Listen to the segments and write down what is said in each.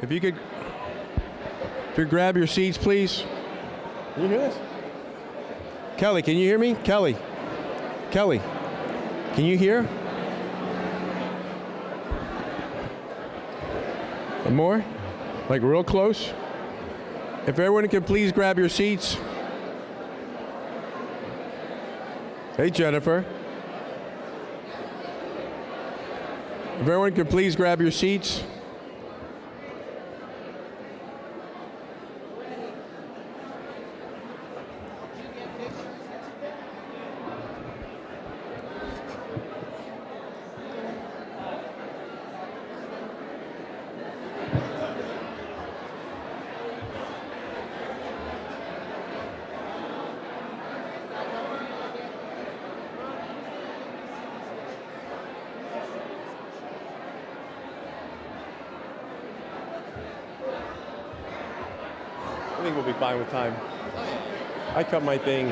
If you could grab your seats, please. Can you hear this? Kelly, can you hear me? Kelly, can you hear? More? Like real close? If everyone can please grab your seats. Hey, Jennifer. If everyone can please grab your seats. I think we'll be fine with time. I cut my thing.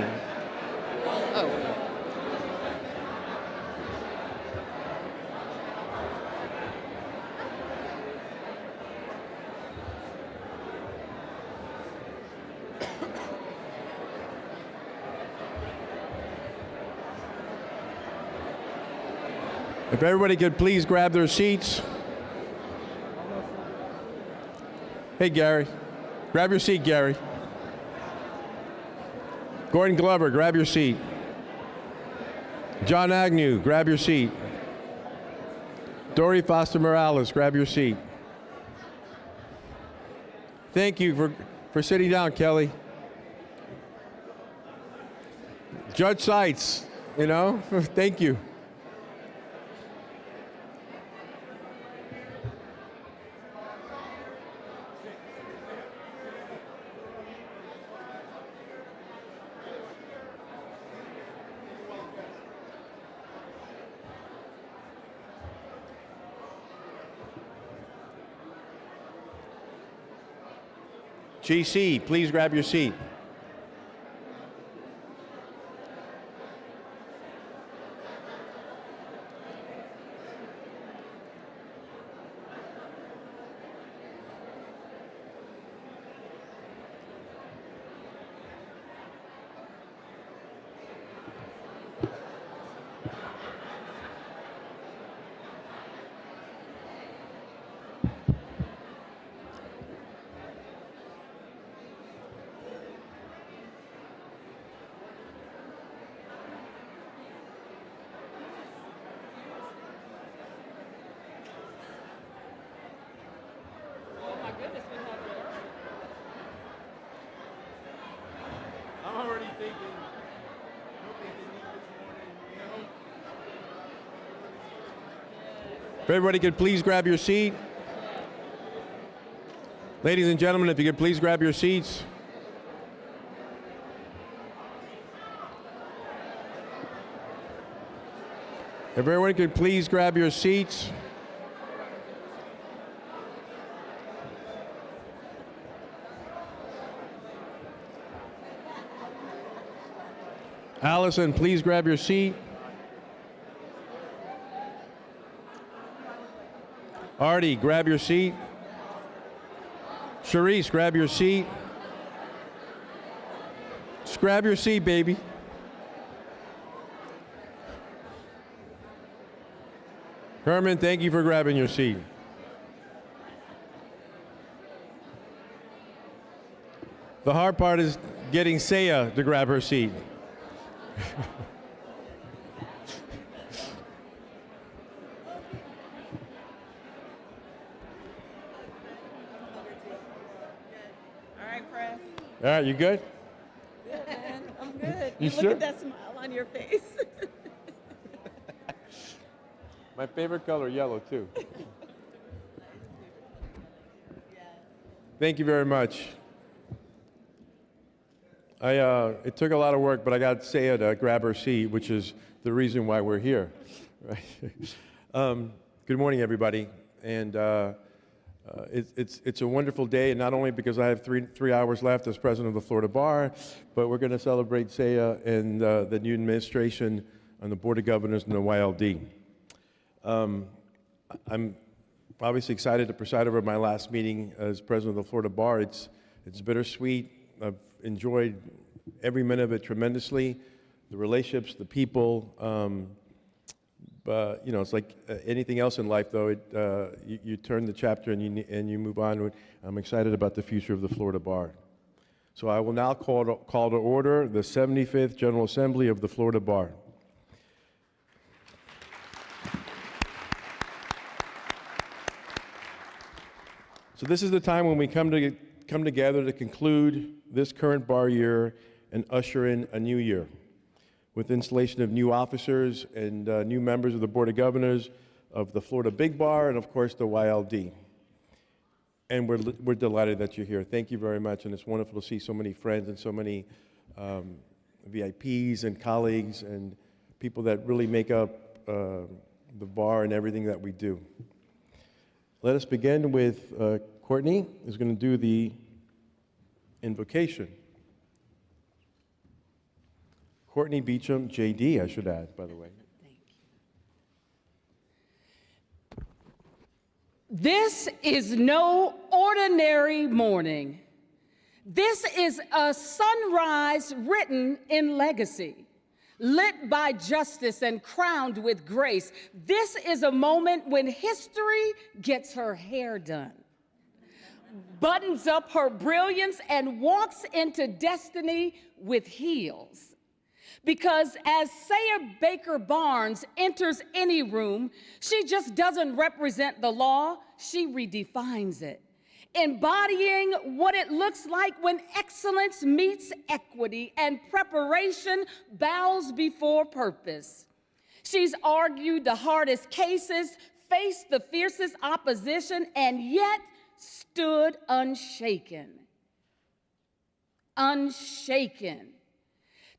If everybody could please grab their seats. Hey, Gary. Grab your seat, Gary. Gordon Glover, grab your seat. John Agnew, grab your seat. Dory Foster Morales, grab your seat. Thank you for sitting down, Kelly. Judge Seitz, thank you. GC, please grab your seat. I'm already thinking, If everybody could please grab your seat. Ladies and gentlemen, if you could please grab your seats. If everyone could please grab your seats. Allison, please grab your seat. Artie, grab your seat. Charisse, grab your seat. Just grab your seat, baby. Herman, thank you for grabbing your seat. The hard part is getting Saya to grab her seat. All right, press. All right, you good? Good, man. I'm good. You Look sure? at that smile on your face. My favorite color, yellow, too. Thank you very much. It took a lot of work, but I got Saya to grab her seat, which is the reason why we're here. Right? Good morning, everybody. And it's a wonderful day, and not only because I have three hours left as president of the Florida Bar, but we're going to celebrate Saya and the new administration on the Board of Governors and the YLD. I'm obviously excited to preside over my last meeting as president of the Florida Bar. It's bittersweet. I've enjoyed every minute of it tremendously. The relationships, the people. But it's like anything else in life, though. You turn the chapter and you move on. I'm excited about the future of the Florida Bar. So I will now call to order the 75th General Assembly of the Florida Bar. So this is the time when we come together to conclude this current bar year and usher in a new year with installation of new officers and new members of the Board of Governors of the Florida Big Bar and, of course, the YLD. And we're delighted that you're here. Thank you very much, and it's wonderful to see so many friends and so many VIPs and colleagues and people that really make up the bar and everything that we do. Let us begin with Courtney, who's going to do the invocation. Courtney Beecham, JD, I should add, by the way. Thank you. This is no ordinary morning. This is a sunrise written in legacy, lit by justice and crowned with grace. This is a moment when history gets her hair done, buttons up her brilliance, and walks into destiny with heels. Because as Saya Baker Barnes enters any room, she just doesn't represent the law, she redefines it, embodying what it looks like when excellence meets equity and preparation bows before purpose. She's argued the hardest cases, faced the fiercest opposition, and yet stood unshaken. Unshaken.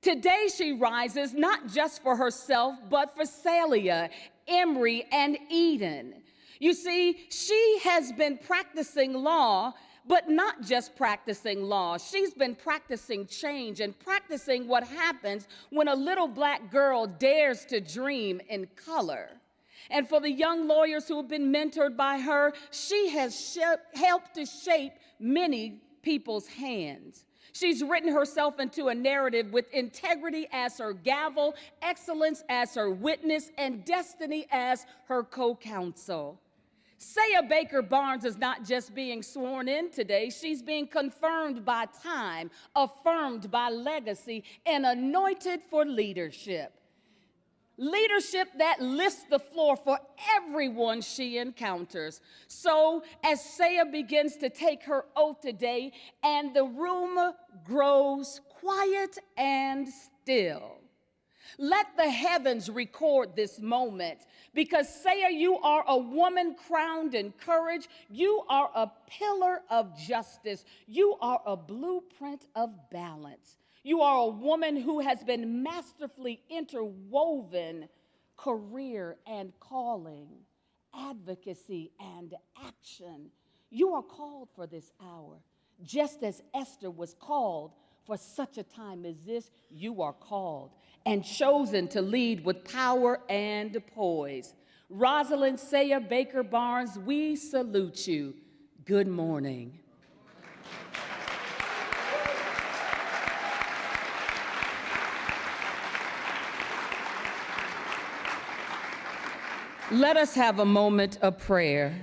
Today she rises not just for herself, but for Celia, Emory, and Eden. You see, she has been practicing law, but not just practicing law. She's been practicing change and practicing what happens when a little black girl dares to dream in color. And for the young lawyers who have been mentored by her, she has helped to shape many people's hands. She's written herself into a narrative with integrity as her gavel, excellence as her witness, and destiny as her co-counsel. Saya Baker Barnes is not just being sworn in today, she's being confirmed by time, affirmed by legacy, and anointed for leadership. Leadership that lifts the floor for everyone she encounters. So as Saya begins to take her oath today, and the room grows quiet and still, let the heavens record this moment, because Saya, you are a woman crowned in courage. You are a pillar of justice. You are a blueprint of balance. You are a woman who has been masterfully interwoven career and calling, advocacy and action. You are called for this hour. Just as Esther was called for such a time as this, you are called and chosen to lead with power and poise. Rosalind Saya Baker Barnes, we salute you. Good morning. Let us have a moment of prayer.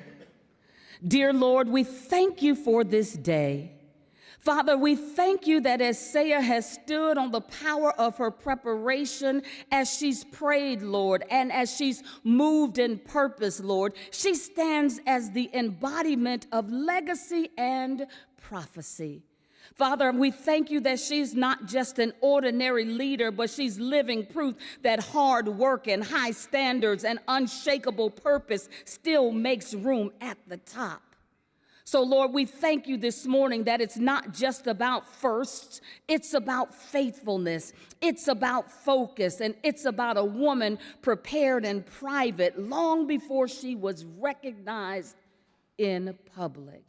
Dear Lord, we thank you for this day. Father, we thank you that as Saya has stood on the power of her preparation, as she's prayed, Lord, and as she's moved in purpose, Lord, she stands as the embodiment of legacy and prophecy. Father, we thank you that she's not just an ordinary leader, but she's living proof that hard work and high standards and unshakable purpose still makes room at the top. So, Lord, we thank you this morning that it's not just about firsts, it's about faithfulness, it's about focus, and it's about a woman prepared in private long before she was recognized in public.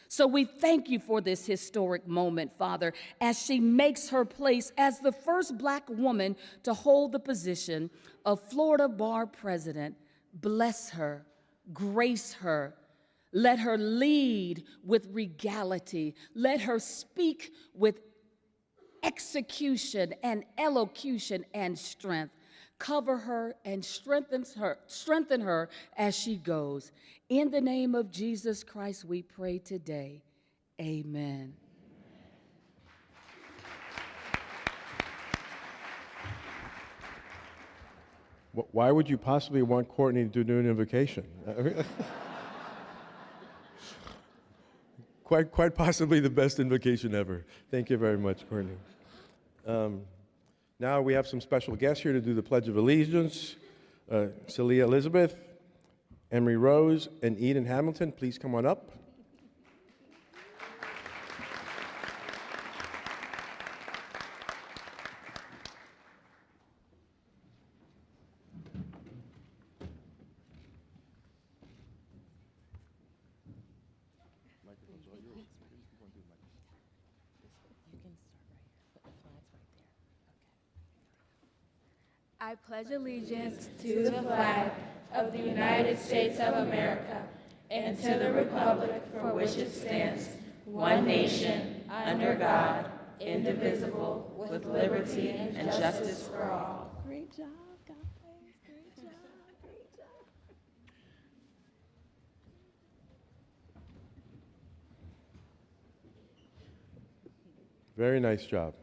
So we thank you for this historic moment, Father, as she makes her place as the first Black woman to hold the position of Florida Bar President. Bless her, grace her, Let her lead with regality. Let her speak with execution and elocution and strength. Cover her and strengthen her as she goes. In the name of Jesus Christ, we pray today. Amen. Why would you possibly want Courtney to do an invocation? Quite possibly the best invocation ever. Thank you very much, Courtney. Now we have some special guests here to do the Pledge of Allegiance. Celia Elizabeth, Emery Rose, and Eden Hamilton, please come on up. I pledge allegiance to the flag of the United States of America and to the republic for which it stands, one nation, under God, indivisible, with liberty and justice for all. Great job, guys. Great job. Great job. Very nice job.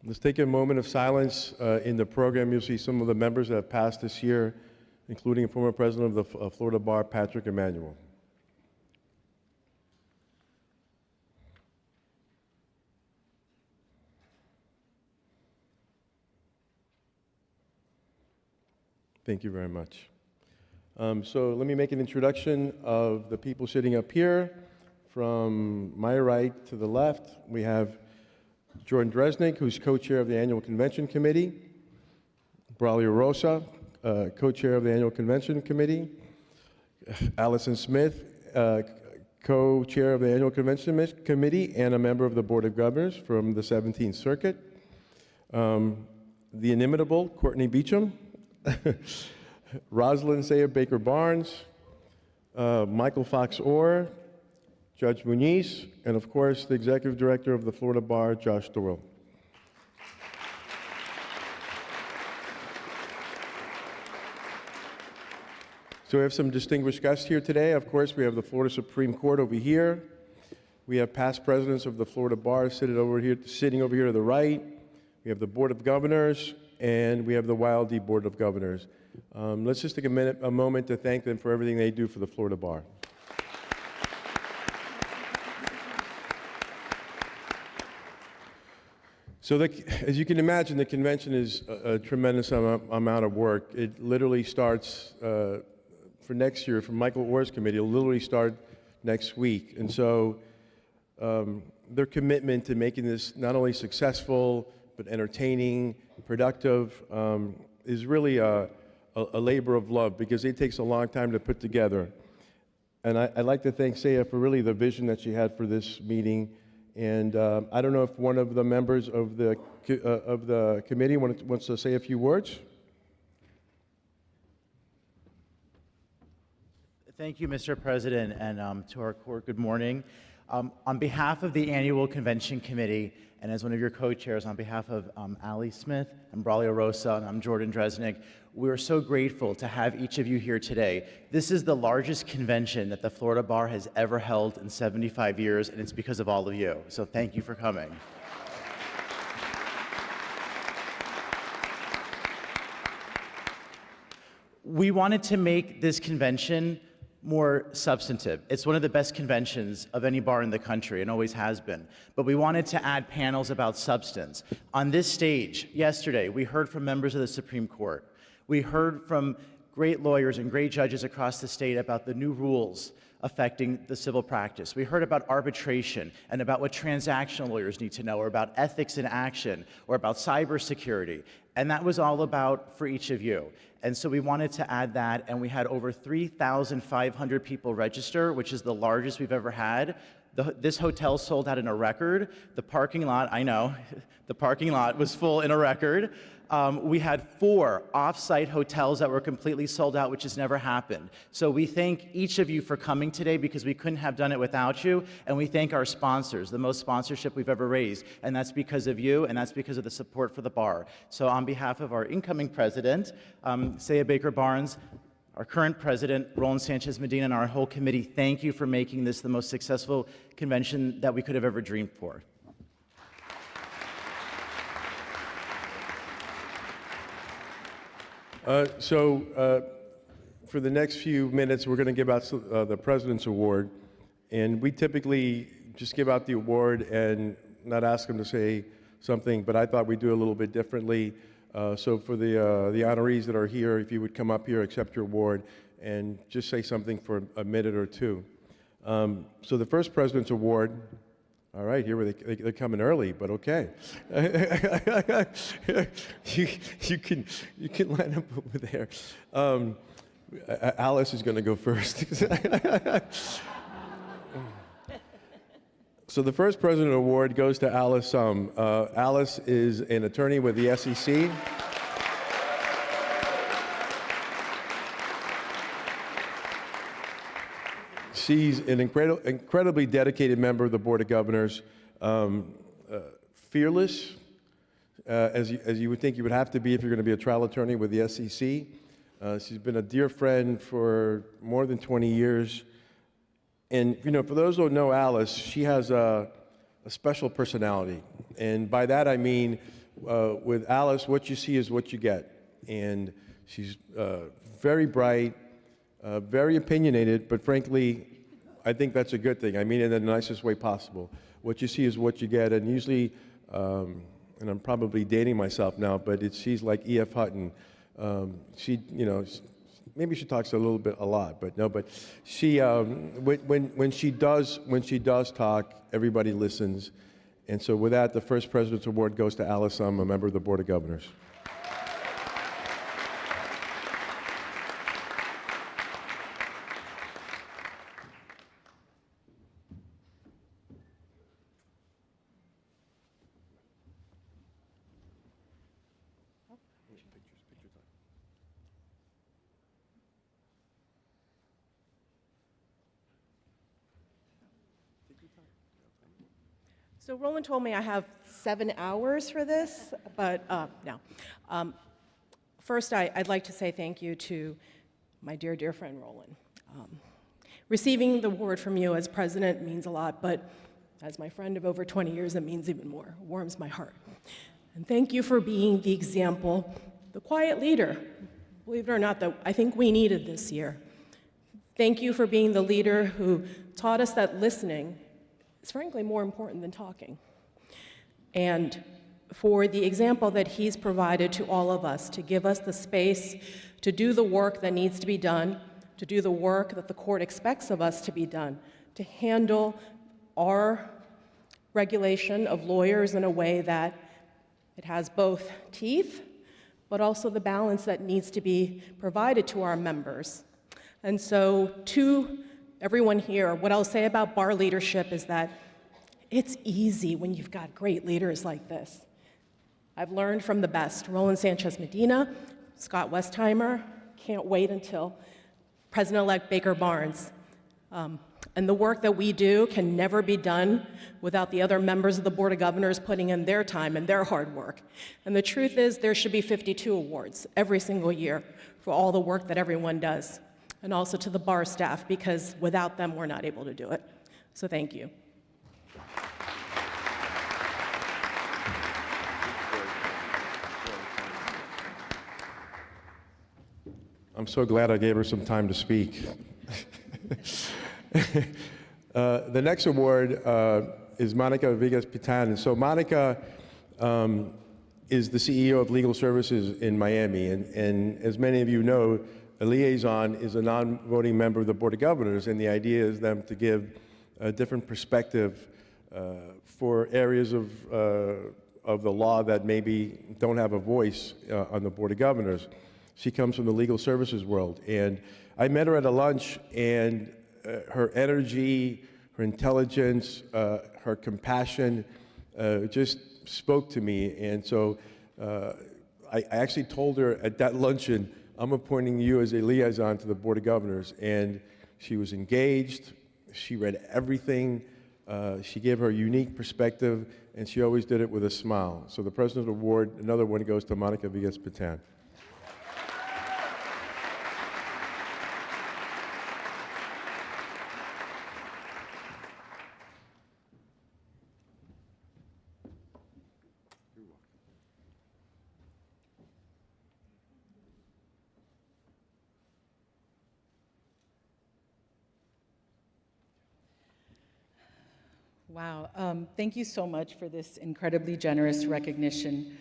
Let's take a moment of silence. In the program, you'll see some of the members that have passed this year, including former president of the Florida Bar, Patrick Emanuel. Thank you very much. So let me make an introduction of the people sitting up here. From my right to the left, we have Jordan Dresnick, who's co-chair of the Annual Convention Committee. Braulio Rosa, co-chair of the Annual Convention Committee. Allison Smith, co-chair of the Annual Convention Committee and a member of the Board of Governors from the 17th Circuit. The inimitable Courtney Beecham. Rosalind Sayre Baker Barnes. Michael Fox Orr. Judge Muniz, and of course, the Executive Director of the Florida Bar, Josh Doyle. So we have some distinguished guests here today. Of course, we have the Florida Supreme Court over here. We have past presidents of the Florida Bar sitting over here to the right. We have the Board of Governors, and we have the YLD Board of Governors. Let's just take a moment to thank them for everything they do for the Florida Bar. So as you can imagine, the convention is a tremendous amount of work. It literally starts for next year, for Michael Orr's committee, it'll literally start next week. And so their commitment to making this not only successful, but entertaining, productive, is really a labor of love because it takes a long time to put together. And I'd like to thank Saya for really the vision that she had for this meeting. And I don't know if one of the members of the committee wants to say a few words. Thank you, Mr. President, and to our court, good morning. On behalf of the Annual Convention Committee, and as one of your co-chairs, on behalf of Ali Smith and Braulio Rosa, and I'm Jordan Dresnick, we are so grateful to have each of you here today. This is the largest convention that the Florida Bar has ever held in 75 years, and it's because of all of you. So thank you for coming. We wanted to make this convention more substantive. It's one of the best conventions of any bar in the country and always has been. But we wanted to add panels about substance. On this stage, yesterday, we heard from members of the Supreme Court. We heard from great lawyers and great judges across the state about the new rules affecting the civil practice. We heard about arbitration and about what transactional lawyers need to know, or about ethics in action, or about cybersecurity. And that was all about for each of you. And so we wanted to add that, and we had over 3,500 people register, which is the largest we've ever had. This hotel sold out in a record. The parking lot, I know, the parking lot was full in a record. We had 4 off-site hotels that were completely sold out, which has never happened. So we thank each of you for coming today because we couldn't have done it without you. And we thank our sponsors, the most sponsorship we've ever raised. And that's because of you, and that's because of the support for the bar. So on behalf of our incoming president, Saya Baker Barnes, our current president, Roland Sanchez Medina, and our whole committee, thank you for making this the most successful convention that we could have ever dreamed for. For the next few minutes, we're going to give out the President's Award. And we typically just give out the award and not ask them to say something, but I thought we'd do a little bit differently. So for the honorees that are here, if you would come up here, accept your award, and just say something for a minute or two. So the first President's Award, all right, here they're coming early, but okay. you can line up over there. Alice is going to go first. So the first President Award goes to Alice. Alice is an attorney with the SEC. She's an incredibly dedicated member of the Board of Governors, fearless, as you would think you would have to be if you're going to be a trial attorney with the SEC. She's been a dear friend for more than 20 years. And, you know, for those who don't know Alice, she has a special personality. And by that I mean, with Alice, what you see is what you get. And she's very bright, very opinionated, but frankly, I think that's a good thing. I mean it in the nicest way possible. What you see is what you get, and usually, and I'm probably dating myself now, but she's like E.F. Hutton. She, you know, maybe she talks a lot, but no. But she, when she does talk, everybody listens. And so, with that, the first President's Award goes to Alice. I'm a member of the Board of Governors. So Roland told me I have 7 hours for this, but no. First, I'd like to say thank you to my dear, dear friend Roland. Receiving the award from you as president means a lot, but as my friend of over 20 years, it means even more. It warms my heart. And thank you for being the example, the quiet leader, believe it or not, that I think we needed this year. Thank you for being the leader who taught us that listening is frankly more important than talking. And for the example that he's provided to all of us to give us the space to do the work that needs to be done, to do the work that the court expects of us to be done, to handle our regulation of lawyers in a way that it has both teeth, but also the balance that needs to be provided to our members. And so to everyone here, what I'll say about bar leadership is that it's easy when you've got great leaders like this. I've learned from the best, Roland Sanchez Medina, Scott Westheimer, can't wait until President-elect Baker Barnes. And the work that we do can never be done without the other members of the Board of Governors putting in their time and their hard work. And the truth is there should be 52 awards every single year for all the work that everyone does. And also to the bar staff, because without them, we're not able to do it. So thank you. I'm so glad I gave her some time to speak. The next award is Monica Villegas-Pitan. And so Monica is the CEO of Legal Services in Miami. And as many of you know, a liaison is a non-voting member of the Board of Governors, and the idea is them to give a different perspective for areas of the law that maybe don't have a voice on the Board of Governors. She comes from the legal services world, and I met her at a lunch, and her energy, her intelligence, her compassion just spoke to me. And so I actually told her at that luncheon, I'm appointing you as a liaison to the Board of Governors. And she was engaged. She read everything. She gave her unique perspective, and she always did it with a smile. So the President's Award, another one goes to Monica Villegas-Patan. Wow, thank you so much for this incredibly generous recognition.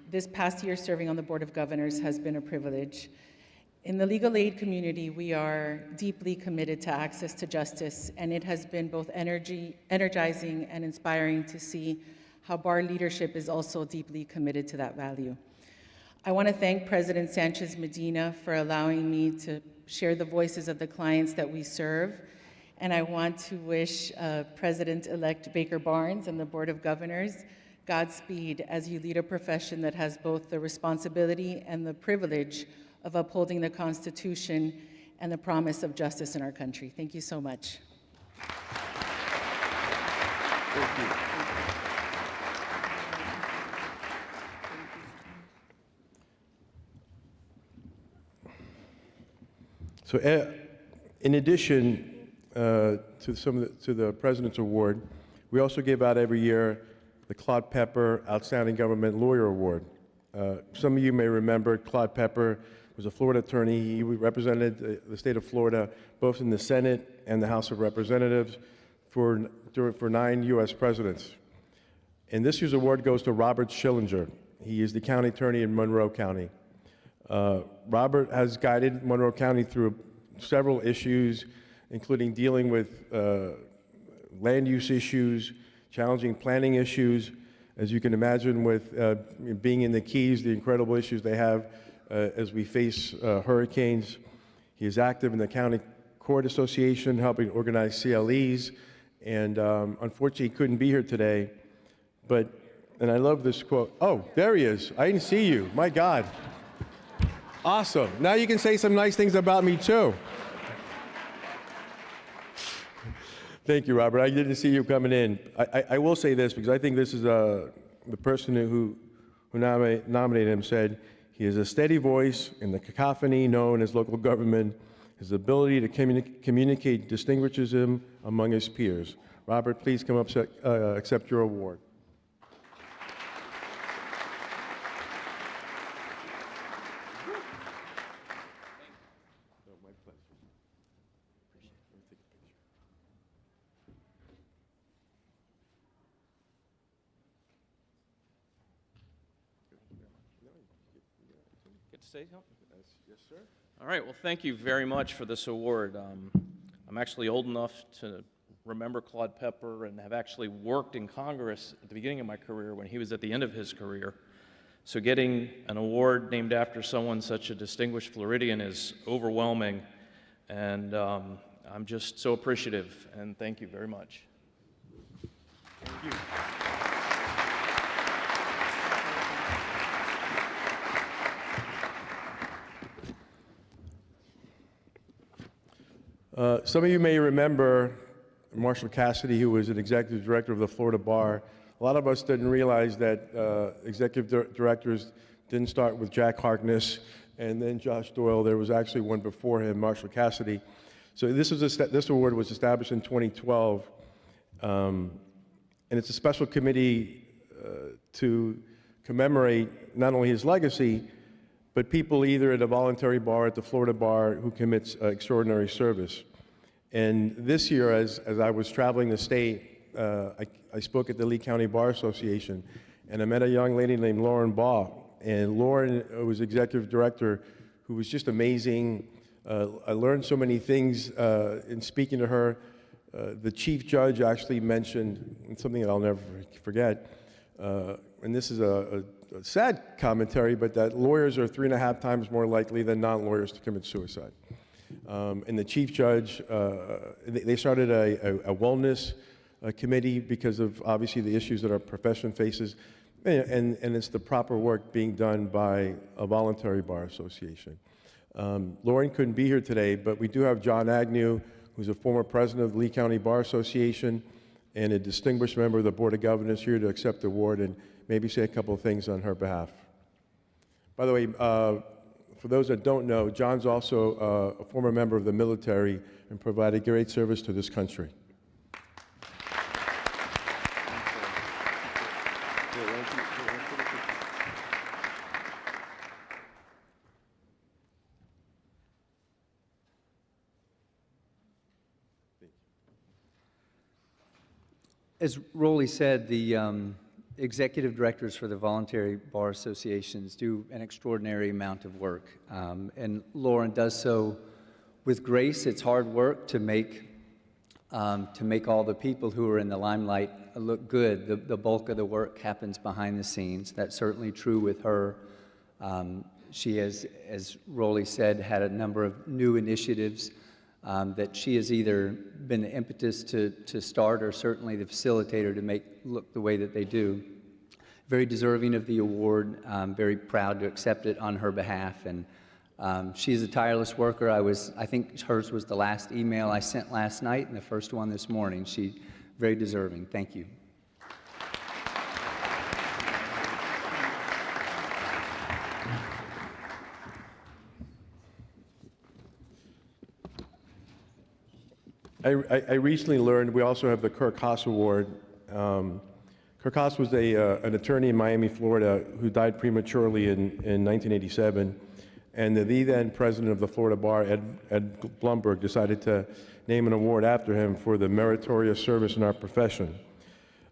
This past year serving on the Board of Governors has been a privilege. In the legal aid community, we are deeply committed to access to justice, and it has been both energizing and inspiring to see how bar leadership is also deeply committed to that value. I want to thank President Sanchez Medina for allowing me to share the voices of the clients that we serve. And I want to wish President-elect Baker Barnes and the Board of Governors Godspeed as you lead a profession that has both the responsibility and the privilege of upholding the Constitution and the promise of justice in our country. Thank you so much. Thank you. So in addition to the President's Award, we also give out every year the Claude Pepper Outstanding Government Lawyer Award. Some of you may remember Claude Pepper was a Florida attorney. He represented the state of Florida both in the Senate and the House of Representatives for 9 U.S. presidents. And this year's award goes to Robert Schillinger. He is the county attorney in Monroe County. Robert has guided Monroe County through several issues, including dealing with land use issues, challenging planning issues. As you can imagine, with being in the Keys, the incredible issues they have as we face hurricanes. He is active in the County Court Association, helping organize CLEs, and unfortunately he couldn't be here today. And I love this quote. Oh, there he is. I didn't see you. My God. Awesome. Now you can say some nice things about me too. Thank you, Robert. I didn't see you coming in. I will say this, because I think this is the person who nominated him said, he is a steady voice in the cacophony known as local government. His ability to communicate distinguishes him among his peers. Robert, please come up, accept your award. Get to say something? Yes, sir. All right, well, thank you very much for this award. I'm actually old enough to remember Claude Pepper and have actually worked in Congress at the beginning of my career when he was at the end of his career. So getting an award named after someone such a distinguished Floridian is overwhelming, and I'm just so appreciative, and thank you very much. Thank you. Some of you may remember Marshall Cassidy, who was an executive director of the Florida Bar. A lot of us didn't realize that executive directors didn't start with Jack Harkness and then Josh Doyle. There was actually one before him, Marshall Cassidy. So this award was established in 2012, and it's a special committee to commemorate not only his legacy, but people either at a voluntary bar, at the Florida Bar, who commits extraordinary service. And this year, as I was traveling the state, I spoke at the Lee County Bar Association, and I met a young lady named Lauren Baugh. And Lauren was executive director, who was just amazing. I learned so many things in speaking to her. The chief judge actually mentioned something that I'll never forget, and this is a sad commentary, but that lawyers are 3.5 times more likely than non-lawyers to commit suicide. And the chief judge, they started a wellness committee because of obviously the issues that our profession faces. And it's the proper work being done by a voluntary bar association. Lauren couldn't be here today, but we do have John Agnew, who's a former president of the Lee County Bar Association and a distinguished member of the Board of Governors, here to accept the award and maybe say a couple of things on her behalf. By the way, for those that don't know, John's also a former member of the military and provided great service to this country. As Rolly said, the executive directors for the voluntary bar associations do an extraordinary amount of work, and Lauren does so with grace. It's hard work to make all the people who are in the limelight look good. The bulk of the work happens behind the scenes. That's certainly true with her. She has, as Rolly said, had a number of new initiatives that she has either been the impetus to start or certainly the facilitator to make look the way that they do. Very deserving of the award, very proud to accept it on her behalf. And she's a tireless worker. I think hers was the last email I sent last night and the first one this morning. She's very deserving. Thank you. I recently learned we also have the Kirk Haas Award. Kirk Haas was an attorney in Miami, Florida, who died prematurely in 1987. And the then president of the Florida Bar, Ed Blumberg, decided to name an award after him for the meritorious service in our profession.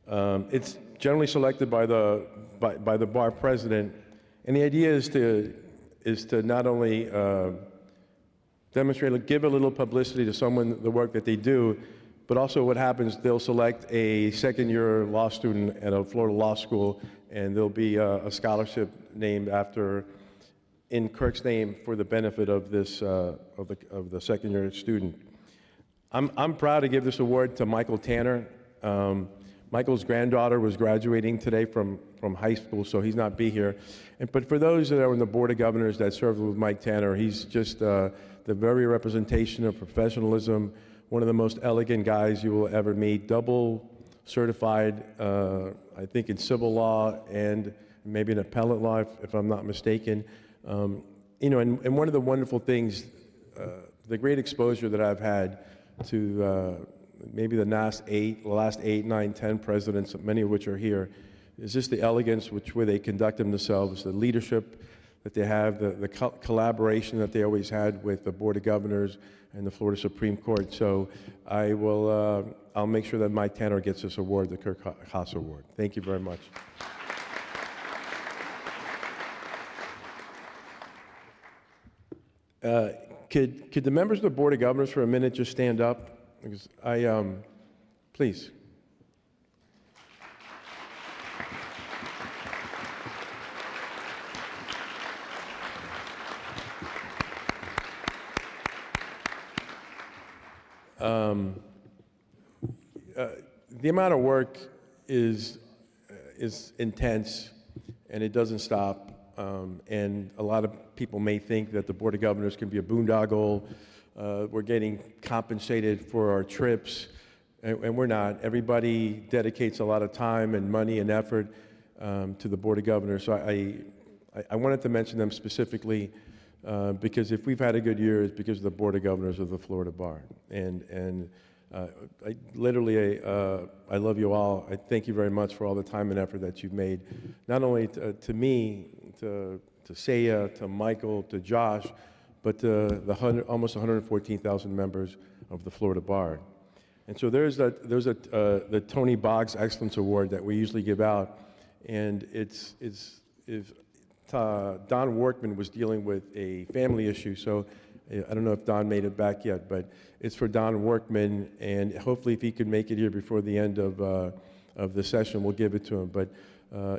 It's generally selected by the bar president, and the idea is to not only demonstrate, give a little publicity to someone, the work that they do, but also what happens, they'll select a second-year law student at a Florida law school, and there'll be a scholarship named after, in Kirk's name, for the benefit of this, of the second-year student. I'm proud to give this award to Michael Tanner. Michael's granddaughter was graduating today from high school, so he's not be here. But for those that are in the Board of Governors that served with Mike Tanner, he's just the very representation of professionalism, one of the most elegant guys you will ever meet, double certified, I think in civil law and maybe in appellate law, if I'm not mistaken. You know, and one of the wonderful things, the great exposure that I've had to maybe the last 8, 9, 10 presidents, many of which are here, is just the elegance which way they conduct themselves, the leadership that they have, the collaboration that they always had with the Board of Governors and the Florida Supreme Court. So I'll make sure that Mike Tanner gets this award, the Kirk Haas Award. Thank you very much. Could the members of the Board of Governors for a minute just stand up? Because please. The amount of work is intense, and it doesn't stop. And a lot of people may think that the Board of Governors can be a boondoggle. We're getting compensated for our trips, and we're not. Everybody dedicates a lot of time and money and effort to the Board of Governors. So I wanted to mention them specifically because if we've had a good year, it's because of the Board of Governors of the Florida Bar. And I love you all. I thank you very much for all the time and effort that you've made, not only to me, to Saya, to Michael, to Josh, but to the almost 114,000 members of the Florida Bar. And so there's the Tony Boggs Excellence Award that we usually give out, and Don Workman was dealing with a family issue, so I don't know if Don made it back yet, but it's for Don Workman, and hopefully if he could make it here before the end of the session, we'll give it to him. But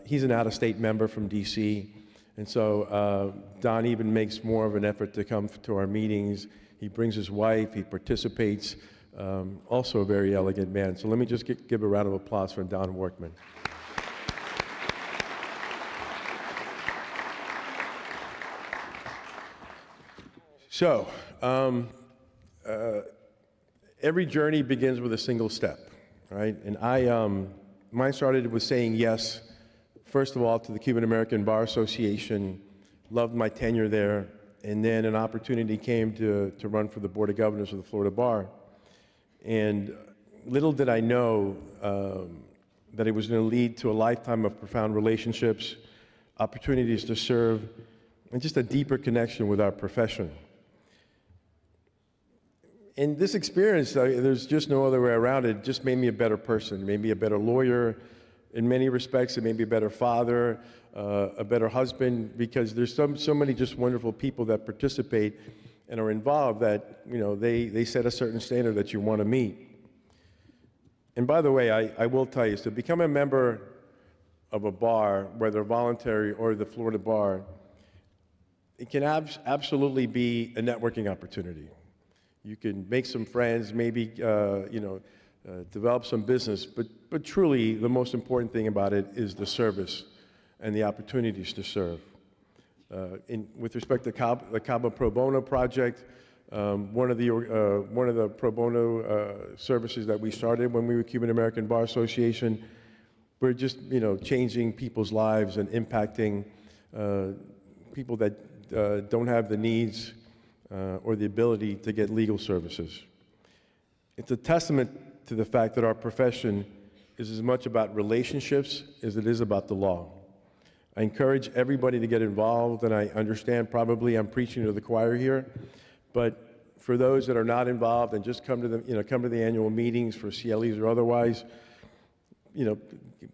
he's an out-of-state member from D.C., and so Don even makes more of an effort to come to our meetings. He brings his wife, he participates, also a very elegant man. So let me just give a round of applause for Don Workman. So, every journey begins with a single step, right? And mine started with saying yes, first of all, to the Cuban American Bar Association, loved my tenure there, and then an opportunity came to run for the Board of Governors of the Florida Bar. And little did I know that it was going to lead to a lifetime of profound relationships, opportunities to serve, and just a deeper connection with our profession. And this experience, there's just no other way around it, just made me a better person, made me a better lawyer. In many respects, it made me a better father, a better husband, because there's so many just wonderful people that participate and are involved that, you know, they set a certain standard that you want to meet. And by the way, I will tell you, to become a member of a bar, whether voluntary or the Florida Bar, it can absolutely be a networking opportunity. You can make some friends, maybe develop some business, but truly the most important thing about it is the service and the opportunities to serve. With respect to the Cabo Pro Bono project, one of the pro bono services that we started when we were Cuban American Bar Association, we're just changing people's lives and impacting people that don't have the needs or the ability to get legal services. It's a testament to the fact that our profession is as much about relationships as it is about the law. I encourage everybody to get involved, and I understand probably I'm preaching to the choir here, but for those that are not involved and just come to the annual meetings for CLEs or otherwise,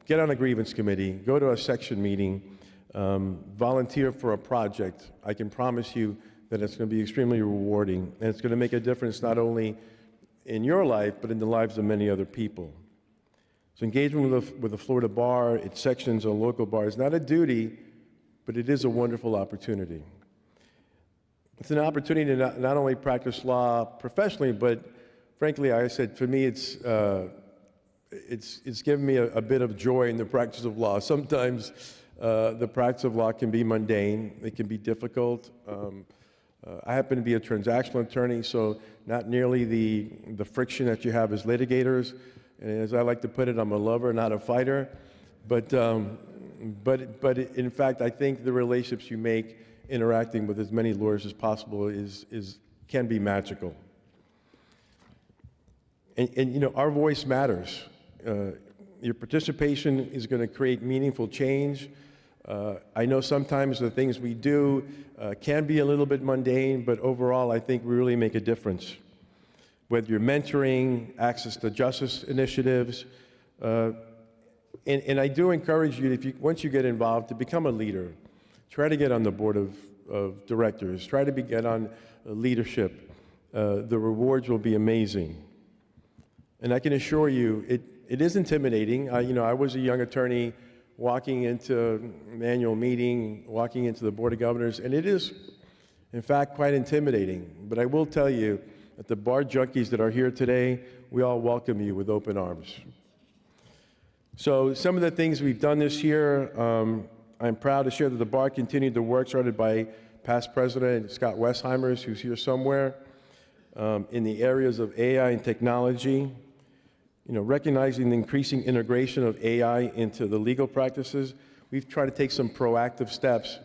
get on a grievance committee, go to a section meeting, volunteer for a project. I can promise you that it's going to be extremely rewarding, and it's going to make a difference not only in your life, but in the lives of many other people. So engagement with the Florida Bar, its sections and local bars, is not a duty, but it is a wonderful opportunity. It's an opportunity to not only practice law professionally, but frankly, I said, for me, it's given me a bit of joy in the practice of law. Sometimes the practice of law can be mundane, it can be difficult. I happen to be a transactional attorney, so not nearly the friction that you have as litigators. And as I like to put it, I'm a lover, not a fighter. But in fact, I think the relationships you make interacting with as many lawyers as possible can be magical. And our voice matters. Your participation is going to create meaningful change. I know sometimes the things we do can be a little bit mundane, but overall, I think we really make a difference. Whether you're mentoring, access to justice initiatives, and I do encourage you, once you get involved, to become a leader. Try to get on the board of directors. Try to get on leadership. The rewards will be amazing. And I can assure you, it is intimidating. I was a young attorney walking into an annual meeting, walking into the Board of Governors, and it is, in fact, quite intimidating. But I will tell you that the bar junkies that are here today, we all welcome you with open arms. So some of the things we've done this year, I'm proud to share that the bar continued the work started by past President Scott Westheimers, who's here somewhere, in the areas of AI and technology. Recognizing the increasing integration of AI into the legal practices, we've tried to take some proactive steps,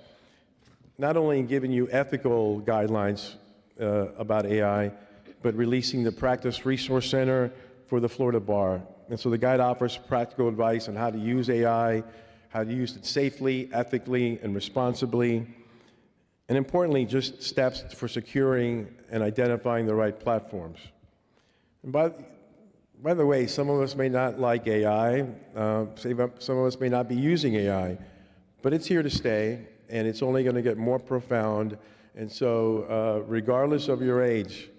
not only in giving you ethical guidelines about AI, but releasing the Practice Resource Center for the Florida Bar. And so the guide offers practical advice on how to use AI, how to use it safely, ethically, and responsibly, and importantly, just steps for securing and identifying the right platforms. And by the way, some of us may not like AI, some of us may not be using AI, but it's here to stay, and it's only going to get more profound. And so regardless of your age,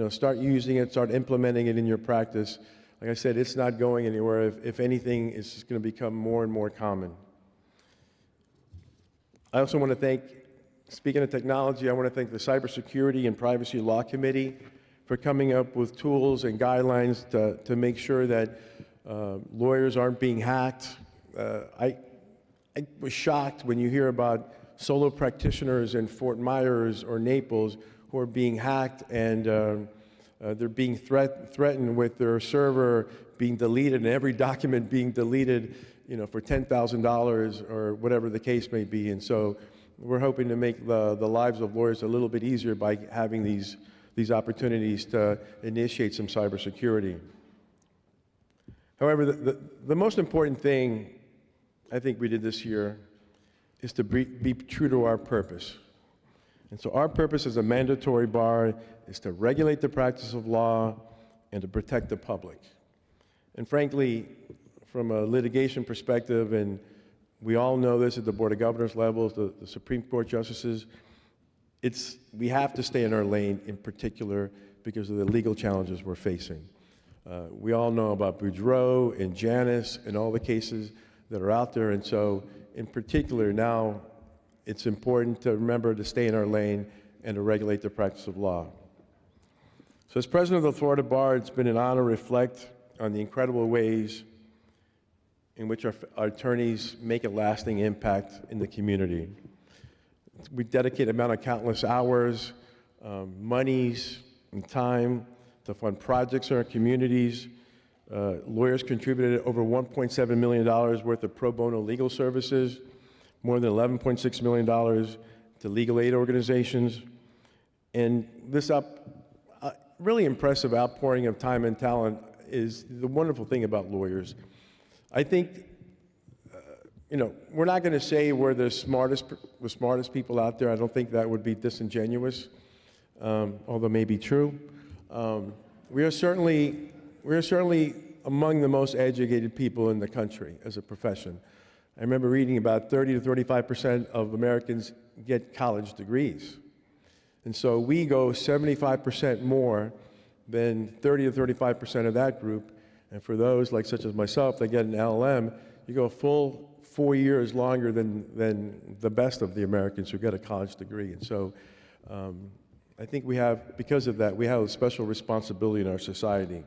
start using it, start implementing it in your practice. Like I said, it's not going anywhere. If anything, it's just going to become more and more common. I also want to thank speaking of technology, I want to thank the Cybersecurity and Privacy Law Committee for coming up with tools and guidelines to make sure that lawyers aren't being hacked. I was shocked when you hear about solo practitioners in Fort Myers or Naples who are being hacked and they're being threatened with their server being deleted and every document being deleted, you know, for $10,000 or whatever the case may be. And so we're hoping to make the lives of lawyers a little bit easier by having these opportunities to initiate some cybersecurity. However, the most important thing I think we did this year is to be true to our purpose. And so our purpose as a mandatory bar is to regulate the practice of law and to protect the public. And frankly, from a litigation perspective, and we all know this at the Board of Governors levels, the Supreme Court justices, we have to stay in our lane in particular because of the legal challenges we're facing. We all know about Boudreaux and Janus and all the cases that are out there, and so in particular now it's important to remember to stay in our lane and to regulate the practice of law. So as president of the Florida Bar, it's been an honor to reflect on the incredible ways in which our attorneys make a lasting impact in the community. We dedicate amount of countless hours, monies, and time to fund projects in our communities. Lawyers contributed over $1.7 million worth of pro bono legal services, more than $11.6 million to legal aid organizations. And this really impressive outpouring of time and talent is the wonderful thing about lawyers. I think, you know, we're not going to say we're the smartest people out there. I don't think that would be disingenuous, although it may be true. We are certainly among the most educated people in the country as a profession. I remember reading about 30 to 35% of Americans get college degrees. And so we go 75% more than 30 to 35% of that group. And for those like such as myself that get an LLM, you go a full 4 years longer than the best of the Americans who get a college degree. And so I think because of that, we have a special responsibility in our society.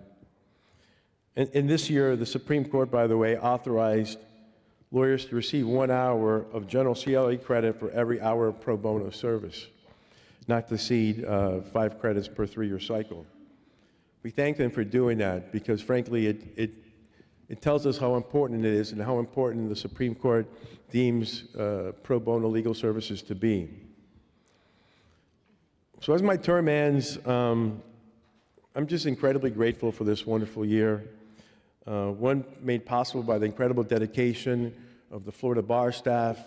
And this year, the Supreme Court, by the way, authorized lawyers to receive 1 hour of general CLE credit for every hour of pro bono service, not to exceed 5 credits per 3-year cycle. We thank them for doing that because, frankly, it tells us how important it is and how important the Supreme Court deems pro bono legal services to be. So as my term ends, I'm just incredibly grateful for this wonderful year. One made possible by the incredible dedication of the Florida Bar staff,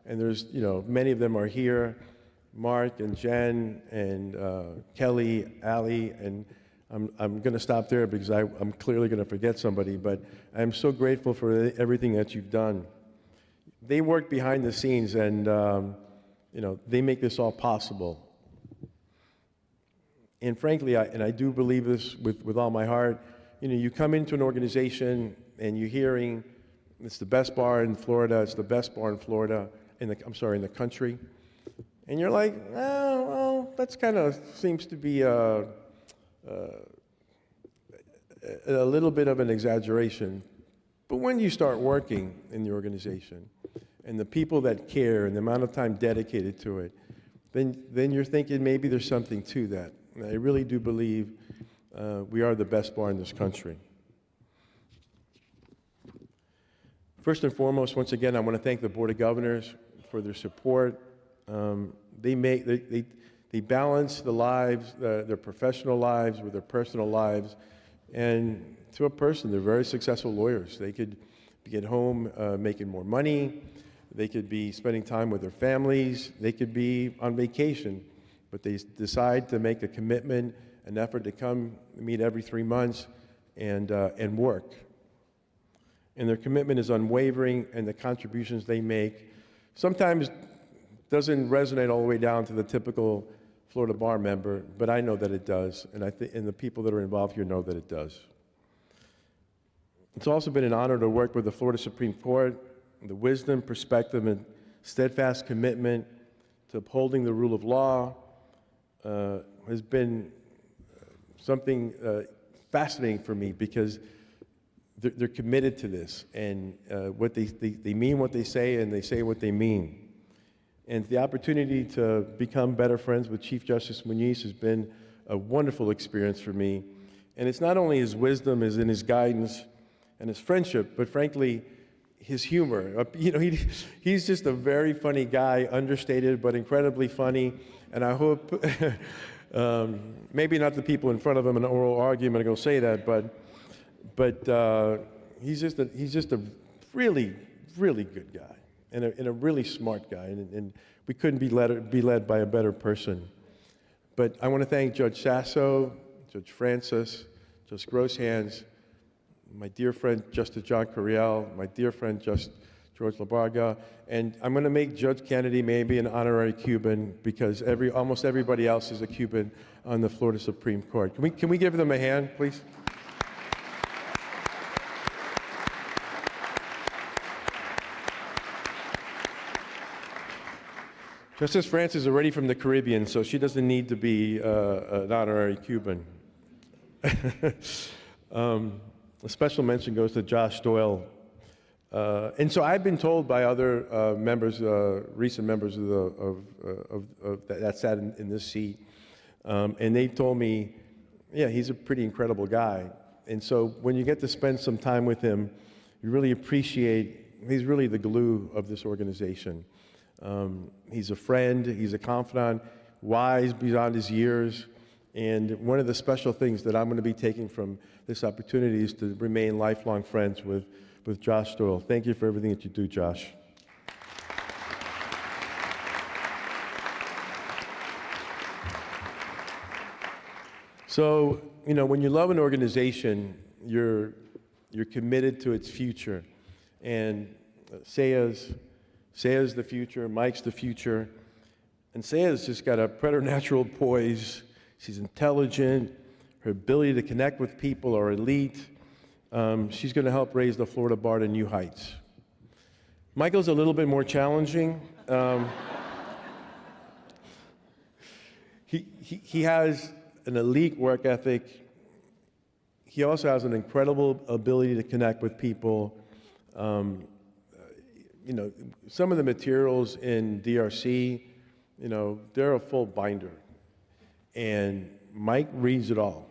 and there's, you know, many of them are here, Mark and Jen and Kelly, Allie, and I'm going to stop there because I'm clearly going to forget somebody, but I'm so grateful for everything that you've done. They work behind the scenes and, you know, they make this all possible. And frankly, I do believe this with all my heart. You know, you come into an organization and you're hearing it's the best bar in Florida, it's the best bar in Florida, in the country. And you're like, oh, well, that's kind of seems to be a little bit of an exaggeration. But when you start working in the organization and the people that care and the amount of time dedicated to it, then you're thinking maybe there's something to that. And I really do believe we are the best bar in this country. First and foremost, once again, I want to thank the Board of Governors for their support. They balance the lives, their professional lives with their personal lives, and to a person, they're very successful lawyers. They could be at home making more money, they could be spending time with their families, they could be on vacation, but they decide to make a commitment, an effort to come meet every 3 months and work. And their commitment is unwavering, and the contributions they make sometimes doesn't resonate all the way down to the typical Florida Bar member, but I know that it does, and and the people that are involved here know that it does. It's also been an honor to work with the Florida Supreme Court. The wisdom, perspective, and steadfast commitment to upholding the rule of law has been something fascinating for me because they're committed to this, and what they mean what they say, and they say what they mean. And the opportunity to become better friends with Chief Justice Muniz has been a wonderful experience for me. And it's not only his wisdom, as in his guidance and his friendship, but frankly, his humor. You know, he's just a very funny guy, understated, but incredibly funny. And I hope, maybe not the people in front of him in an oral argument are going to say that, but he's just a really, really good guy and a really smart guy. And we couldn't be led by a better person. But I want to thank Judge Sasso, Judge Francis, Judge Grosshans, my dear friend Justice John Curiel, my dear friend Justice George Labarga, and I'm going to make Judge Kennedy maybe an honorary Cuban because almost everybody else is a Cuban on the Florida Supreme Court. Can we give them a hand, please? Justice Francis is already from the Caribbean, so she doesn't need to be an honorary Cuban. A special mention goes to Josh Doyle. And so I've been told by other members, recent members that sat in this seat, and they told me, yeah, he's a pretty incredible guy. And so when you get to spend some time with him, you really appreciate, he's really the glue of this organization. He's a friend, he's a confidant, wise beyond his years, and one of the special things that I'm going to be taking from this opportunity is to remain lifelong friends with Josh Doyle. Thank you for everything that you do, Josh. So, you know, when you love an organization, you're committed to its future. And Saya's the future, Mike's the future. And Saya's just got a preternatural poise. She's intelligent. Her ability to connect with people are elite. She's going to help raise the Florida Bar to new heights. Michael's a little bit more challenging. He has an elite work ethic. He also has an incredible ability to connect with people. You know, some of the materials in DRC, you know, they're a full binder. And Mike reads it all.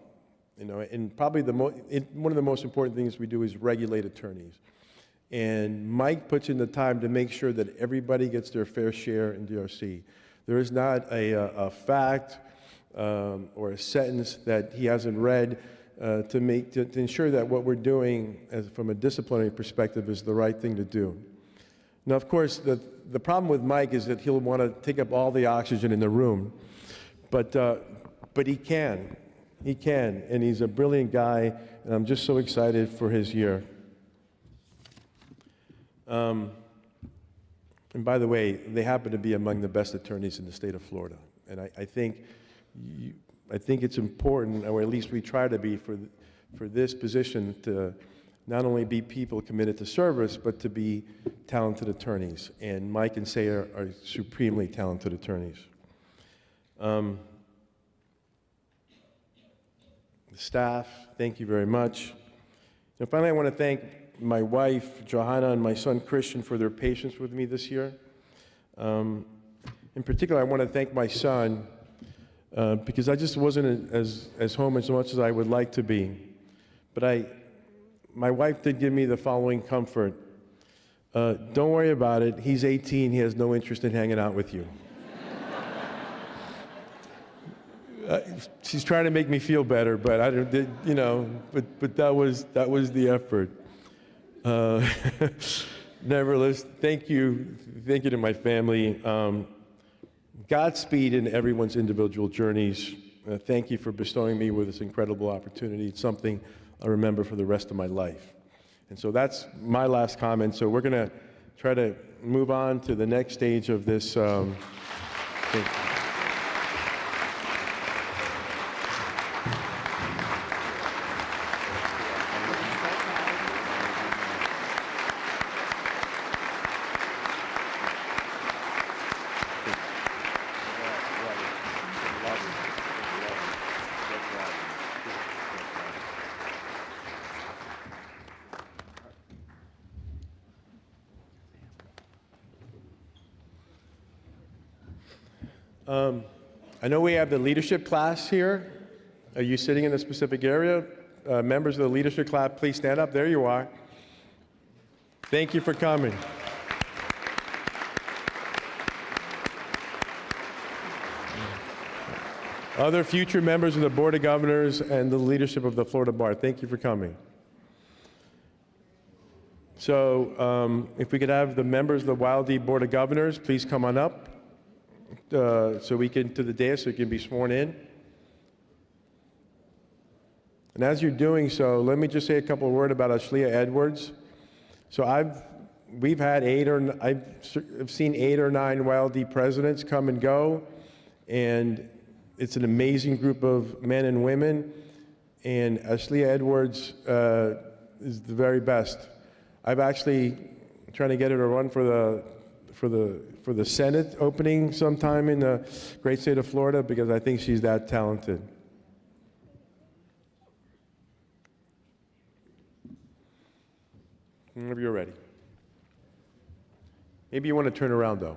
You know, and probably one of the most important things we do is regulate attorneys. And Mike puts in the time to make sure that everybody gets their fair share in DRC. There is not a fact or a sentence that he hasn't read to ensure that what we're doing from a disciplinary perspective is the right thing to do. Now, of course, the problem with Mike is that he'll want to take up all the oxygen in the room, but he can. He can, and he's a brilliant guy, and I'm just so excited for his year. And by the way, they happen to be among the best attorneys in the state of Florida. And I think it's important, or at least we try to be, for this position to not only be people committed to service, but to be talented attorneys. And Mike and Saya are supremely talented attorneys. The staff, thank you very much. And finally, I want to thank my wife, Johanna, and my son, Christian, for their patience with me this year. In particular, I want to thank my son because I just wasn't as home as much as I would like to be. But my wife did give me the following comfort. Don't worry about it. He's 18. He has no interest in hanging out with you. She's trying to make me feel better, but I don't, you know, but that was the effort. Nevertheless, thank you to my family. Godspeed in everyone's individual journeys. Thank you for bestowing me with this incredible opportunity. It's something I remember for the rest of my life. And so that's my last comment. So we're going to try to move on to the next stage of this thing. I know we have the leadership class here. Are you sitting in a specific area? Members of the leadership class, please stand up. There you are. Thank you for coming. Other future members of the Board of Governors and the leadership of the Florida Bar, thank you for coming. So if we could have the members of the Wildee Board of Governors, please come on up so we can, to the dais so you can be sworn in. And as you're doing so, let me just say a couple of words about Ashlia Edwards. So I've seen 8 or 9 Wildee presidents come and go, and it's an amazing group of men and women, and Ashlia Edwards is the very best. I've actually trying to get her to run for the Senate opening sometime in the great state of Florida because I think she's that talented. Whenever you're ready. Maybe you want to turn around though.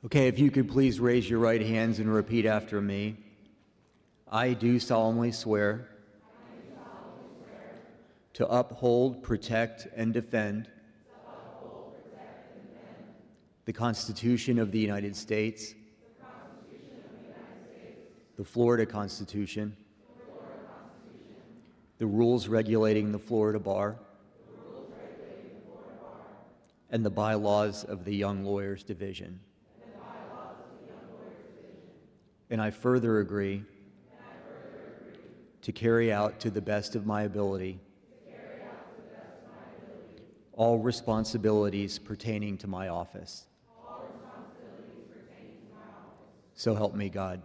Okay, if you could please raise your right hands and repeat after me. I do solemnly swear to uphold, protect, and defend the Constitution of the United States, the Florida Constitution, the rules regulating the Florida Bar, and the bylaws of the Young Lawyers Division. And I further agree to carry out to the best of my ability all responsibilities pertaining to my office. So help me God.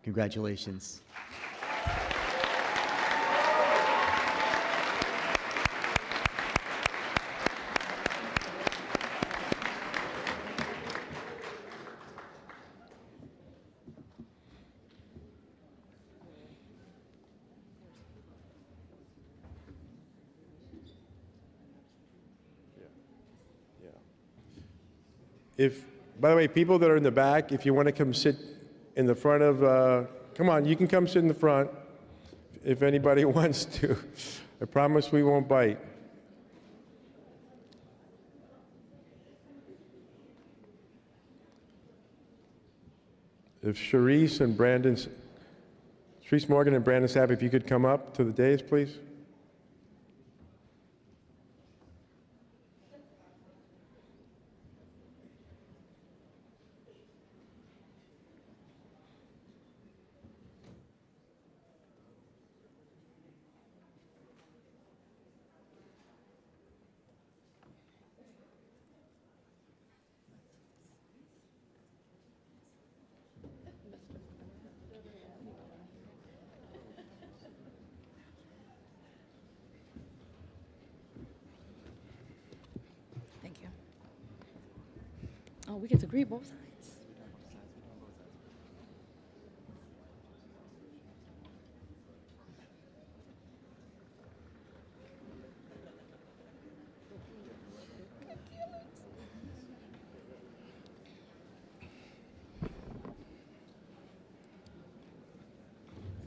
Congratulations. By the way, people that are in the back, if you want to come sit in the front of, come on, you can come sit in the front if anybody wants to. I promise we won't bite. If Sharice Morgan and Brandon Sapp, if you could come up to the dais, please. Thank you. Oh, we get to greet both sides.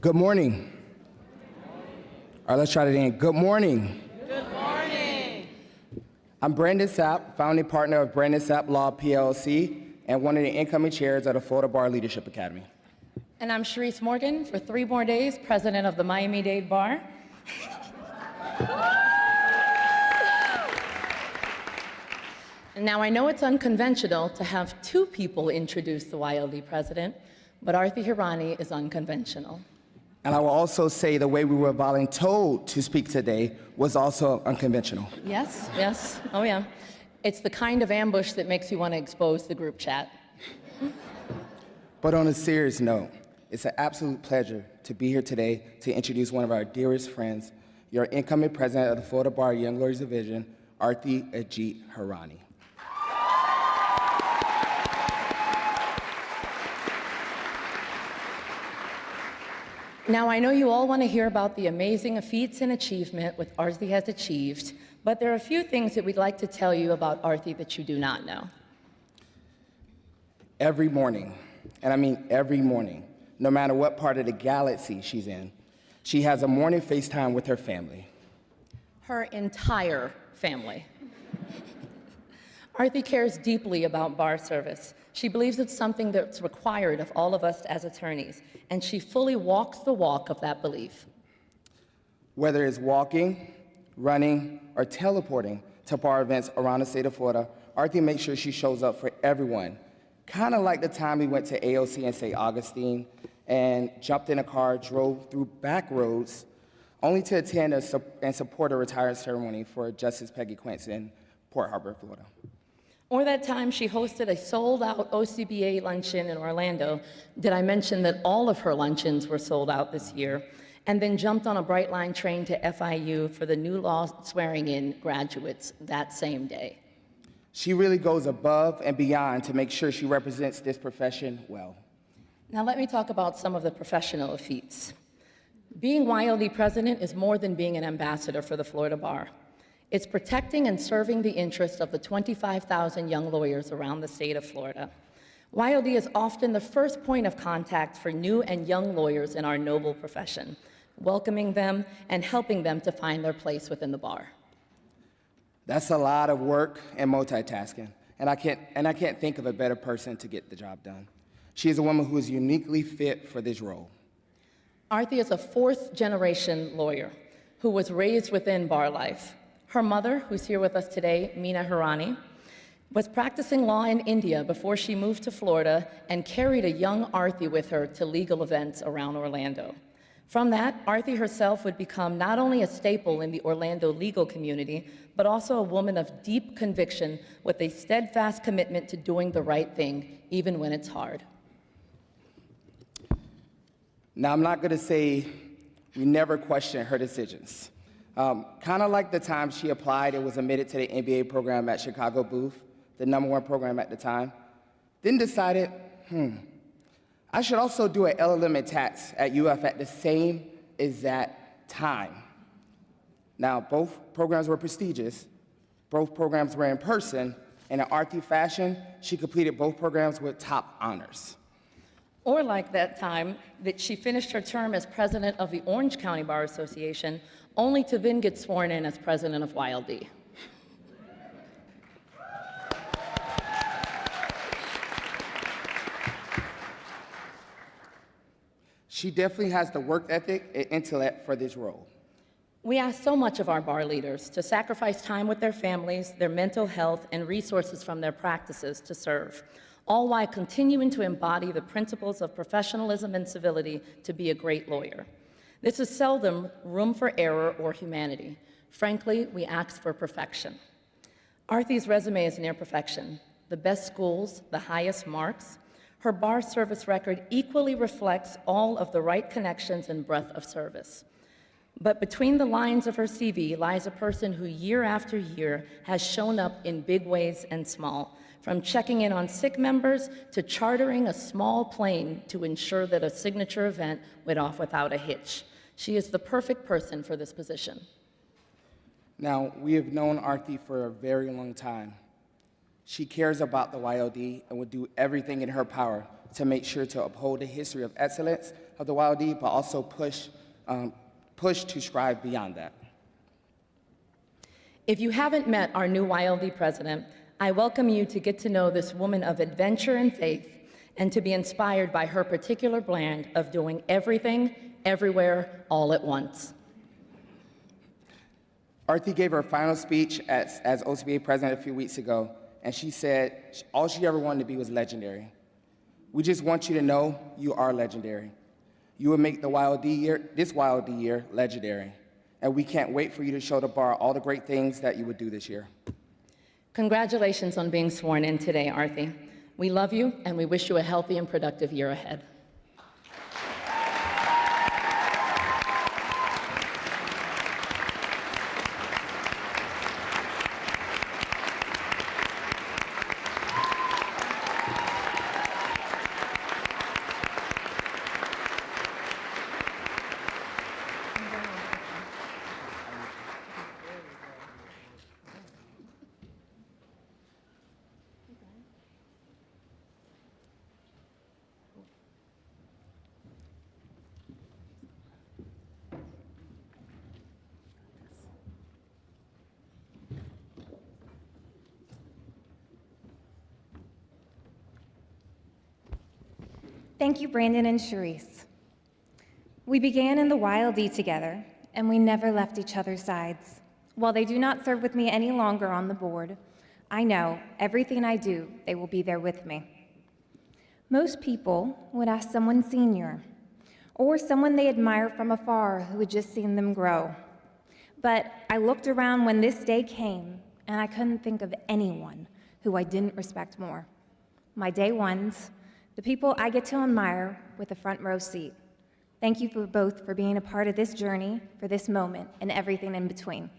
Good morning. All right, let's try it again. Good morning. Good morning. I'm Brandon Sapp, founding partner of Brandon Sapp Law PLC and one of the incoming chairs of the Florida Bar Leadership Academy. And I'm Sharice Morgan, for 3 more days, president of the Miami-Dade Bar. Now, I know it's unconventional to have two people introduce the YLD president, but Arthi Hirani is unconventional. And I will also say the way we were voluntold to speak today was also unconventional. Yes, yes, oh yeah. It's the kind of ambush that makes you want to expose the group chat. But on a serious note, it's an absolute pleasure to be here today to introduce one of our dearest friends, your incoming president of the Florida Bar Young Lawyers Division, Arthi Ajit Hirani. Now, I know you all want to hear about the amazing feats and achievement which Arthi has achieved, but there are a few things that we'd like to tell you about Arthi that you do not know. Every morning, and I mean every morning, no matter what part of the galaxy she's in, she has a morning FaceTime with her family. Her entire family. Arthi cares deeply about bar service. She believes it's something that's required of all of us as attorneys, and she fully walks the walk of that belief. Whether it's walking, running, or teleporting to bar events around the state of Florida, Arthi makes sure she shows up for everyone. Kind of like the time we went to AOC in St. Augustine and jumped in a car, drove through back roads, only to attend and support a retirement ceremony for Justice Peggy Quince in Port Harbor, Florida. Or that time she hosted a sold-out OCBA luncheon in Orlando. Did I mention that all of her luncheons were sold out this year? And then jumped on a Brightline train to FIU for the new law swearing-in graduates that same day. She really goes above and beyond to make sure she represents this profession well. Now let me talk about some of the professional feats. Being YLD president is more than being an ambassador for the Florida Bar. It's protecting and serving the interests of the 25,000 young lawyers around the state of Florida. YLD is often the first point of contact for new and young lawyers in our noble profession, welcoming them and helping them to find their place within the bar. That's a lot of work and multitasking, and I can't think of a better person to get the job done. She is a woman who is uniquely fit for this role. Arthi is a fourth-generation lawyer who was raised within bar life. Her mother, who's here with us today, Meena Hirani, was practicing law in India before she moved to Florida and carried a young Arthi with her to legal events around Orlando. From that, Arthi herself would become not only a staple in the Orlando legal community, but also a woman of deep conviction with a steadfast commitment to doing the right thing, even when it's hard. Now, I'm not going to say we never question her decisions. Kind of like the time she applied and was admitted to the MBA program at Chicago Booth, the #1 program at the time, then decided, I should also do an LLM in tax at UF at the same exact time. Now, both programs were prestigious, both programs were in person, and in Arthi fashion, she completed both programs with top honors. Or like that time that she finished her term as president of the Orange County Bar Association, only to then get sworn in as president of YLD. She definitely has the work ethic and intellect for this role. We ask so much of our bar leaders to sacrifice time with their families, their mental health, and resources from their practices to serve, all while continuing to embody the principles of professionalism and civility to be a great lawyer. This is seldom room for error or humanity. Frankly, we ask for perfection. Arthi's resume is near perfection. The best schools, the highest marks. Her bar service record equally reflects all of the right connections and breadth of service. But between the lines of her CV lies a person who year after year has shown up in big ways and small, from checking in on sick members to chartering a small plane to ensure that a signature event went off without a hitch. She is the perfect person for this position. Now, we have known Arthi for a very long time. She cares about the YLD and will do everything in her power to make sure to uphold the history of excellence of the YLD, but also push to strive beyond that. If you haven't met our new YLD president, I welcome you to get to know this woman of adventure and faith and to be inspired by her particular brand of doing everything, everywhere, all at once. Arthi gave her final speech as OCBA president a few weeks ago, and she said all she ever wanted to be was legendary. We just want you to know you are legendary. You will make this YLD year legendary, and we can't wait for you to show the bar all the great things that you would do this year. Congratulations on being sworn in today, Arthi. We love you, and we wish you a healthy and productive year ahead. Thank you, Brandon and Sharice. We began in the YLD together, and we never left each other's sides. While they do not serve with me any longer on the board, I know everything I do, they will be there with me. Most people would ask someone senior, or someone they admire from afar who had just seen them grow. But I looked around when this day came, and I couldn't think of anyone who I didn't respect more. My day ones, the people I get to admire with a front row seat. Thank you for both for being a part of this journey, for this moment, and everything in between.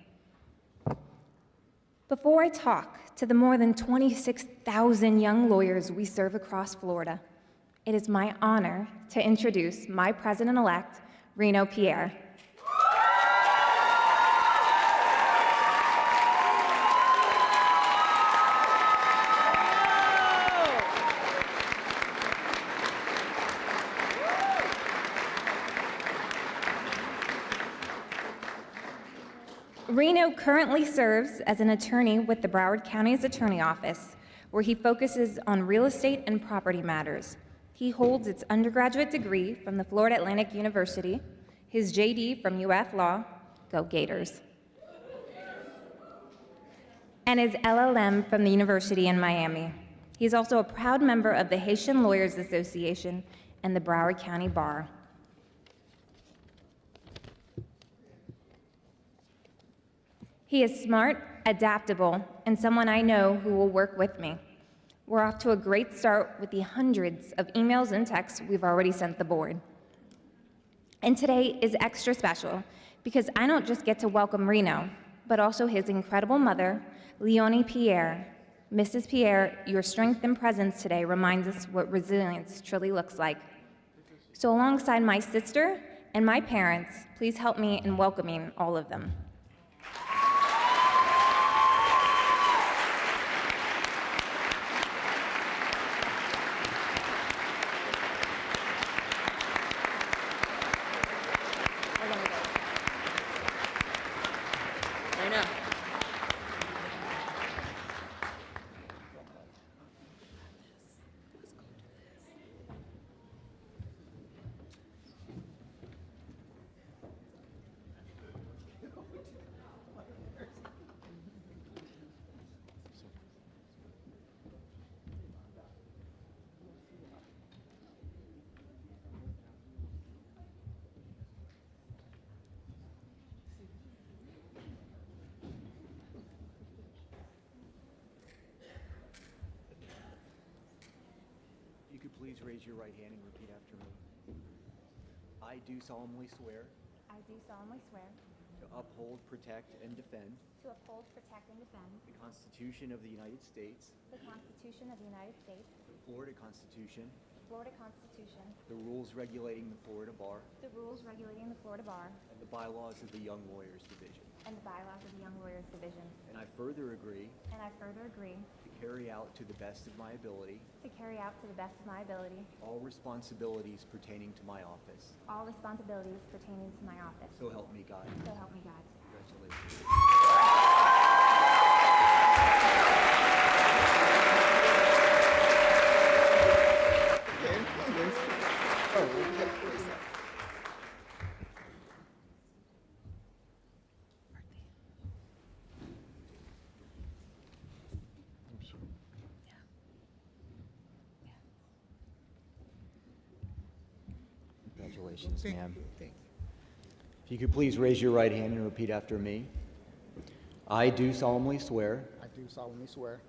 Before I talk to the more than 26,000 young lawyers we serve across Florida, it is my honor to introduce my president-elect, Reno Pierre. Reno currently serves as an attorney with the Broward County's Attorney Office, where he focuses on real estate and property matters. He holds its undergraduate degree from the Florida Atlantic University, his JD from UF Law, go Gators, and his LLM from the University in Miami. He's also a proud member of the Haitian Lawyers Association and the Broward County Bar. He is smart, adaptable, and someone I know who will work with me. We're off to a great start with the hundreds of emails and texts we've already sent the board. And today is extra special because I don't just get to welcome Reno, but also his incredible mother, Leonie Pierre. Mrs. Pierre, your strength and presence today reminds us what resilience truly looks like. So alongside my sister and my parents, please help me in welcoming all of them. Please raise your right hand and repeat after me. I do solemnly swear I do solemnly swear to uphold, protect, and defend to uphold, protect, and defend the Constitution of the United States, the Constitution of the United States, the Florida Constitution, the Florida Constitution, the rules regulating the Florida Bar, the rules regulating the Florida Bar, and the bylaws of the Young Lawyers Division. and the bylaws of the Young Lawyers Division. And I further agree And I further agree to carry out to the best of my ability to carry out to the best of my ability all responsibilities pertaining to my office. all responsibilities pertaining to my office. So help me God. So help me God. Congratulations. Congratulations, ma'am. If you could please raise your right hand and repeat after me. I do solemnly swear I do solemnly swear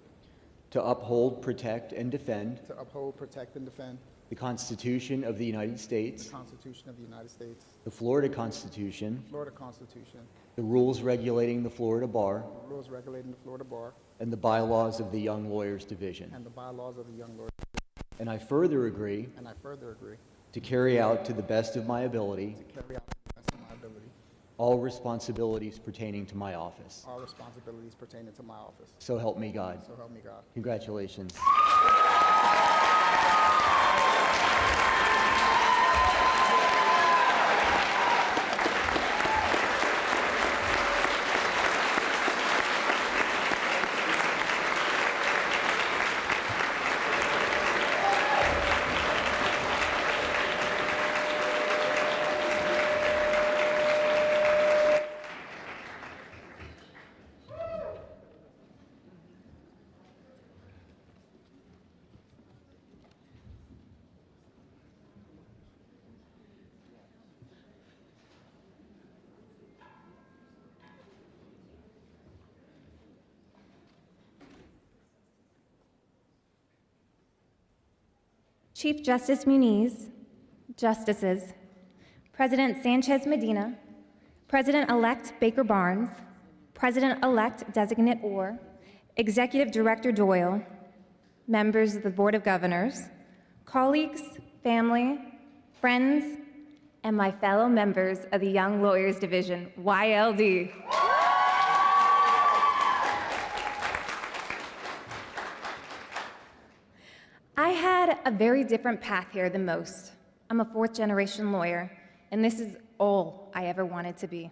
to uphold, protect, and defend to uphold, protect, and defend the Constitution of the United the States, Constitution of the United States, the Florida Constitution, the Florida Constitution, the rules regulating the Florida Bar, the rules regulating the Florida Bar, and the bylaws of the Young Lawyers Division. and the bylaws of the Young Lawyer. And I further agree And I further agree to carry out to the best of my ability to carry out to the best of my ability all responsibilities pertaining to my office. all responsibilities pertaining to my office. So help me God. So help me God. Congratulations. Chief Justice Muniz, Justices, President Sanchez Medina, President-elect Baker Barnes, President-elect Designate Orr, Executive Director Doyle, members of the Board of Governors, colleagues, family, friends, and my fellow members of the Young Lawyers Division, YLD. I had a very different path here than most. I'm a fourth-generation lawyer, and this is all I ever wanted to be.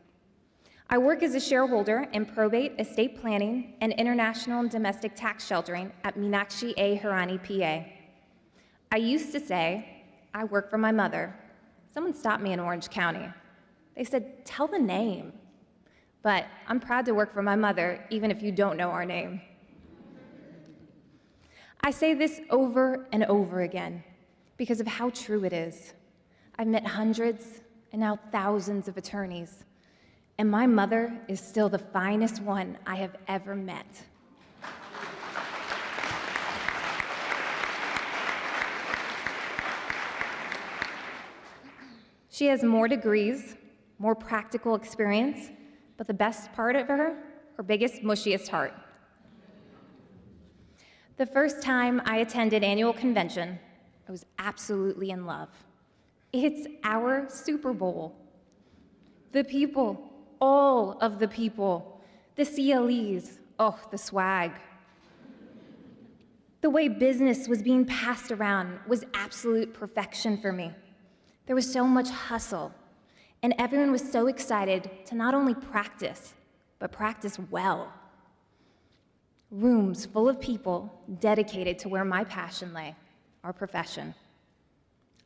I work as a shareholder in probate, estate planning, and international and domestic tax sheltering at Meenakshi A. Hirani, PA. I used to say, I work for my mother. Someone stopped me in Orange County. They said, tell the name. But I'm proud to work for my mother, even if you don't know our name. I say this over and over again because of how true it is. I've met hundreds and now thousands of attorneys, and my mother is still the finest one I have ever met. She has more degrees, more practical experience, but the best part of her biggest, mushiest heart. The first time I attended annual convention, I was absolutely in love. It's our Super Bowl. The people, all of the people, the CLEs, oh, the swag. The way business was being passed around was absolute perfection for me. There was so much hustle, and everyone was so excited to not only practice, but practice well. Rooms full of people dedicated to where my passion lay, our profession.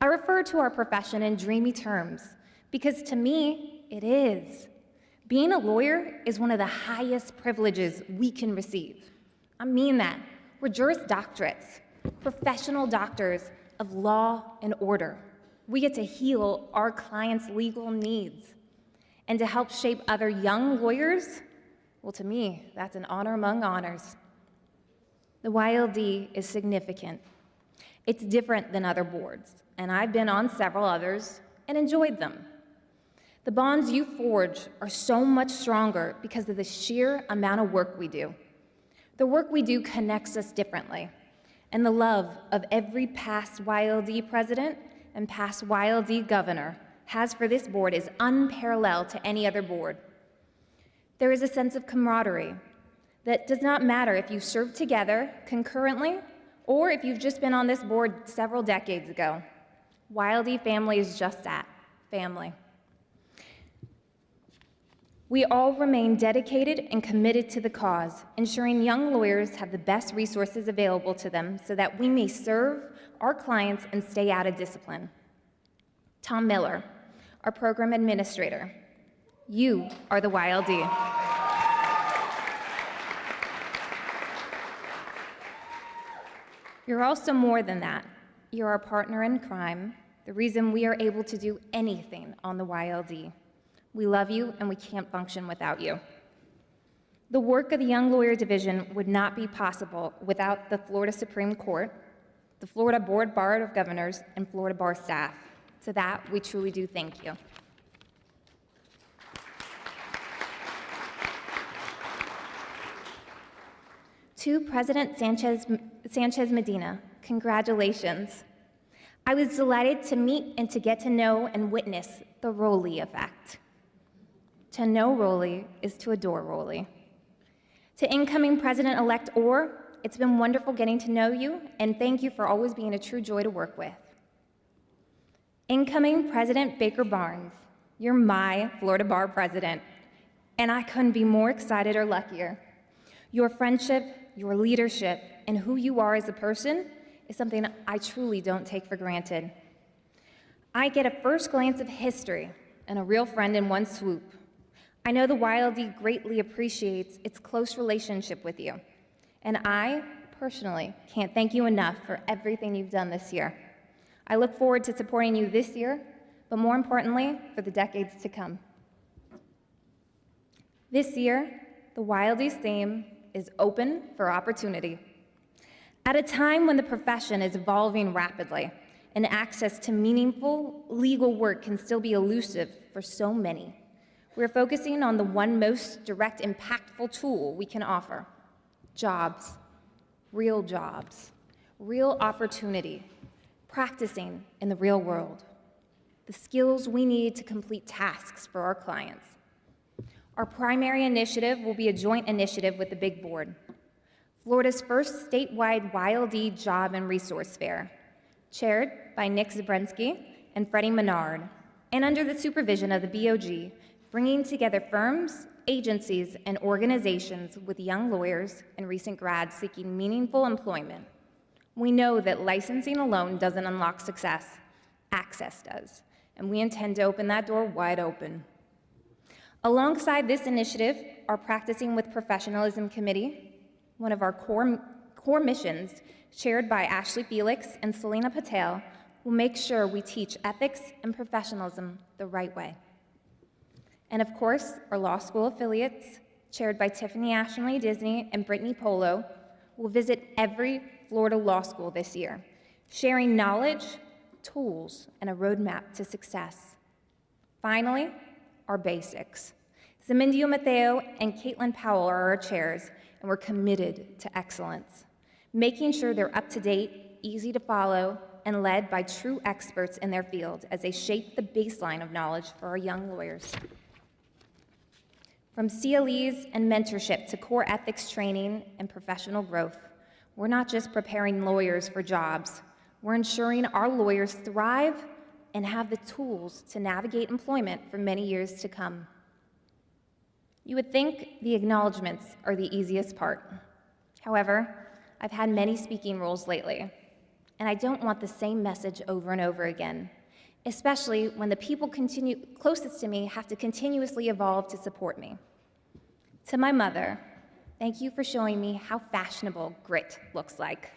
I refer to our profession in dreamy terms because to me, it is. Being a lawyer is one of the highest privileges we can receive. I mean that. We're Juris Doctorates, professional doctors of law and order. We get to heal our clients' legal needs and to help shape other young lawyers. Well, to me, that's an honor among honors. The YLD is significant. It's different than other boards, and I've been on several others and enjoyed them. The bonds you forge are so much stronger because of the sheer amount of work we do. The work we do connects us differently, and the love of every past YLD president and past YLD governor has for this board is unparalleled to any other board. There is a sense of camaraderie that does not matter if you served together concurrently or if you've just been on this board several decades ago. YLD family is just that, family. We all remain dedicated and committed to the cause, ensuring young lawyers have the best resources available to them so that we may serve our clients and stay out of discipline. Tom Miller, our program administrator, you are the YLD. You're also more than that. You're our partner in crime, the reason we are able to do anything on the YLD. We love you, and we can't function without you. The work of the Young Lawyer Division would not be possible without the Florida Supreme Court, the Florida Board of Governors, and Florida Bar staff. To that, we truly do thank you. To President Sanchez Medina, congratulations. I was delighted to meet and to get to know and witness the Rolly effect. To know Rolly is to adore Rolly. To incoming President-elect Orr, it's been wonderful getting to know you, and thank you for always being a true joy to work with. Incoming President Baker Barnes, you're my Florida Bar president, and I couldn't be more excited or luckier. Your friendship, your leadership, and who you are as a person is something I truly don't take for granted. I get a first glance of history and a real friend in one swoop. I know the YLD greatly appreciates its close relationship with you, and I, personally, can't thank you enough for everything you've done this year. I look forward to supporting you this year, but more importantly, for the decades to come. This year, the YLD's theme is open for opportunity. At a time when the profession is evolving rapidly and access to meaningful legal work can still be elusive for so many, we're focusing on the one most direct, impactful tool we can offer: jobs, real opportunity, practicing in the real world, the skills we need to complete tasks for our clients. Our primary initiative will be a joint initiative with the Big Board, Florida's first statewide YLD Job and Resource Fair, chaired by Nick Zabrensky and Freddie Menard, and under the supervision of the BOG, bringing together firms, agencies, and organizations with young lawyers and recent grads seeking meaningful employment. We know that licensing alone doesn't unlock success, access does, and we intend to open that door wide open. Alongside this initiative, our Practicing with Professionalism Committee, one of our core missions, chaired by Ashley Felix and Selena Patel, will make sure we teach ethics and professionalism the right way. And of course, our law school affiliates, chaired by Tiffany Ashley Disney and Brittany Polo, will visit every Florida law school this year, sharing knowledge, tools, and a roadmap to success. Finally, our basics. Zemindio Mateo and Caitlin Powell are our chairs, and we're committed to excellence, making sure they're up to date, easy to follow, and led by true experts in their field as they shape the baseline of knowledge for our young lawyers. From CLEs and mentorship to core ethics training and professional growth, we're not just preparing lawyers for jobs, we're ensuring our lawyers thrive and have the tools to navigate employment for many years to come. You would think the acknowledgments are the easiest part. However, I've had many speaking roles lately, and I don't want the same message over and over again, especially when the people closest to me have to continuously evolve to support me. To my mother, thank you for showing me how fashionable grit looks like.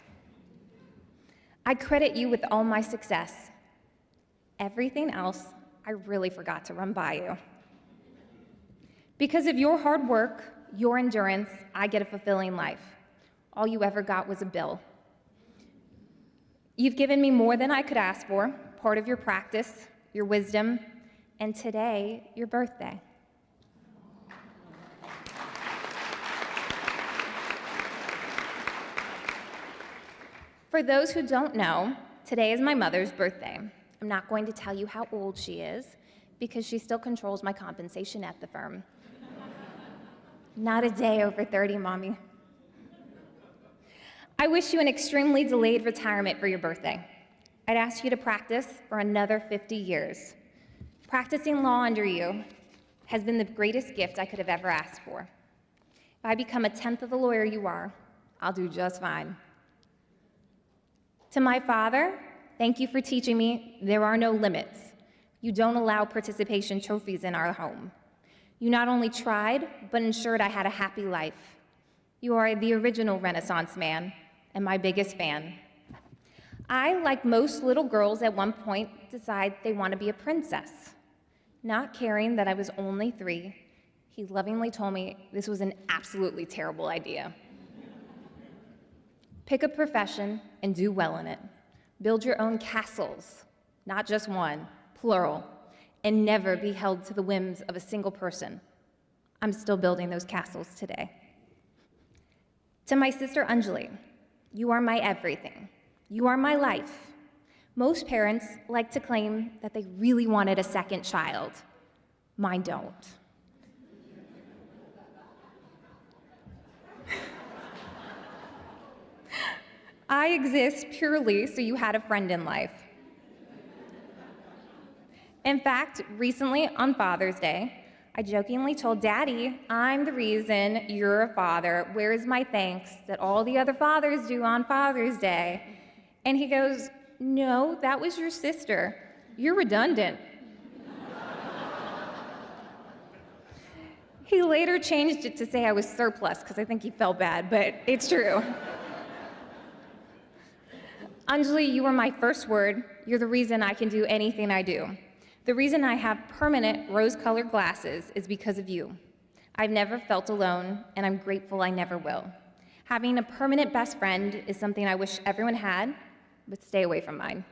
I credit you with all my success. Everything else, I really forgot to run by you. Because of your hard work, your endurance, I get a fulfilling life. All you ever got was a bill. You've given me more than I could ask for, part of your practice, your wisdom, and today, your birthday. For those who don't know, today is my mother's birthday. I'm not going to tell you how old she is, because she still controls my compensation at the firm. Not a day over 30, Mommy. I wish you an extremely delayed retirement for your birthday. I'd ask you to practice for another 50 years. Practicing law under you has been the greatest gift I could have ever asked for. If I become a tenth of the lawyer you are, I'll do just fine. To my father, thank you for teaching me there are no limits. You don't allow participation trophies in our home. You not only tried, but ensured I had a happy life. You are the original Renaissance man and my biggest fan. I, like most little girls at one point, decide they want to be a princess. Not caring that I was only 3, he lovingly told me this was an absolutely terrible idea. Pick a profession and do well in it. Build your own castles, not just one, plural, and never be held to the whims of a single person. I'm still building those castles today. To my sister Anjali, you are my everything. You are my life. Most parents like to claim that they really wanted a second child. Mine don't. I exist purely so you had a friend in life. In fact, recently on Father's Day, I jokingly told Daddy, I'm the reason you're a father. Where's my thanks that all the other fathers do on Father's Day? And he goes, no, that was your sister. You're redundant. He later changed it to say I was surplus because I think he felt bad, but it's true. Anjali, you were my first word. You're the reason I can do anything I do. The reason I have permanent rose-colored glasses is because of you. I've never felt alone, and I'm grateful I never will. Having a permanent best friend is something I wish everyone had, but stay away from mine.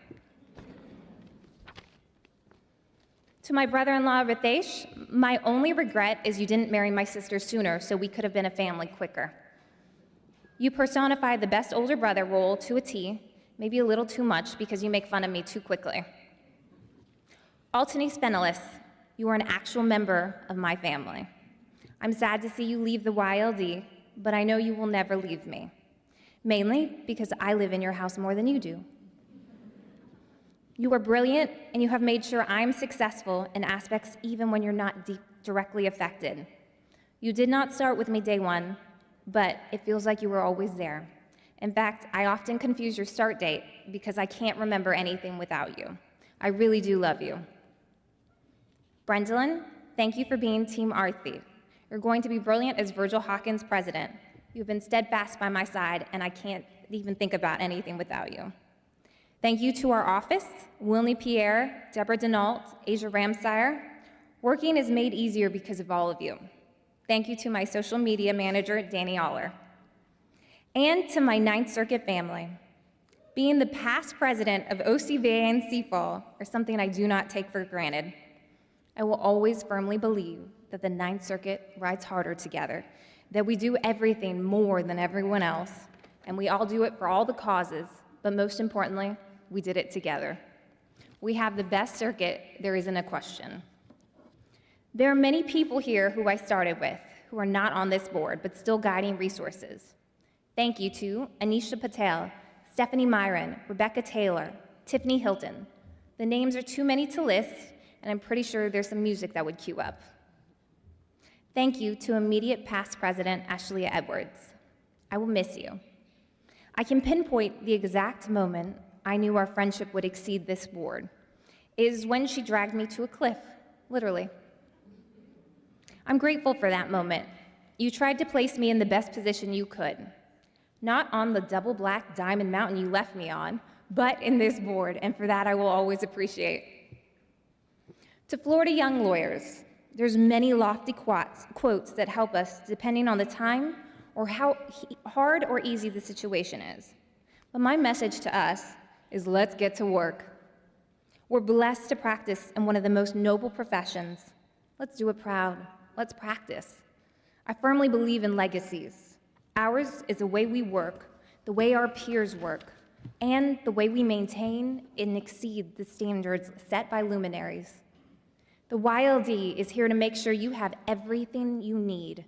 To my brother-in-law, Ritesh, my only regret is you didn't marry my sister sooner so we could have been a family quicker. You personify the best older brother role to a T, maybe a little too much because you make fun of me too quickly. Altany Spenelis, you are an actual member of my family. I'm sad to see you leave the YLD, but I know you will never leave me, mainly because I live in your house more than you do. You are brilliant, and you have made sure I'm successful in aspects even when you're not directly affected. You did not start with me day one, but it feels like you were always there. In fact, I often confuse your start date because I can't remember anything without you. I really do love you. Brendolyn, thank you for being Team Arthi. You're going to be brilliant as Virgil Hawkins' president. You've been steadfast by my side, and I can't even think about anything without you. Thank you to our office, Wilney Pierre, Deborah Denault, Asia Ramsire. Working is made easier because of all of you. Thank you to my social media manager, Danny Aller. And to my Ninth Circuit family. Being the past president of OCVA and CFAL are something I do not take for granted. I will always firmly believe that the Ninth Circuit rides harder together, that we do everything more than everyone else, and we all do it for all the causes, but most importantly, we did it together. We have the best circuit, there isn't a question. There are many people here who I started with, who are not on this board, but still guiding resources. Thank you to Anisha Patel, Stephanie Myron, Rebecca Taylor, Tiffany Hilton. The names are too many to list, and I'm pretty sure there's some music that would queue up. Thank you to immediate past president Ashlia Edwards. I will miss you. I can pinpoint the exact moment I knew our friendship would exceed this board. It is when she dragged me to a cliff, literally. I'm grateful for that moment. You tried to place me in the best position you could. Not on the double black diamond mountain you left me on, but in this board, and for that I will always appreciate. To Florida young lawyers, there's many lofty quotes that help us depending on the time or how hard or easy the situation is. But my message to us is let's get to work. We're blessed to practice in one of the most noble professions. Let's do it proud. Let's practice. I firmly believe in legacies. Ours is the way we work, the way our peers work, and the way we maintain and exceed the standards set by luminaries. The YLD is here to make sure you have everything you need: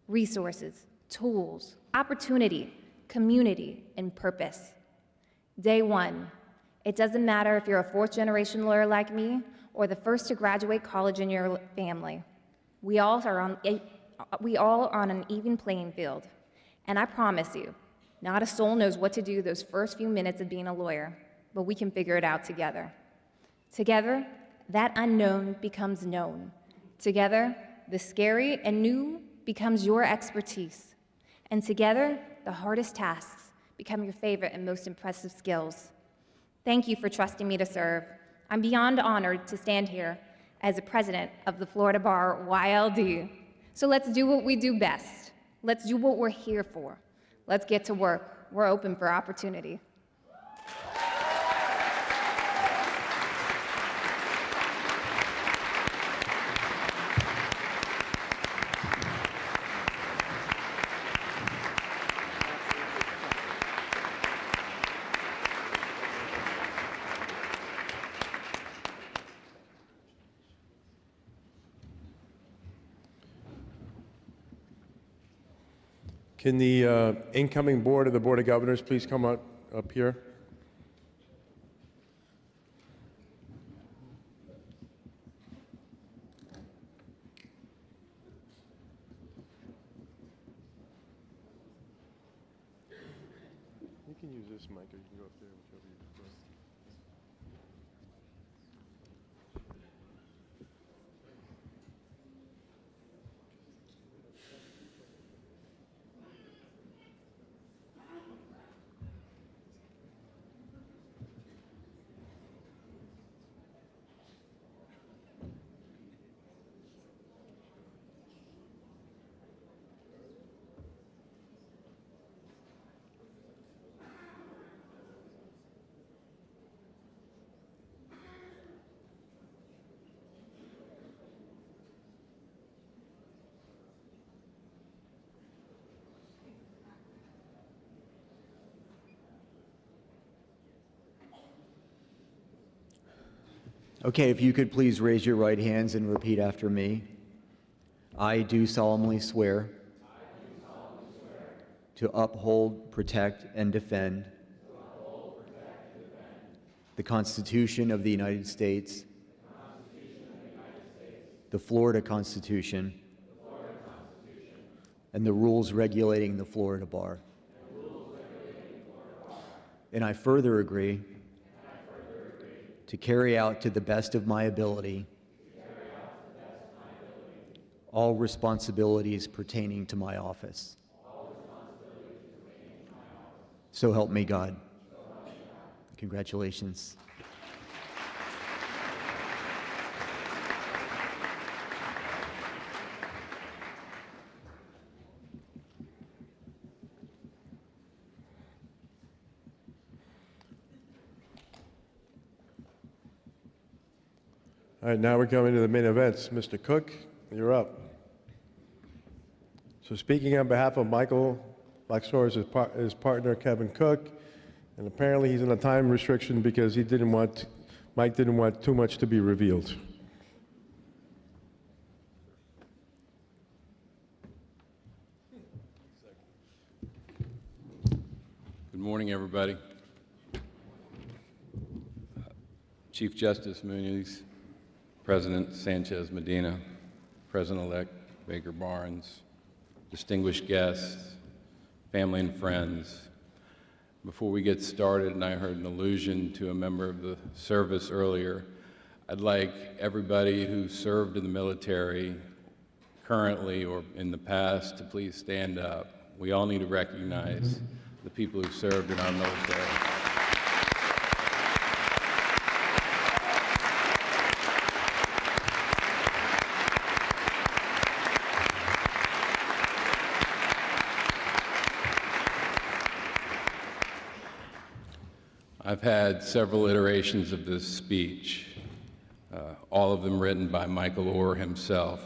resources, tools, opportunity, community, and purpose. Day one, it doesn't matter if you're a fourth-generation lawyer like me or the first to graduate college in your family. We all are on an even playing field. And I promise you, not a soul knows what to do those first few minutes of being a lawyer, but we can figure it out together. Together, that unknown becomes known. Together, the scary and new becomes your expertise. And together, the hardest tasks become your favorite and most impressive skills. Thank you for trusting me to serve. I'm beyond honored to stand here as the president of the Florida Bar YLD. So let's do what we do best. Let's do what we're here for. Let's get to work. We're open for opportunity. Can the incoming board of the Board of Governors please come up here? You can use this mic, or you can go up there, whichever you prefer. Okay, if you could please raise your right hands and repeat after me. I do solemnly swear to uphold, protect, and defend the Constitution of the United States, the Florida Constitution, and the rules regulating the Florida Bar. And I further agree to carry out to the best of my ability all responsibilities pertaining to my office. So help me God. Congratulations. All right, now we're coming to the main events. Mr. Cook, you're up. So speaking on behalf of Michael Laxor, his partner Kevin Cook, and apparently he's in a time restriction because Mike didn't want too much to be revealed. Good morning, everybody. Chief Justice Muniz, President Sanchez Medina, President-elect Baker Barnes, distinguished guests, family and friends. Before we get started, and I heard an allusion to a member of the service earlier, I'd like everybody who served in the military currently or in the past to please stand up. We all need to recognize the people who served in our military. I've had several iterations of this speech, all of them written by Michael Oher himself.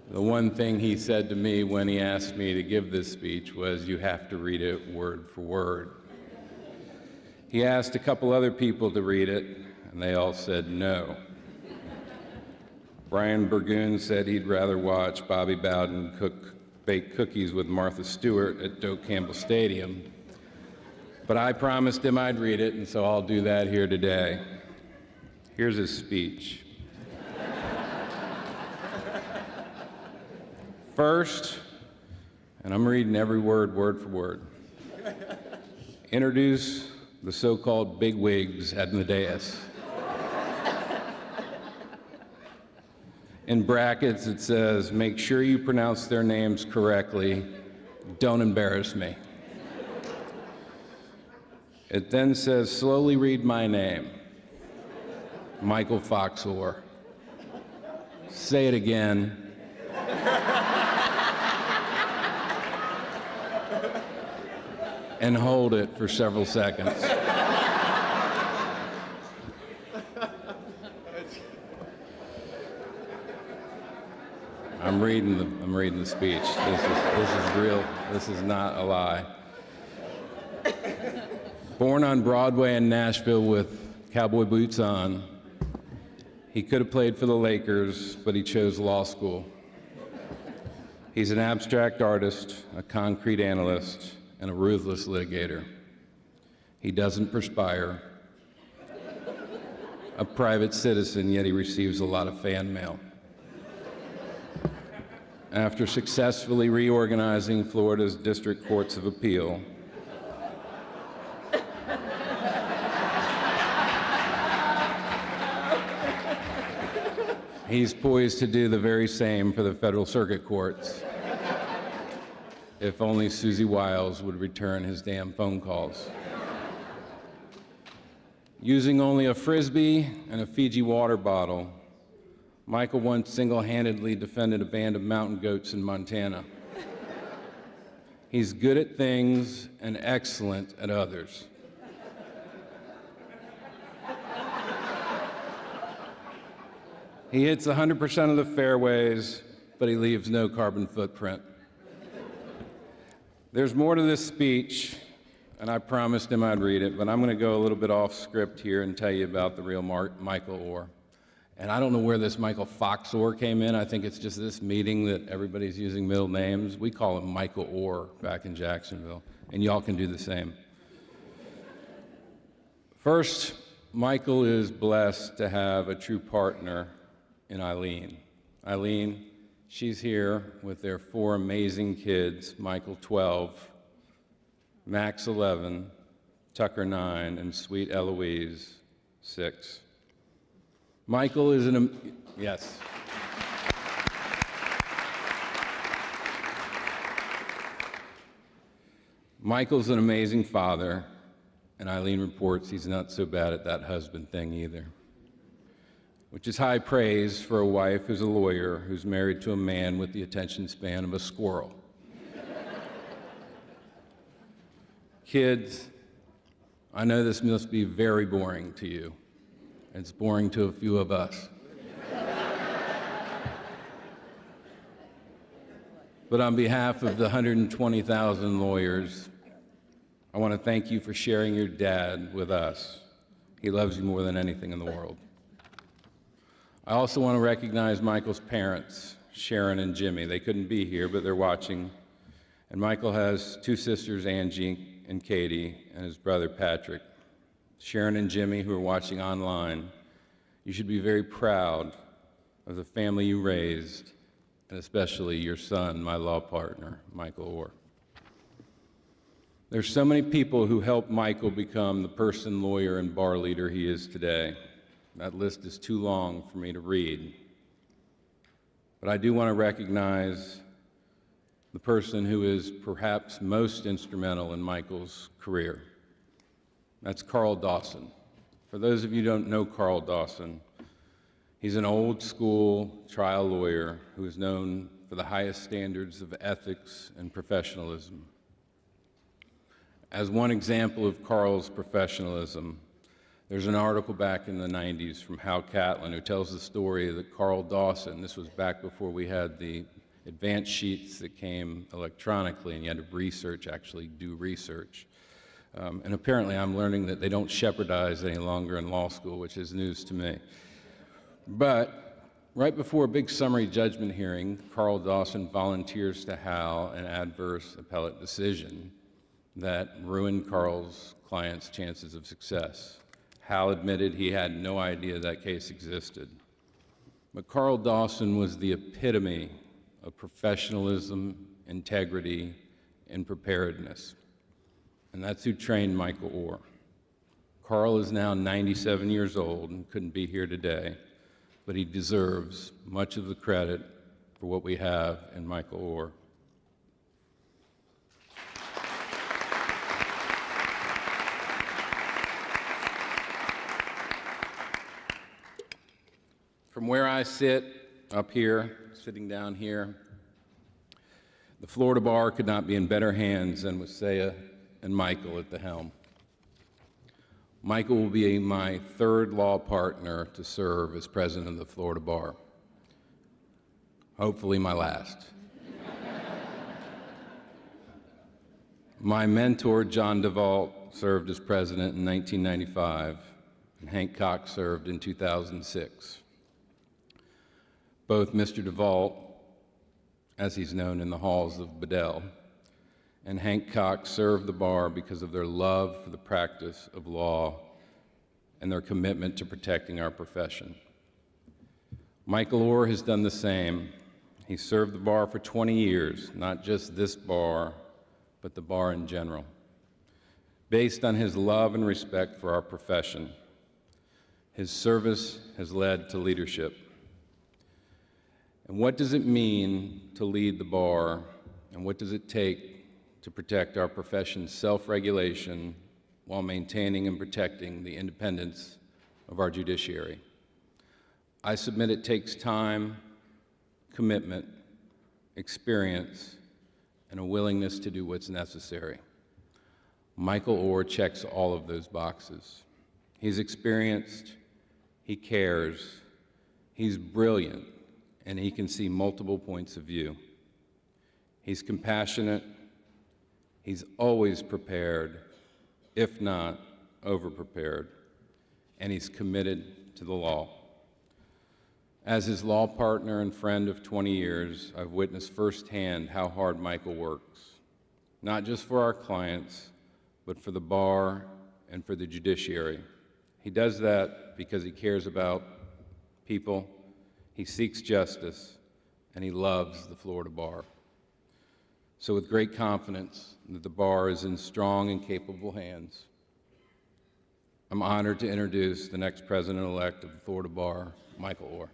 The one thing he said to me when he asked me to give this speech was, "You have to read it word for word." He asked a couple other people to read it, and they all said no. Brian Burgoon said he'd rather watch Bobby Bowden bake cookies with Martha Stewart at Doak Campbell Stadium. But I promised him I'd read it, and so I'll do that here today. Here's his speech. First, and I'm reading every word, word for word, introduce the so-called bigwigs at the dais. In brackets, it says, "Make sure you pronounce their names correctly. Don't embarrass me." It then says, slowly read my name, Michael Fox Orr. Say it again. And hold it for several seconds. I'm reading the speech. This is real. This is not a lie. Born on Broadway in Nashville with cowboy boots on, he could have played for the Lakers, but he chose law school. He's an abstract artist, a concrete analyst, and a ruthless litigator. He doesn't perspire. A private citizen, yet he receives a lot of fan mail. After successfully reorganizing Florida's district courts of appeal, he's poised to do the very same for the federal circuit courts. If only Susie Wiles would return his damn phone calls. Using only a Frisbee and a Fiji water bottle, Michael once single-handedly defended a band of mountain goats in Montana. He's good at things and excellent at others. He hits 100% of the fairways, but he leaves no carbon footprint. There's more to this speech, and I promised him I'd read it, but I'm going to go a little bit off script here and tell you about the real Michael Orr. And I don't know where this Michael Fox Orr came in. I think it's just this meeting that everybody's using middle names. We call him Michael Orr back in Jacksonville, and y'all can do the same. First, Michael is blessed to have a true partner in Eileen. Eileen, she's here with their 4 amazing kids, Michael 12, Max 11, Tucker 9, and sweet Eloise 6. Michael is yes. Michael's an amazing father, and Eileen reports he's not so bad at that husband thing either, which is high praise for a wife who's a lawyer who's married to a man with the attention span of a squirrel. Kids, I know this must be very boring to you. It's boring to a few of us. But on behalf of the 120,000 lawyers, I want to thank you for sharing your dad with us. He loves you more than anything in the world. I also want to recognize Michael's parents, Sharon and Jimmy. They couldn't be here, but they're watching. And Michael has 2 sisters, Angie and Katie, and his brother, Patrick. Sharon and Jimmy, who are watching online, you should be very proud of the family you raised, and especially your son, my law partner, Michael Orr. There's so many people who helped Michael become the person, lawyer, and bar leader he is today. That list is too long for me to read. But I do want to recognize the person who is perhaps most instrumental in Michael's career. That's Carl Dawson. For those of you who don't know Carl Dawson, he's an old school trial lawyer who is known for the highest standards of ethics and professionalism. As one example of Carl's professionalism, there's an article back in the 90s from Hal Catlin who tells the story that Carl Dawson, this was back before we had the advanced sheets that came electronically and you had to actually do research. And apparently I'm learning that they don't shepherdize any longer in law school, which is news to me. But right before a big summary judgment hearing, Carl Dawson volunteers to Hal an adverse appellate decision that ruined Carl's client's chances of success. Hal admitted he had no idea that case existed. But Carl Dawson was the epitome of professionalism, integrity, and preparedness. And that's who trained Michael Orr. Carl is now 97 years old and couldn't be here today, but he deserves much of the credit for what we have in Michael Orr. From where I sit, up here, sitting down here, the Florida Bar could not be in better hands than with Saya and Michael at the helm. Michael will be my third law partner to serve as president of the Florida Bar. Hopefully my last. My mentor, John DeVault, served as president in 1995, and Hank Cox served in 2006. Both Mr. DeVault, as he's known in the halls of Bedell, and Hank Cox served the bar because of their love for the practice of law and their commitment to protecting our profession. Michael Orr has done the same. He served the bar for 20 years, not just this bar, but the bar in general, based on his love and respect for our profession. His service has led to leadership. And what does it mean to lead the bar, and what does it take to protect our profession's self-regulation while maintaining and protecting the independence of our judiciary? I submit it takes time, commitment, experience, and a willingness to do what's necessary. Michael Orr checks all of those boxes. He's experienced, he cares, he's brilliant, and he can see multiple points of view. He's compassionate, he's always prepared, if not over-prepared, and he's committed to the law. As his law partner and friend of 20 years, I've witnessed firsthand how hard Michael works, not just for our clients, but for the bar and for the judiciary. He does that because he cares about people, he seeks justice, and he loves the Florida Bar. So with great confidence that the bar is in strong and capable hands, I'm honored to introduce the next president-elect of the Florida Bar, Michael Orr.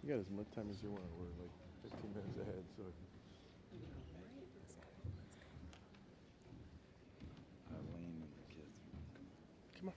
You got as much time as you want. We're like 15 minutes ahead, so. Come on.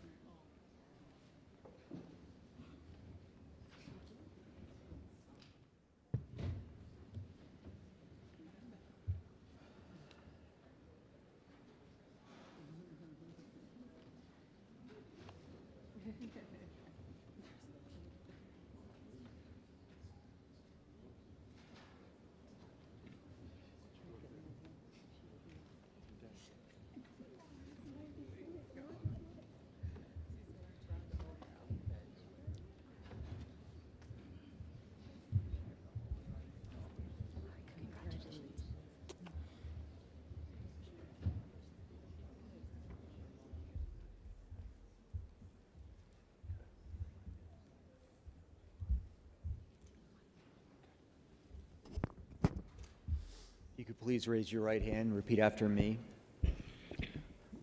You could please raise your right hand and repeat after me.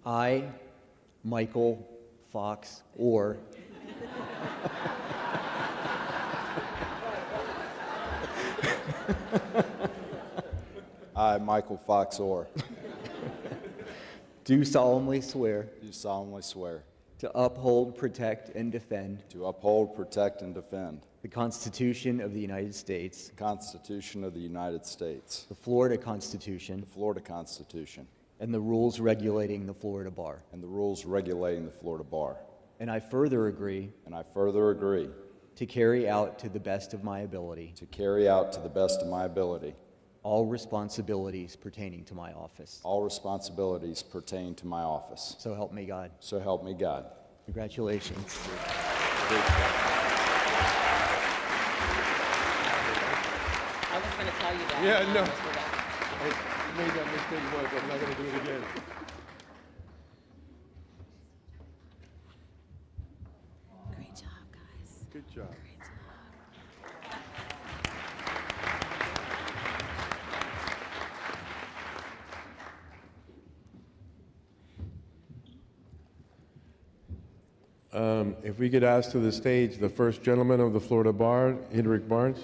I, Michael Fox Orr, I, Michael Fox Orr, do solemnly swear do solemnly swear to uphold, protect, and defend to uphold, protect, and defend the Constitution of the United States, the Constitution of the United States, the Florida Constitution, the Florida Constitution, and the rules regulating the Florida Bar. and the rules regulating the Florida Bar. And I further agree And I further agree to carry out to the best of my ability to carry out to the best of my ability all responsibilities pertaining to my office. all responsibilities pertaining to my office. So help me God. So help me God. Congratulations. I was going to tell you that. Yeah, no. I made that mistake once. I'm not going to do it again. Great job, guys. Good job. If we could ask to the stage the first gentleman of the Florida Bar, Hendrick Barnes.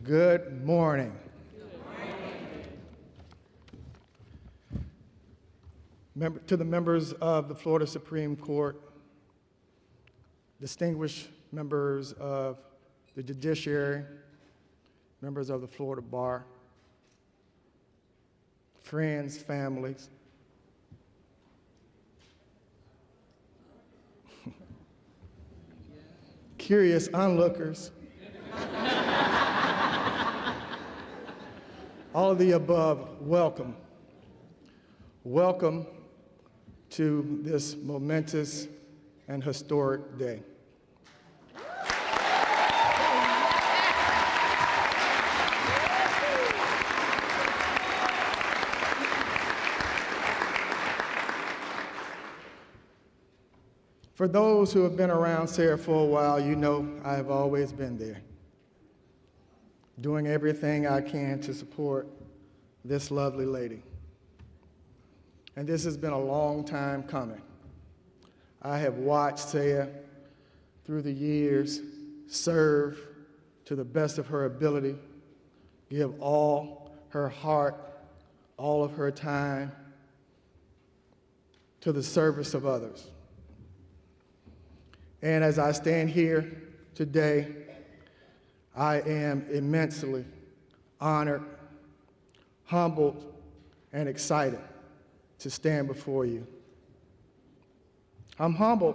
Good morning. To the members of the Florida Supreme Court, distinguished members of the judiciary, members of the Florida Bar, friends, families, curious onlookers, all of the above, welcome. Welcome to this momentous and historic day. For those who have been around Sarah for a while, you know I have always been there, doing everything I can to support this lovely lady. And this has been a long time coming. I have watched Sarah through the years serve to the best of her ability, give all her heart, all of her time to the service of others. And as I stand here today, I am immensely honored, humbled, and excited to stand before you. I'm humbled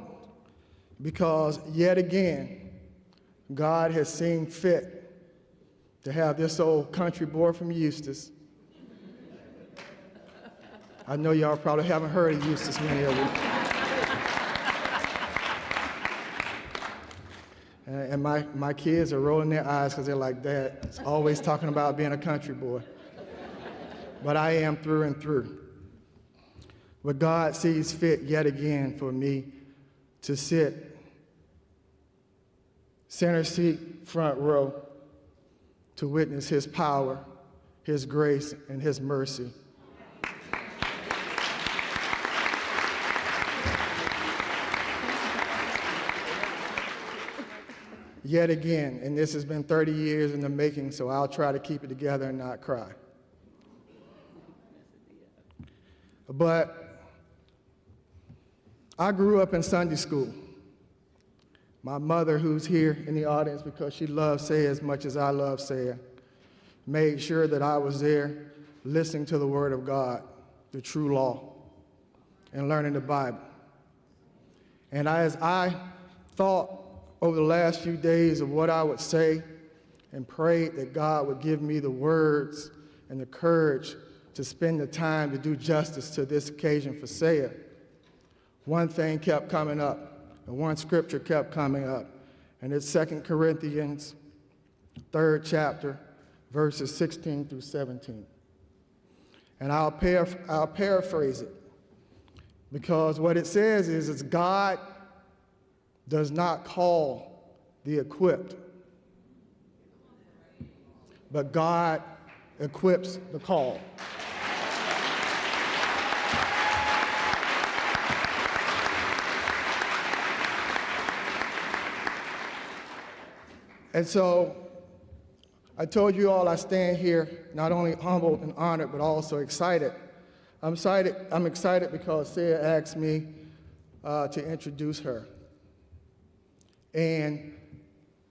because yet again, God has seen fit to have this old country boy from Eustis. I know y'all probably haven't heard of Eustis, many of you. And my kids are rolling their eyes because they're like, Dad, it's always talking about being a country boy. But I am through and through. But God sees fit yet again for me to sit center seat, front row, to witness his power, his grace, and his mercy. Yet again, and this has been 30 years in the making, so I'll try to keep it together and not cry. But I grew up in Sunday school. My mother, who's here in the audience because she loves Sarah as much as I love Sarah, made sure that I was there listening to the Word of God, the true law, and learning the Bible. And as I thought over the last few days of what I would say and prayed that God would give me the words and the courage to spend the time to do justice to this occasion for Sarah, one thing kept coming up, and one scripture kept coming up, and it's 2 Corinthians, 3rd chapter, verses 16 through 17. And I'll paraphrase it, because what it says is God does not call the equipped, but God equips the called. And so I told you all I stand here not only humbled and honored, but also excited. I'm excited because Sarah asked me to introduce her. And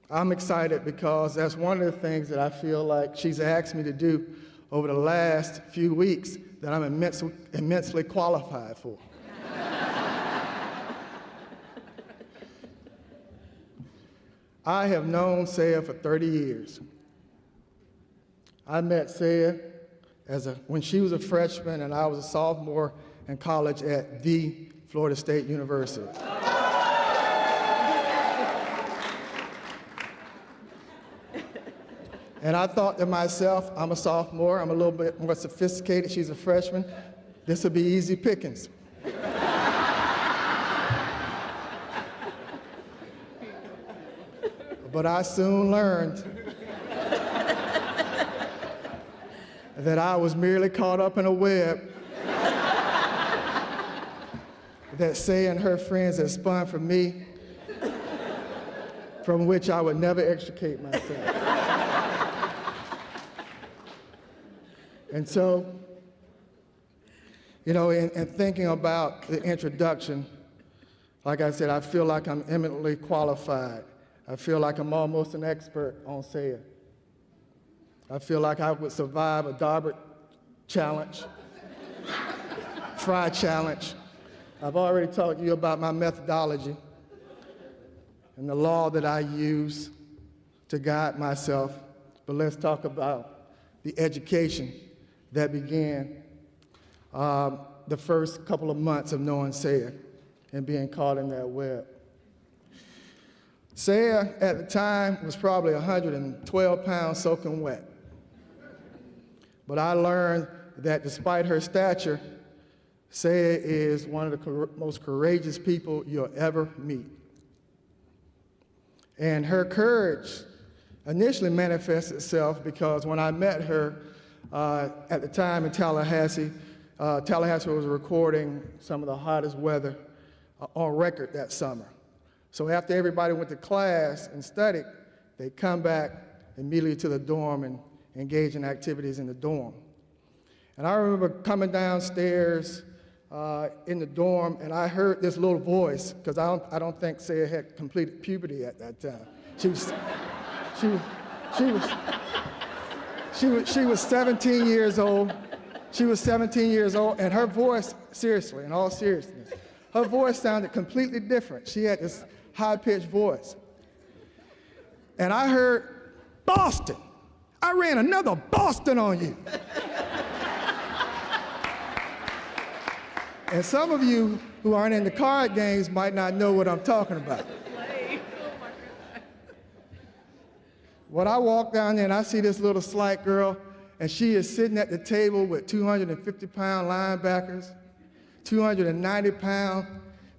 I'm excited because that's one of the things that I feel like she's asked me to do over the last few weeks that I'm immensely qualified for. I have known Sarah for 30 years. I met Sarah when she was a freshman and I was a sophomore in college at the Florida State University. And I thought to myself, I'm a sophomore, I'm a little bit more sophisticated, she's a freshman. This will be easy pickings. But I soon learned that I was merely caught up in a web that Saya and her friends had spun for me, from which I would never extricate myself. And so, you know, in thinking about the introduction, like I said, I feel like I'm eminently qualified. I feel like I'm almost an expert on Saya. I feel like I would survive a Darbert challenge, fry challenge. I've already talked to you about my methodology and the law that I use to guide myself, but let's talk about the education that began the first couple of months of knowing Saya and being caught in that web. Saya, at the time, was probably 112 pounds soaking wet. But I learned that despite her stature, Saya is one of the most courageous people you'll ever meet. And her courage initially manifested itself because when I met her at the time in Tallahassee, Tallahassee was recording some of the hottest weather on record that summer. So after everybody went to class and studied, they'd come back immediately to the dorm and engage in activities in the dorm. And I remember coming downstairs in the dorm, and I heard this little voice, because I don't think Saya had completed puberty at that time. She was 17 years old. She was 17 years old, and her voice, seriously, in all seriousness, her voice sounded completely different. She had this high-pitched voice. And I heard, "Boston, I ran another Boston on you." And some of you who aren't into card games might not know what I'm talking about. When I walk down there and I see this little slight girl, and she is sitting at the table with 250-pound linebackers, 290-pound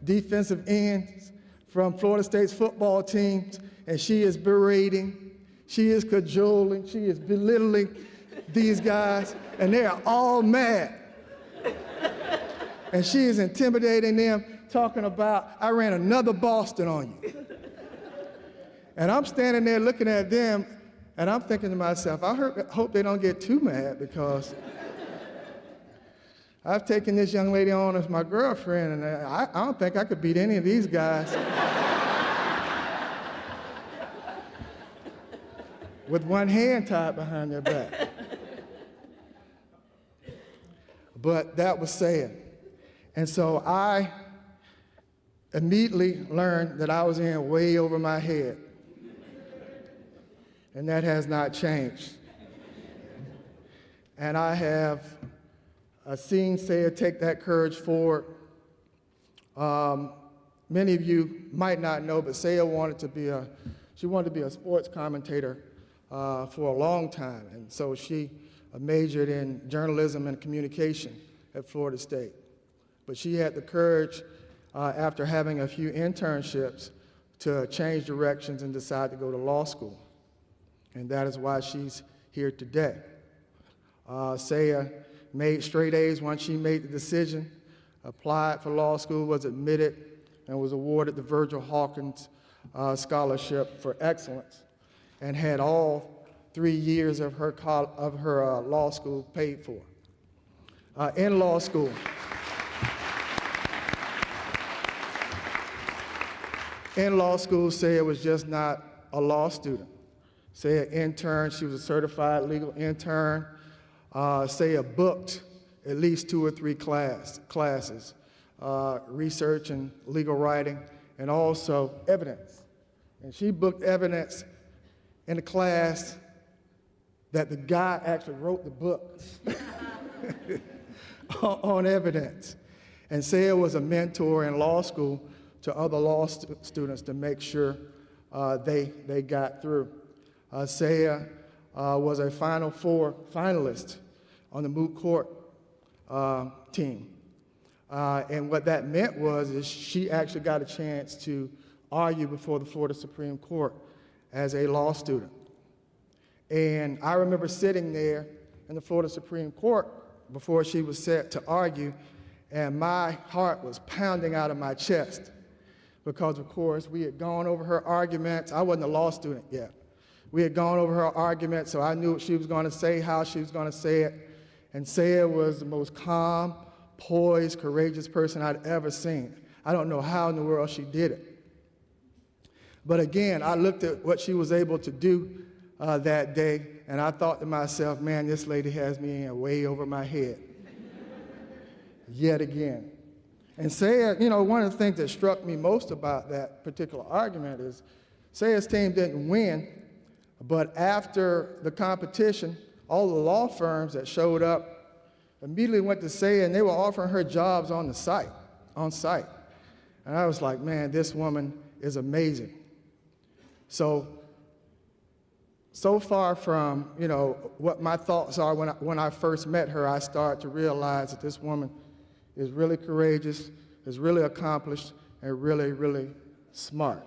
defensive ends from Florida State's football teams, and she is berating, she is cajoling, she is belittling these guys, and they are all mad. And she is intimidating them, talking about, "I ran another Boston on you." And I'm standing there looking at them, and I'm thinking to myself, I hope they don't get too mad, because I've taken this young lady on as my girlfriend, and I don't think I could beat any of these guys with one hand tied behind their back. But that was Saya. And so I immediately learned that I was in way over my head. And that has not changed. And I have seen Saya take that courage forward. Many of you might not know, but Saya wanted to be a sports commentator for a long time. And so she majored in journalism and communication at Florida State. But she had the courage, after having a few internships, to change directions and decide to go to law school. And that is why she's here today. Saya made straight A's once she made the decision, applied for law school, was admitted, and was awarded the Virgil Hawkins Scholarship for Excellence, and had all 3 years of her law school paid for. In law school, Saya was just not a law student. Saya interned, she was a certified legal intern. Saya booked at least 2 or 3 classes, research and legal writing, and also evidence. And she booked evidence in a class that the guy actually wrote the book on evidence. And Saya was a mentor in law school to other law students to make sure they got through. Saya was a Final Four finalist on the moot court team. And what that meant is she actually got a chance to argue before the Florida Supreme Court as a law student. And I remember sitting there in the Florida Supreme Court before she was set to argue, and my heart was pounding out of my chest because, of course, we had gone over her arguments. I wasn't a law student yet. We had gone over her arguments, so I knew what she was going to say, how she was going to say it. And Saya was the most calm, poised, courageous person I'd ever seen. I don't know how in the world she did it. But again, I looked at what she was able to do that day, and I thought to myself, man, this lady has me in way over my head. Yet again. And Saya, one of the things that struck me most about that particular argument is Saya's team didn't win, but after the competition, all the law firms that showed up immediately went to Saya, and they were offering her jobs on site. And I was like, man, this woman is amazing. So far from, what my thoughts are when I first met her, I started to realize that this woman is really courageous, is really accomplished, and really, really smart.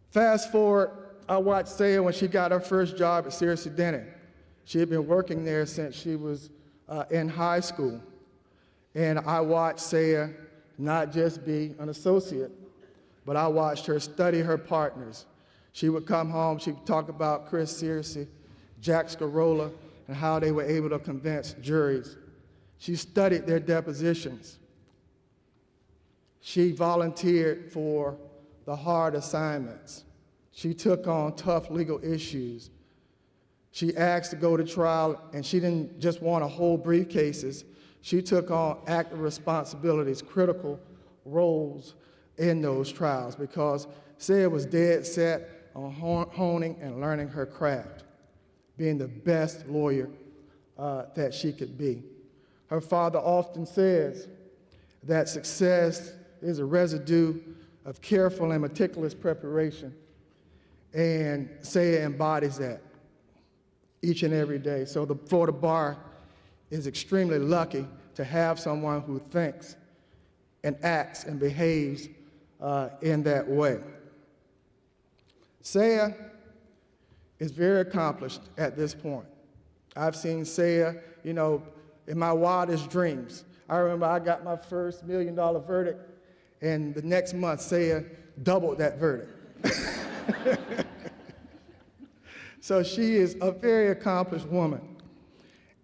Fast forward, I watched Saya when she got her first job at Sears Denning. She had been working there since she was in high school. And I watched Saya not just be an associate, but I watched her study her partners. She would come home, she would talk about Chris Searcy, Jack Scarola, and how they were able to convince juries. She studied their depositions. She volunteered for the hard assignments. She took on tough legal issues. She asked to go to trial, and she didn't just want to hold briefcases. She took on active responsibilities, critical roles in those trials, because Saya was dead set on honing and learning her craft, being the best lawyer that she could be. Her father often says that success is a residue of careful and meticulous preparation, and Saya embodies that each and every day. So the Florida Bar is extremely lucky to have someone who thinks and acts and behaves in that way. Saya is very accomplished at this point. I've seen Saya, in my wildest dreams. I remember I got my first $1 million verdict, and the next month, Saya doubled that verdict. So she is a very accomplished woman,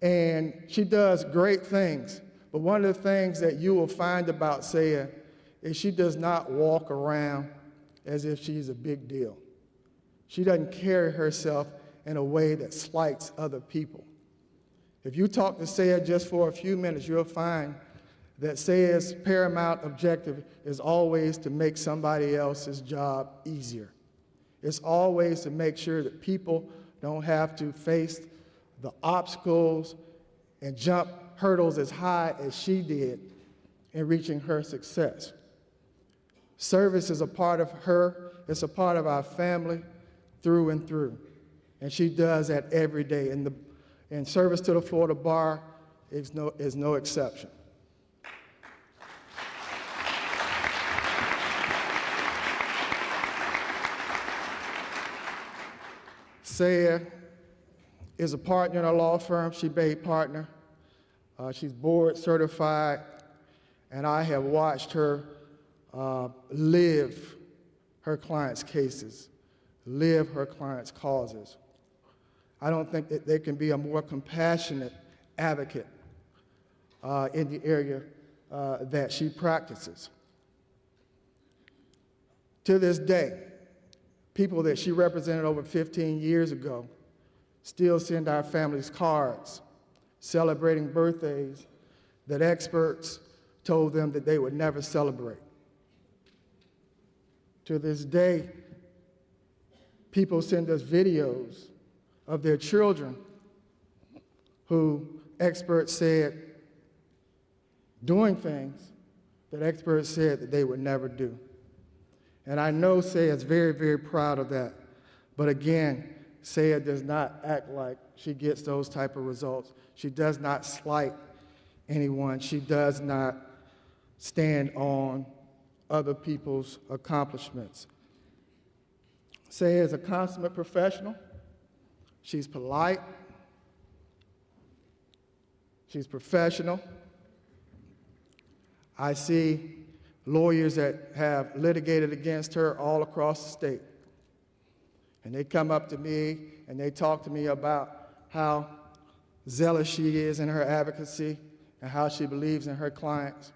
and she does great things. But one of the things that you will find about Saya is she does not walk around as if she's a big deal. She doesn't carry herself in a way that slights other people. If you talk to Saya just for a few minutes, you'll find that Saya's paramount objective is always to make somebody else's job easier. It's always to make sure that people don't have to face the obstacles and jump hurdles as high as she did in reaching her success. Service is a part of her, it's a part of our family through and through. And she does that every day. And service to the Florida Bar is no exception. Saya is a partner in a law firm. She's a partner. She's board certified, and I have watched her live her clients' cases, live her clients' causes. I don't think that there can be a more compassionate advocate in the area that she practices. To this day, people that she represented over 15 years ago still send our families cards celebrating birthdays that experts told them that they would never celebrate. To this day, people send us videos of their children who experts said doing things that experts said that they would never do. And I know Saya is very, very proud of that. But again, Saya does not act like she gets those type of results. She does not slight anyone. She does not stand on other people's accomplishments. Saya is a consummate professional. She's polite. She's professional. I see lawyers that have litigated against her all across the state. And they come up to me and they talk to me about how zealous she is in her advocacy and how she believes in her clients.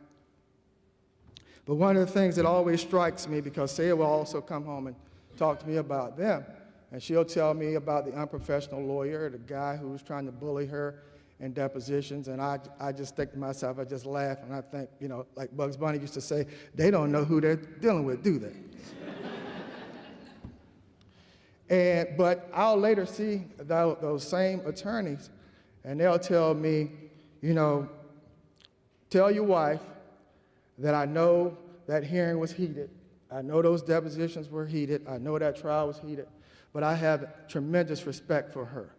But one of the things that always strikes me, because Saya will also come home and talk to me about them, and she'll tell me about the unprofessional lawyer, the guy who was trying to bully her in depositions, and I just think to myself, I just laugh, and I think, you know, like Bugs Bunny used to say, they don't know who they're dealing with, do they? But I'll later see those same attorneys, and they'll tell me, you know, tell your wife that I know that hearing was heated. I know those depositions were heated. I know that trial was heated. But I have tremendous respect for her.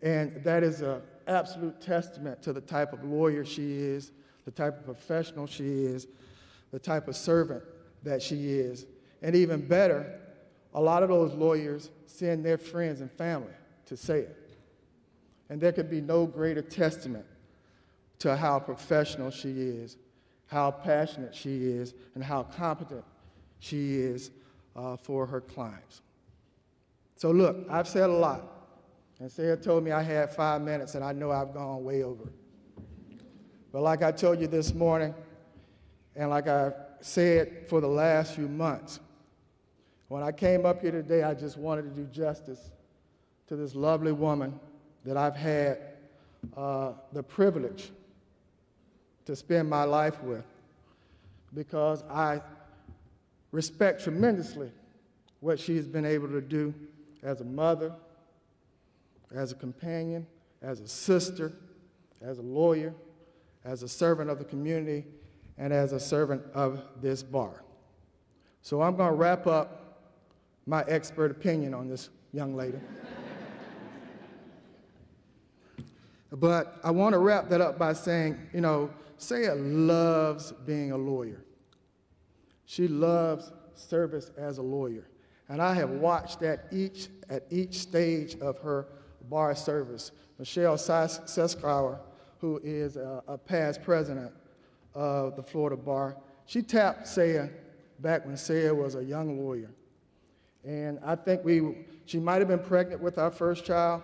And that is an absolute testament to the type of lawyer she is, the type of professional she is, the type of servant that she is. And even better, a lot of those lawyers send their friends and family to say it. And there could be no greater testament to how professional she is, how passionate she is, and how competent she is for her clients. So look, I've said a lot. And Saya told me I had 5 minutes, and I know I've gone way over. But like I told you this morning, and like I said for the last few months, when I came up here today, I just wanted to do justice to this lovely woman that I've had the privilege to spend my life with, because I respect tremendously what she's been able to do as a mother, as a companion, as a sister, as a lawyer, as a servant of the community, and as a servant of this bar. So I'm going to wrap up my expert opinion on this young lady. But I want to wrap that up by saying, you know, Saya loves being a lawyer. She loves service as a lawyer. And I have watched at each stage of her bar service. Michelle Seskauer, who is a past president of the Florida Bar, she tapped Saya back when Saya was a young lawyer. And I think she might have been pregnant with our first child,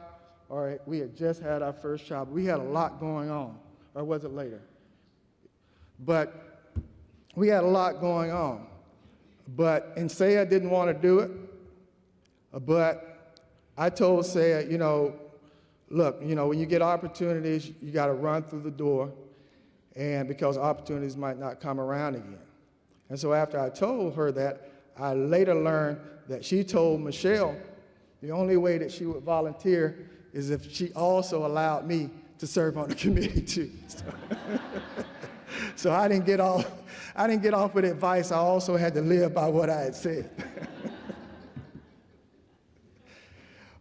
or we had just had our first child. But we had a lot going on, or was it later? But we had a lot going on. And Saya didn't want to do it. But I told Saya, you know, look, you know, when you get opportunities, you got to run through the door, and because opportunities might not come around again. And so after I told her that, I later learned that she told Michelle the only way that she would volunteer is if she also allowed me to serve on the committee too. So I didn't get off with advice. I also had to live by what I had said.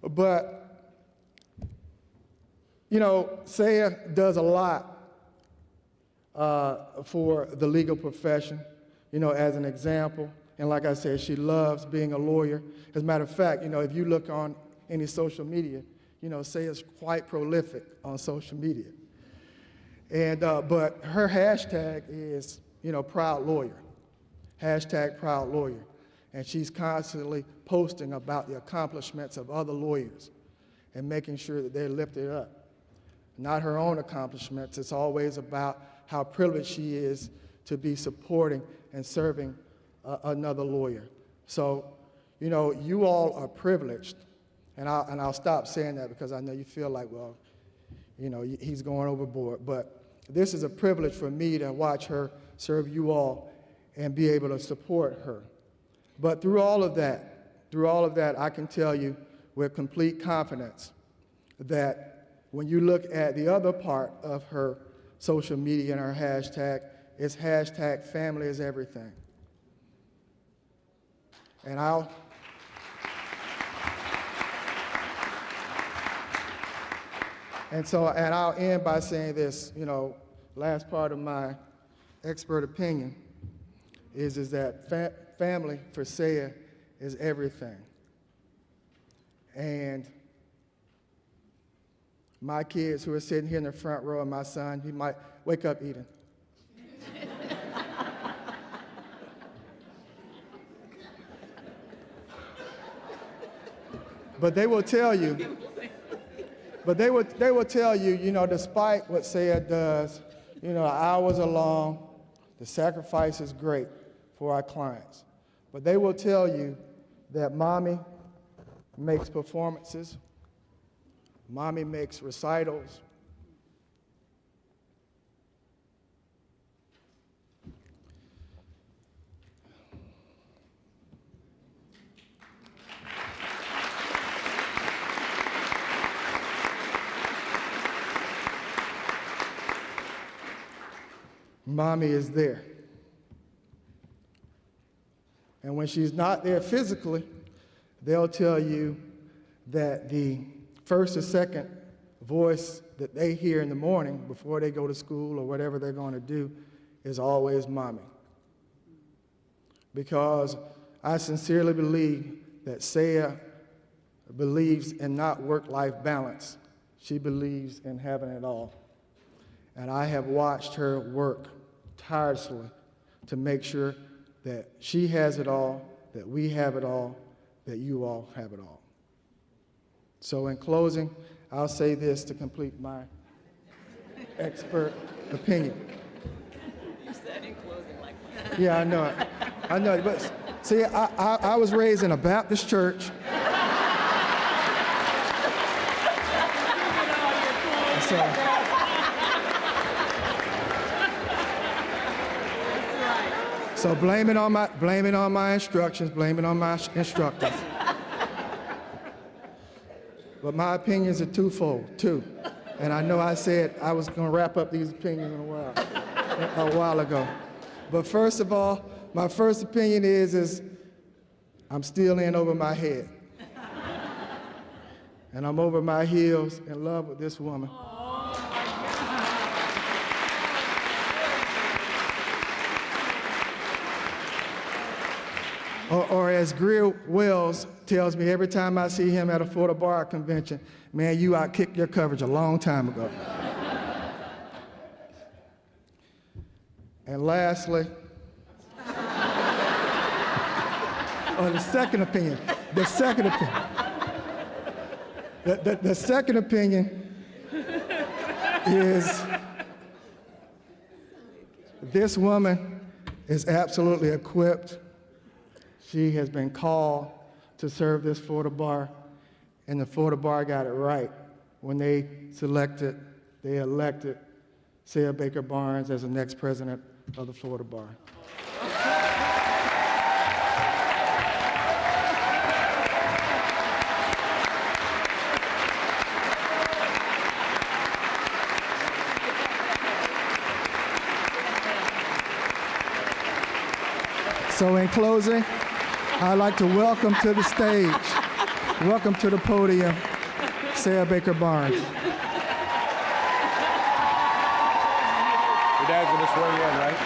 But, you know, Saya does a lot for the legal profession, you know, as an example. And like I said, she loves being a lawyer. As a matter of fact, you know, if you look on any social media, you know, Saya's quite prolific on social media. And, but her hashtag is, you know, proud lawyer, hashtag proud lawyer. And she's constantly posting about the accomplishments of other lawyers and making sure that they're lifted up. Not her own accomplishments. It's always about how privileged she is to be supporting and serving another lawyer. So, you know, you all are privileged. And I'll stop saying that because I know you feel like, well, you know, he's going overboard. But this is a privilege for me to watch her serve you all and be able to support her. But through all of that, I can tell you with complete confidence that when you look at the other part of her social media and her hashtag, it's hashtag family is everything. And And I'll end by saying this, last part of my expert opinion is that family for Saya is everything. And my kids who are sitting here in the front row, and my son, he might wake up, Eden. But they will tell you, despite what Saya does, hours are long, the sacrifice is great for our clients. But they will tell you that mommy makes performances, mommy makes recitals, mommy is there. And when she's not there physically, they'll tell you that the first or second voice that they hear in the morning before they go to school or whatever they're going to do is always mommy. Because I sincerely believe that Saya believes in not work-life balance. She believes in having it all. And I have watched her work tirelessly to make sure that she has it all, that we have it all, that you all have it all. So in closing, I'll say this to complete my expert opinion. You said in closing like that. Yeah, I know it. I know it. But see, I was raised in a Baptist church. So blame it on my instructions, blame it on my instructors. But my opinions are twofold, too. And I know I said I was going to wrap up these opinions a while ago. But first of all, my first opinion is I'm still in over my head. And I'm over my heels in love with this woman. Or as Greer Wells tells me every time I see him at a Florida Bar Convention, man, you outkicked your coverage a long time ago. And lastly, the second opinion. The second opinion is this woman is absolutely equipped. She has been called to serve this Florida Bar, and the Florida Bar got it right when they elected Saya Baker Barnes as the next president of the Florida Bar. So in closing, I'd like to welcome to the stage, welcome to the podium, Saya Baker Barnes. Your dad's going to swear you in, right?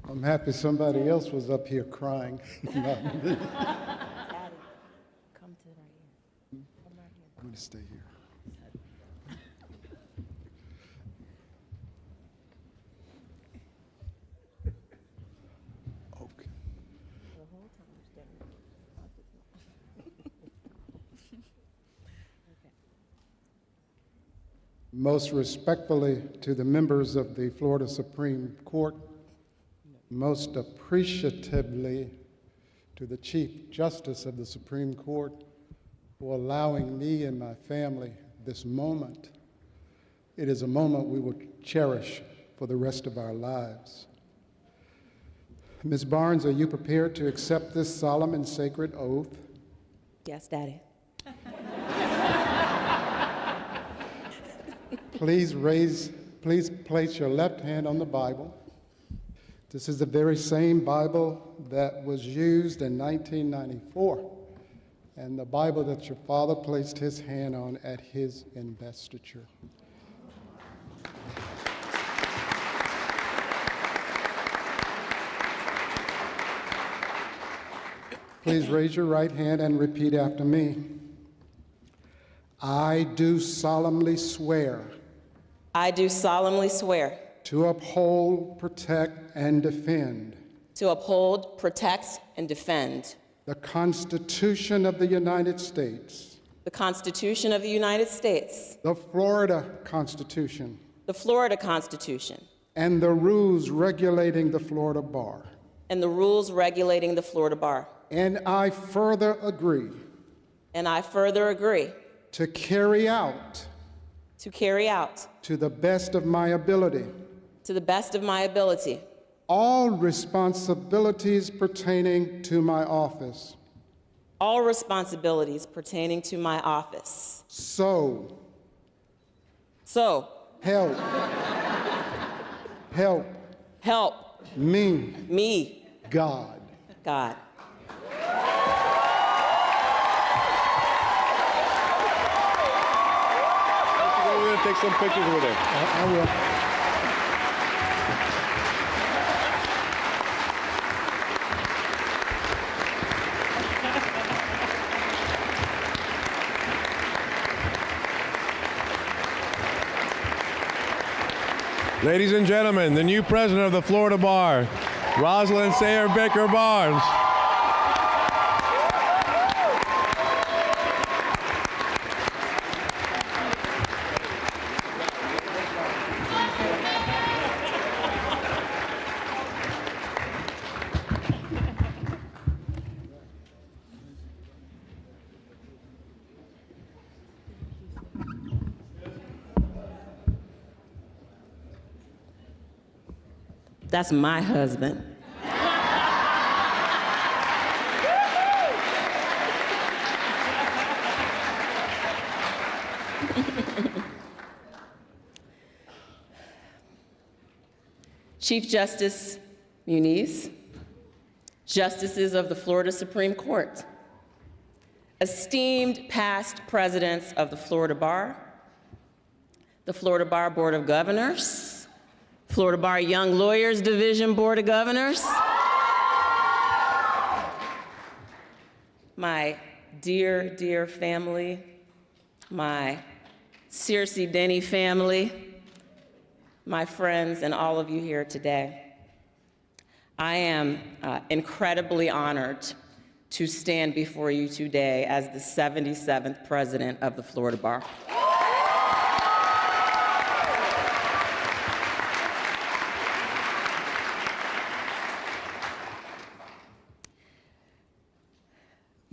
I'm happy somebody else was up here crying. Not me. Come to right here. I'm going to stay here. Okay. Most respectfully to the members of the Florida Supreme Court, most appreciatively to the Chief Justice of the Supreme Court for allowing me and my family this moment. It is a moment we will cherish for the rest of our lives. Ms. Barnes, are you prepared to accept this solemn and sacred oath? Yes, Daddy. Please place your left hand on the Bible. This is the very same Bible that was used in 1994, and the Bible that your father placed his hand on at his investiture. Please raise your right hand and repeat after me. I do solemnly swear. I do solemnly swear. To uphold, protect, and defend. To uphold, protect, and defend. The Constitution of the United States. The Constitution of the United States. The Florida Constitution. The Florida Constitution. And the rules regulating the Florida Bar. And the rules regulating the Florida Bar. And I further agree. And I further agree. To carry out. To carry out. To the best of my ability. To the best of my ability. All responsibilities pertaining to my office. All responsibilities pertaining to my office. So. Help. Help. Me. God. We're going to take some pictures with her. I will. Ladies and gentlemen, the new president of the Florida Bar, Rosalind Sayre Baker Barnes. That's my husband. Chief Justice Muniz, Justices of the Florida Supreme Court, esteemed past presidents of the Florida Bar Board of Governors, Florida Bar Young Lawyers Division Board of Governors, my dear, dear family, my Searcy Denny family, my friends, and all of you here today. I am incredibly honored to stand before you today as the 77th president of the Florida Bar.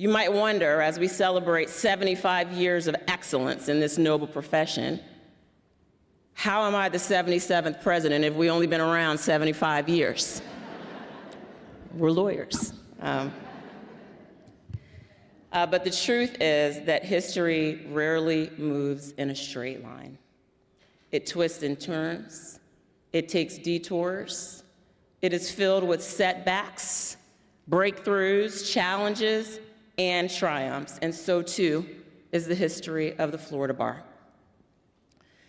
You might wonder, as we celebrate 75 years of excellence in this noble profession, how am I the 77th president if we've only been around 75 years? We're lawyers. But the truth is that history rarely moves in a straight line. It twists and turns. It takes detours. It is filled with setbacks, breakthroughs, challenges, and triumphs, and so too is the history of the Florida Bar.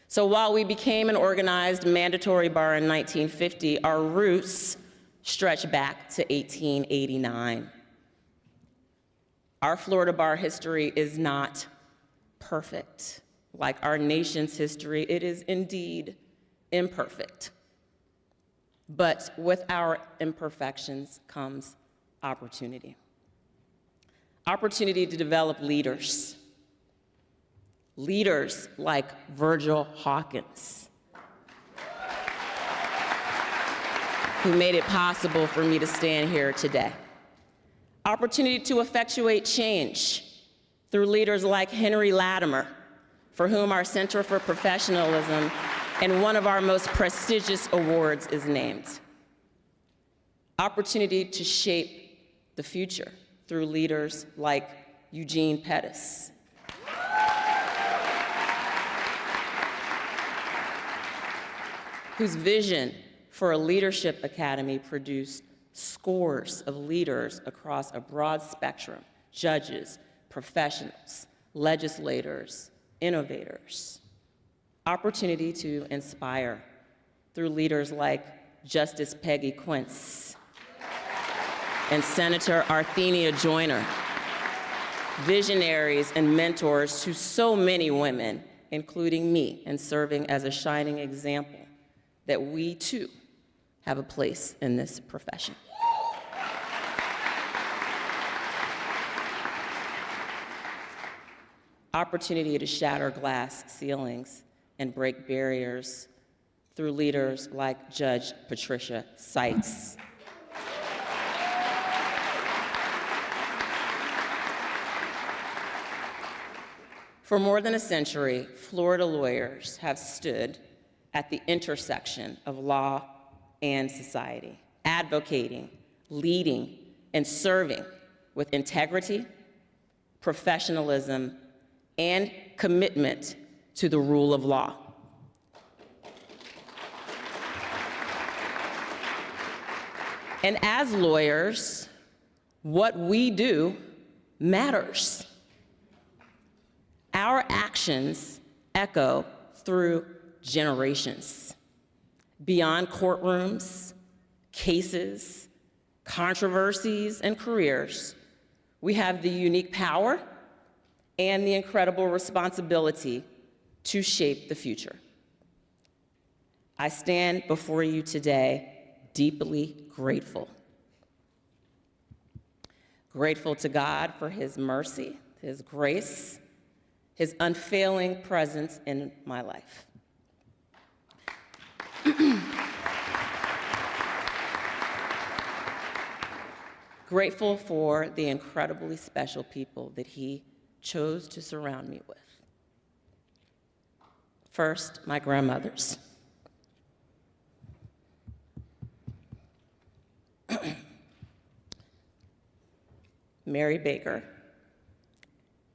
So while we became an organized mandatory bar in 1950, our roots stretch back to 1889. Our Florida Bar history is not perfect. Like our nation's history, it is indeed imperfect. But with our imperfections comes opportunity. Opportunity to develop leaders leaders like Virgil Hawkins, who made it possible for me to stand here today. Opportunity to effectuate change through leaders like Henry Latimer, for whom our Center for Professionalism and one of our most prestigious awards is named. Opportunity to shape the future through leaders like Eugene Pettis. Whose vision for a leadership academy produced scores of leaders across a broad spectrum: judges, professionals, legislators, innovators. Opportunity to inspire through leaders like Justice Peggy Quince and Senator Arthenia Joyner, visionaries and mentors to so many women, including me, and serving as a shining example that we too have a place in this profession. Opportunity to shatter glass ceilings and break barriers through leaders like Judge Patricia Seitz. For more than a century, Florida lawyers have stood at the intersection of law and society, advocating, leading, and serving with integrity, professionalism, and commitment to the rule of law. And as lawyers, what we do matters. Our actions echo through generations, beyond courtrooms, cases, controversies, and careers. We have the unique power and the incredible responsibility to shape the future. I stand before you today deeply grateful. Grateful to God for His mercy, His grace, His unfailing presence in my life. Grateful for the incredibly special people that He chose to surround me with. First, my grandmothers. Mary Baker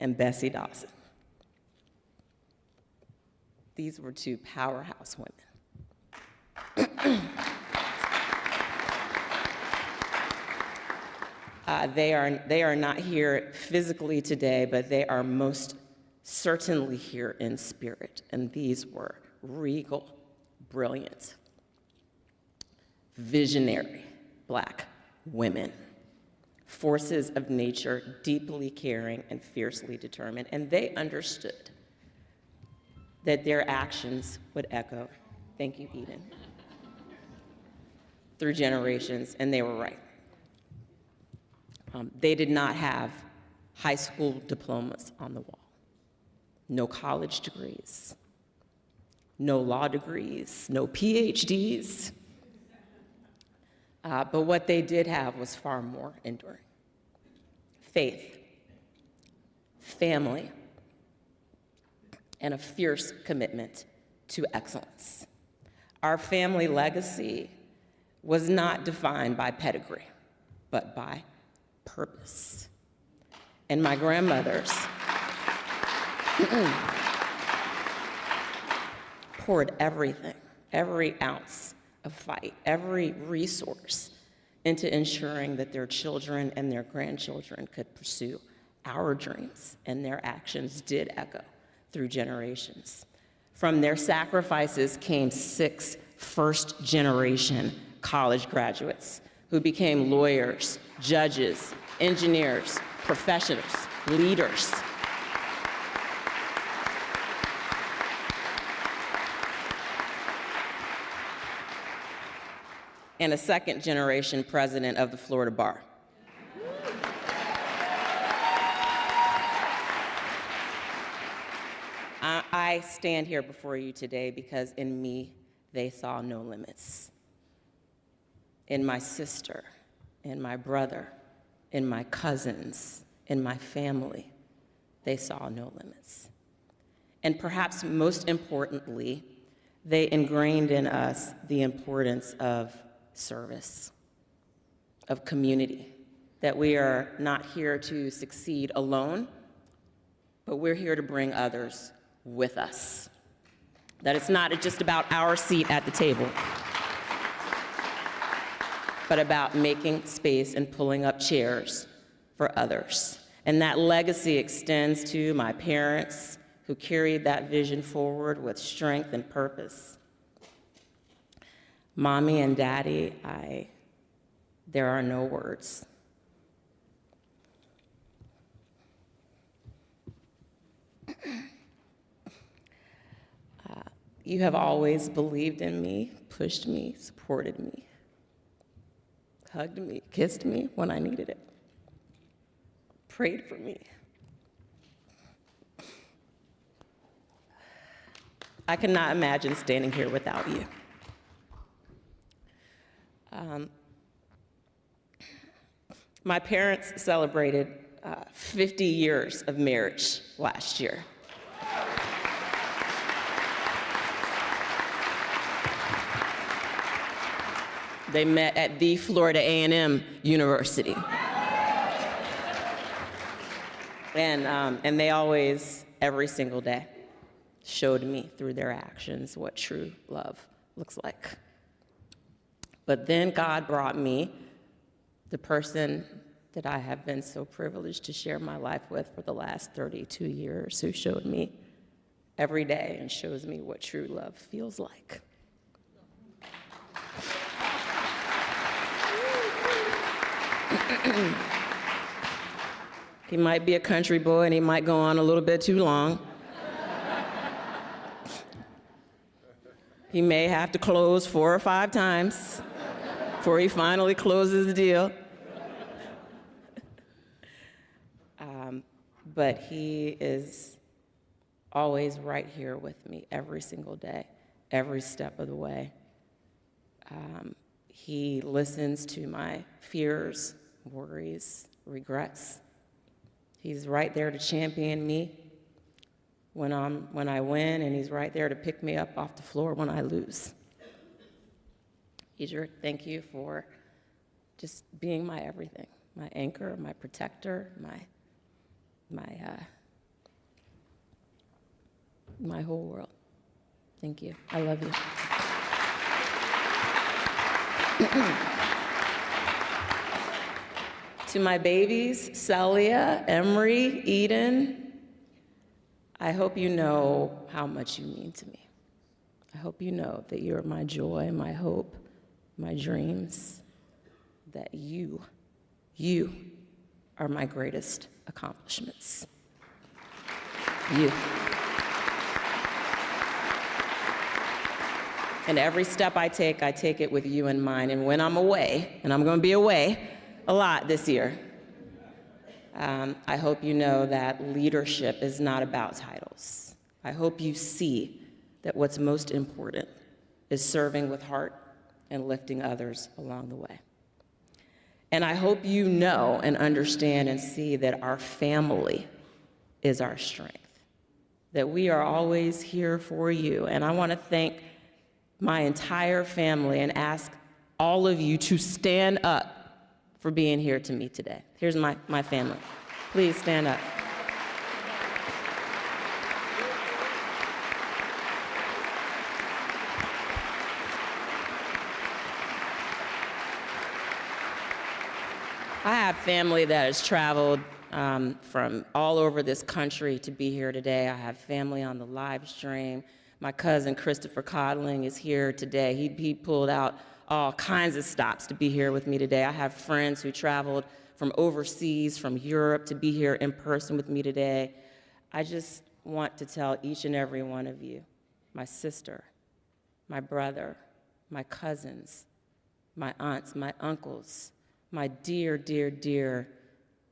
and Bessie Dawson. These were two powerhouse women. They are not here physically today, but they are most certainly here in spirit. And these were regal, brilliant, visionary Black women, forces of nature, deeply caring and fiercely determined. And they understood that their actions would echo, thank you, Eden, through generations, and they were right. They did not have high school diplomas on the wall, no college degrees, no law degrees, no PhDs. But what they did have was far more enduring: faith, family, and a fierce commitment to excellence. Our family legacy was not defined by pedigree, but by purpose. And my grandmothers poured everything, every ounce of fight, every resource into ensuring that their children and their grandchildren could pursue our dreams, and their actions did echo through generations. From their sacrifices came 6 first-generation college graduates who became lawyers, judges, engineers, professionals, leaders. And a second-generation president of the Florida Bar. I stand here before you today because in me, they saw no limits. In my sister, in my brother, in my cousins, in my family, they saw no limits. And perhaps most importantly, they ingrained in us the importance of service, of community, that we are not here to succeed alone, but we're here to bring others with us. That it's not just about our seat at the table, but about making space and pulling up chairs for others. And that legacy extends to my parents, who carried that vision forward with strength and purpose. Mommy and Daddy, there are no words. You have always believed in me, pushed me, supported me, hugged me, kissed me when I needed it, prayed for me. I cannot imagine standing here without you. My parents celebrated 50 years of marriage last year. They met at the Florida A&M University. And they always, every single day, showed me through their actions what true love looks like. But then God brought me the person that I have been so privileged to share my life with for the last 32 years, who showed me every day and shows me what true love feels like. He might be a country boy and he might go on a little bit too long. He may have to close 4 or 5 times before he finally closes the deal. But he is always right here with me every single day, every step of the way. He listens to my fears, worries, regrets. He's right there to champion me when I win, and he's right there to pick me up off the floor when I lose. Edric, thank you for just being my everything, my anchor, my protector, my whole world. Thank you. I love you. To my babies, Celia, Emery, Eden, I hope you know how much you mean to me. I hope you know that you're my joy, my hope, my dreams, that you are my greatest accomplishments. You. And every step I take it with you in mind. And when I'm away, and I'm going to be away a lot this year, I hope you know that leadership is not about titles. I hope you see that what's most important is serving with heart and lifting others along the way. And I hope you know and understand and see that our family is our strength, that we are always here for you. And I want to thank my entire family and ask all of you to stand up for being here to me today. Here's my family. Please stand up. I have family that has traveled from all over this country to be here today. I have family on the live stream. My cousin Christopher Codling is here today. He pulled out all kinds of stops to be here with me today. I have friends who traveled from overseas, from Europe, to be here in person with me today. I just want to tell each and every one of you, my sister, my brother, my cousins, my aunts, my uncles, my dear, dear, dear,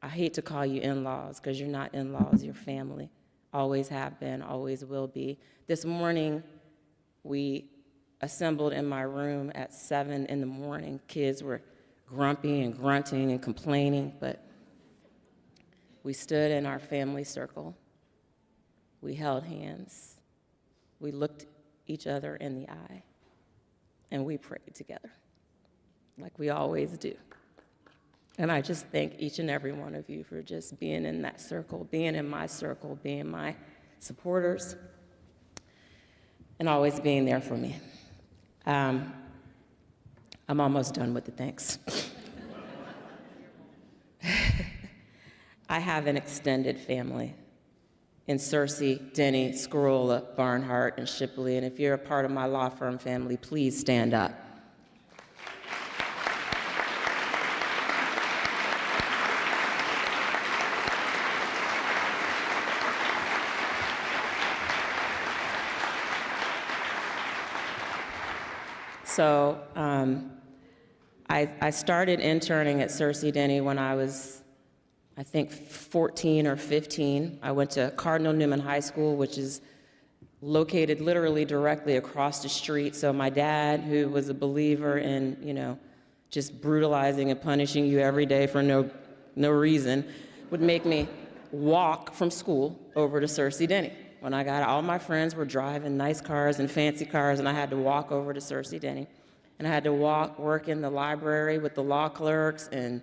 I hate to call you in-laws because you're not in-laws, you're family. always have been, always will be. This morning, we assembled in my room at 7 in the morning. Kids were grumpy and grunting and complaining, but we stood in our family circle. We held hands. We looked each other in the eye, and we prayed together, like we always do. And I just thank each and every one of you for just being in that circle, being in my circle, being my supporters, and always being there for me. I'm almost done with the thanks. I have an extended family in Searcy, Denny, Scarola, Barnhart, and Shipley, and if you're a part of my law firm family, please stand up. So I started interning at Searcy Denny when I was, I think, 14 or 15. I went to Cardinal Newman High School, which is located literally directly across the street. So my dad, who was a believer in, just brutalizing and punishing you every day for no reason, would make me walk from school over to Searcy Denny. When I got, all my friends were driving nice cars and fancy cars, and I had to walk over to Searcy Denny. And I had to work in the library with the law clerks, and,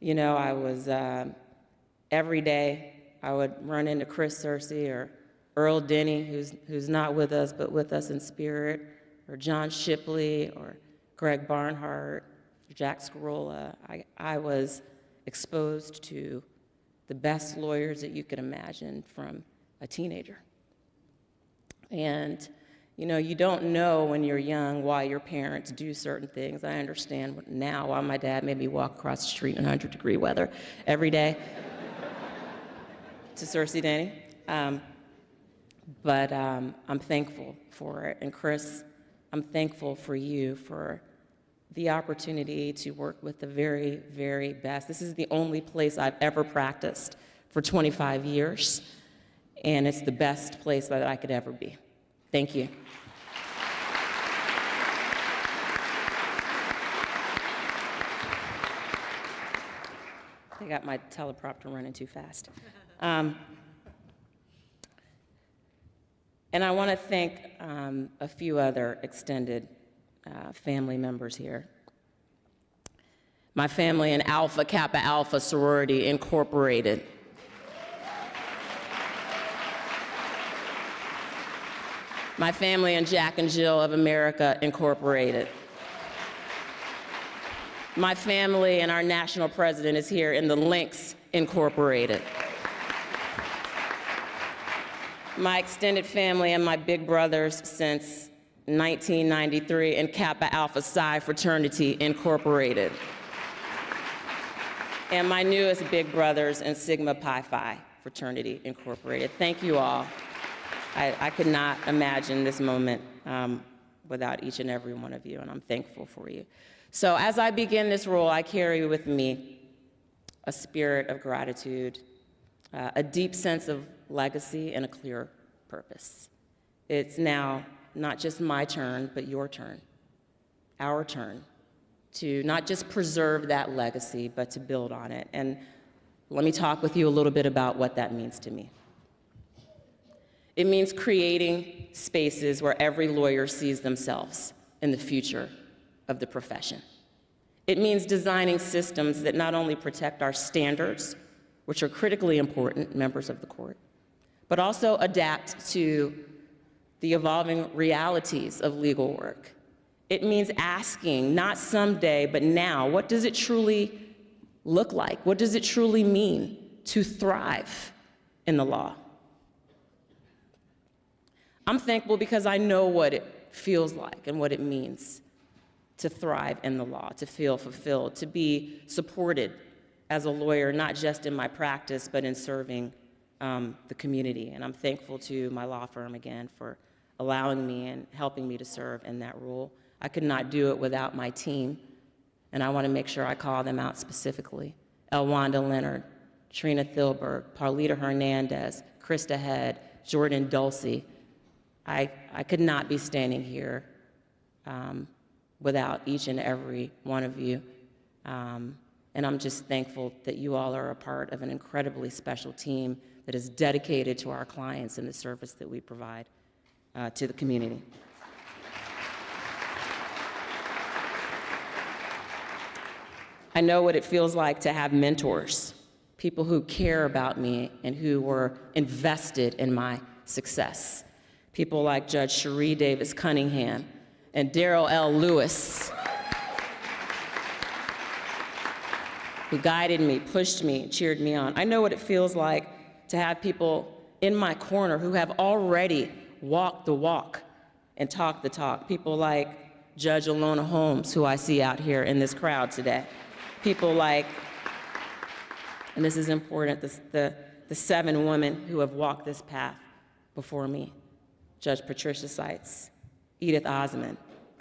I was, every day, I would run into Chris Searcy or Earl Denny, who's not with us, but with us in spirit, or John Shipley, or Greg Barnhart, Jack Scarola. I was exposed to the best lawyers that you could imagine from a teenager. And, you don't know when you're young why your parents do certain things. I understand now why my dad made me walk across the street in 100-degree weather every day to Searcy Denny. But I'm thankful for it. And Chris, I'm thankful for you for the opportunity to work with the very, very best. This is the only place I've ever practiced for 25 years. And it's the best place that I could ever be. Thank you. I got my teleprompter running too fast. And I want to thank a few other extended family members here. My family in Alpha Kappa Alpha Sorority Incorporated. My family in Jack and Jill of America Incorporated. My family and our national president is here in the Lynx Incorporated. My extended family and my big brothers since 1993 in Kappa Alpha Psi Fraternity Incorporated. And my newest big brothers in Sigma Pi Phi Fraternity Incorporated. Thank you all. I could not imagine this moment without each and every one of you, and I'm thankful for you. So as I begin this role, I carry with me a spirit of gratitude, a deep sense of legacy, and a clear purpose. It's now not just my turn, but your turn, our turn, to not just preserve that legacy, but to build on it. And let me talk with you a little bit about what that means to me. It means creating spaces where every lawyer sees themselves in the future of the profession. It means designing systems that not only protect our standards, which are critically important, members of the court, but also adapt to the evolving realities of legal work. It means asking, not someday, but now, what does it truly look like? What does it truly mean to thrive in the law? I'm thankful because I know what it feels like and what it means to thrive in the law, to feel fulfilled, to be supported as a lawyer, not just in my practice, but in serving the community. And I'm thankful to my law firm again for allowing me and helping me to serve in that role. I could not do it without my team, and I want to make sure I call them out specifically. Elwanda Leonard, Trina Thilberg, Paulita Hernandez, Krista Head, Jordan Dulcie, I could not be standing here without each and every one of you. And I'm just thankful that you all are a part of an incredibly special team that is dedicated to our clients and the service that we provide to the community. I know what it feels like to have mentors, people who care about me and who were invested in my success. People like Judge Cherie Davis Cunningham and Darrell L. Lewis, who guided me, pushed me, and cheered me on. I know what it feels like to have people in my corner who have already walked the walk and talked the talk. People like Judge Alona Holmes, who I see out here in this crowd today. People like, and this is important, the 7 women who have walked this path before me. Judge Patricia Seitz, Edith Osmond,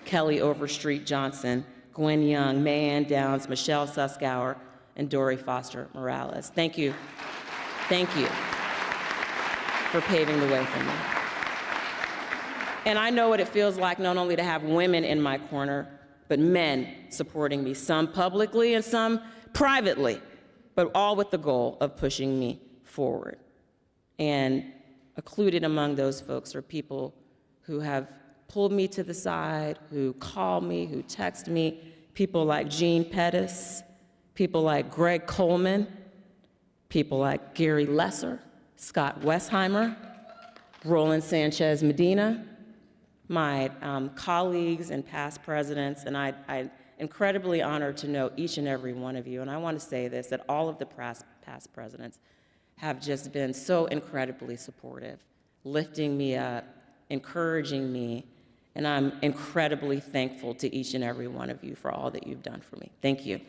Kelly Overstreet Johnson, Gwen Young, Mayanne Downs, Michelle Suskauer, and Dory Foster Morales. Thank you. Thank you for paving the way for me. And I know what it feels like not only to have women in my corner, but men supporting me, some publicly and some privately, but all with the goal of pushing me forward. And included among those folks are people who have pulled me to the side, who call me, who text me, people like Gene Pettis, people like Greg Coleman, people like Gary Lesser, Scott Westheimer, Roland Sanchez Medina, my colleagues and past presidents, and I'm incredibly honored to know each and every one of you. And I want to say this, that all of the past presidents have just been so incredibly supportive, lifting me up, encouraging me, and I'm incredibly thankful to each and every one of you for all that you've done for me. Thank you.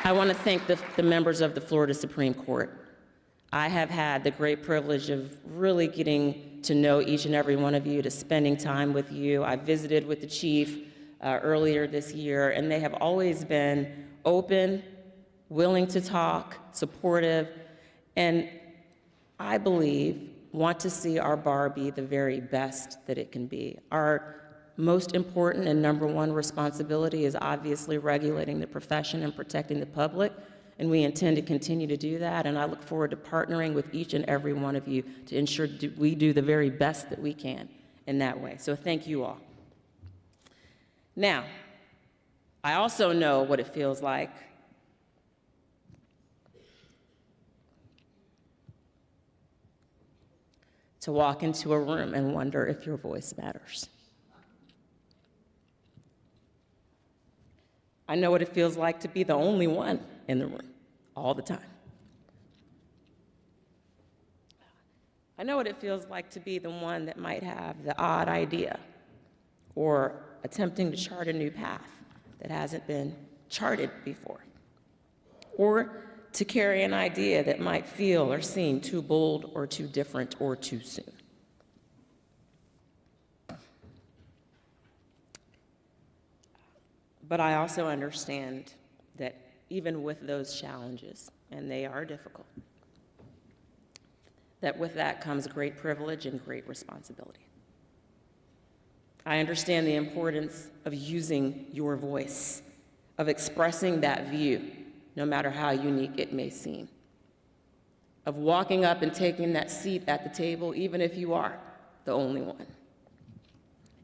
I want to thank the members of the Florida Supreme Court. I have had the great privilege of really getting to know each and every one of you, to spending time with you. I visited with the chief earlier this year, and they have always been open, willing to talk, supportive, and I believe want to see our bar be the very best that it can be. Our most important and #1 responsibility is obviously regulating the profession and protecting the public, and we intend to continue to do that, and I look forward to partnering with each and every one of you to ensure we do the very best that we can in that way. So thank you all. Now, I also know what it feels like to walk into a room and wonder if your voice matters. I know what it feels like to be the only one in the room all the time. I know what it feels like to be the one that might have the odd idea or attempting to chart a new path that hasn't been charted before, or to carry an idea that might feel or seem too bold or too different or too soon. But I also understand that even with those challenges, and they are difficult, that with that comes great privilege and great responsibility. I understand the importance of using your voice, of expressing that view, no matter how unique it may seem, of walking up and taking that seat at the table, even if you are the only one,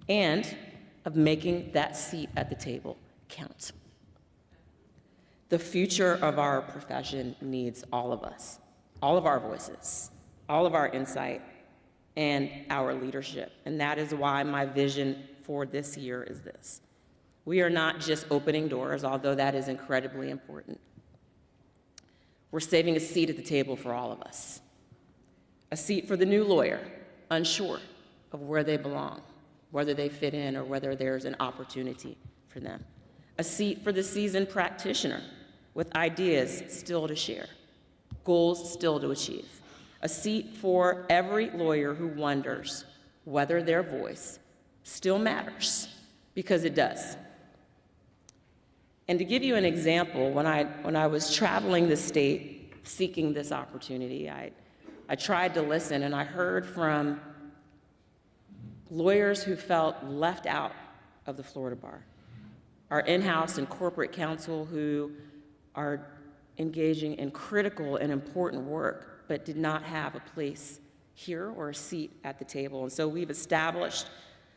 and of making that seat at the table count. The future of our profession needs all of us, all of our voices, all of our insight, and our leadership. And that is why my vision for this year is this. We are not just opening doors, although that is incredibly important. We're saving a seat at the table for all of us. A seat for the new lawyer, unsure of where they belong, whether they fit in or whether there's an opportunity for them. A seat for the seasoned practitioner with ideas still to share, goals still to achieve. A seat for every lawyer who wonders whether their voice still matters, because it does. And to give you an example, when I was traveling the state seeking this opportunity. I tried to listen, and I heard from lawyers who felt left out of the Florida bar, our in-house and corporate counsel who are engaging in critical and important work, but did not have a place here or a seat at the table. And so we've established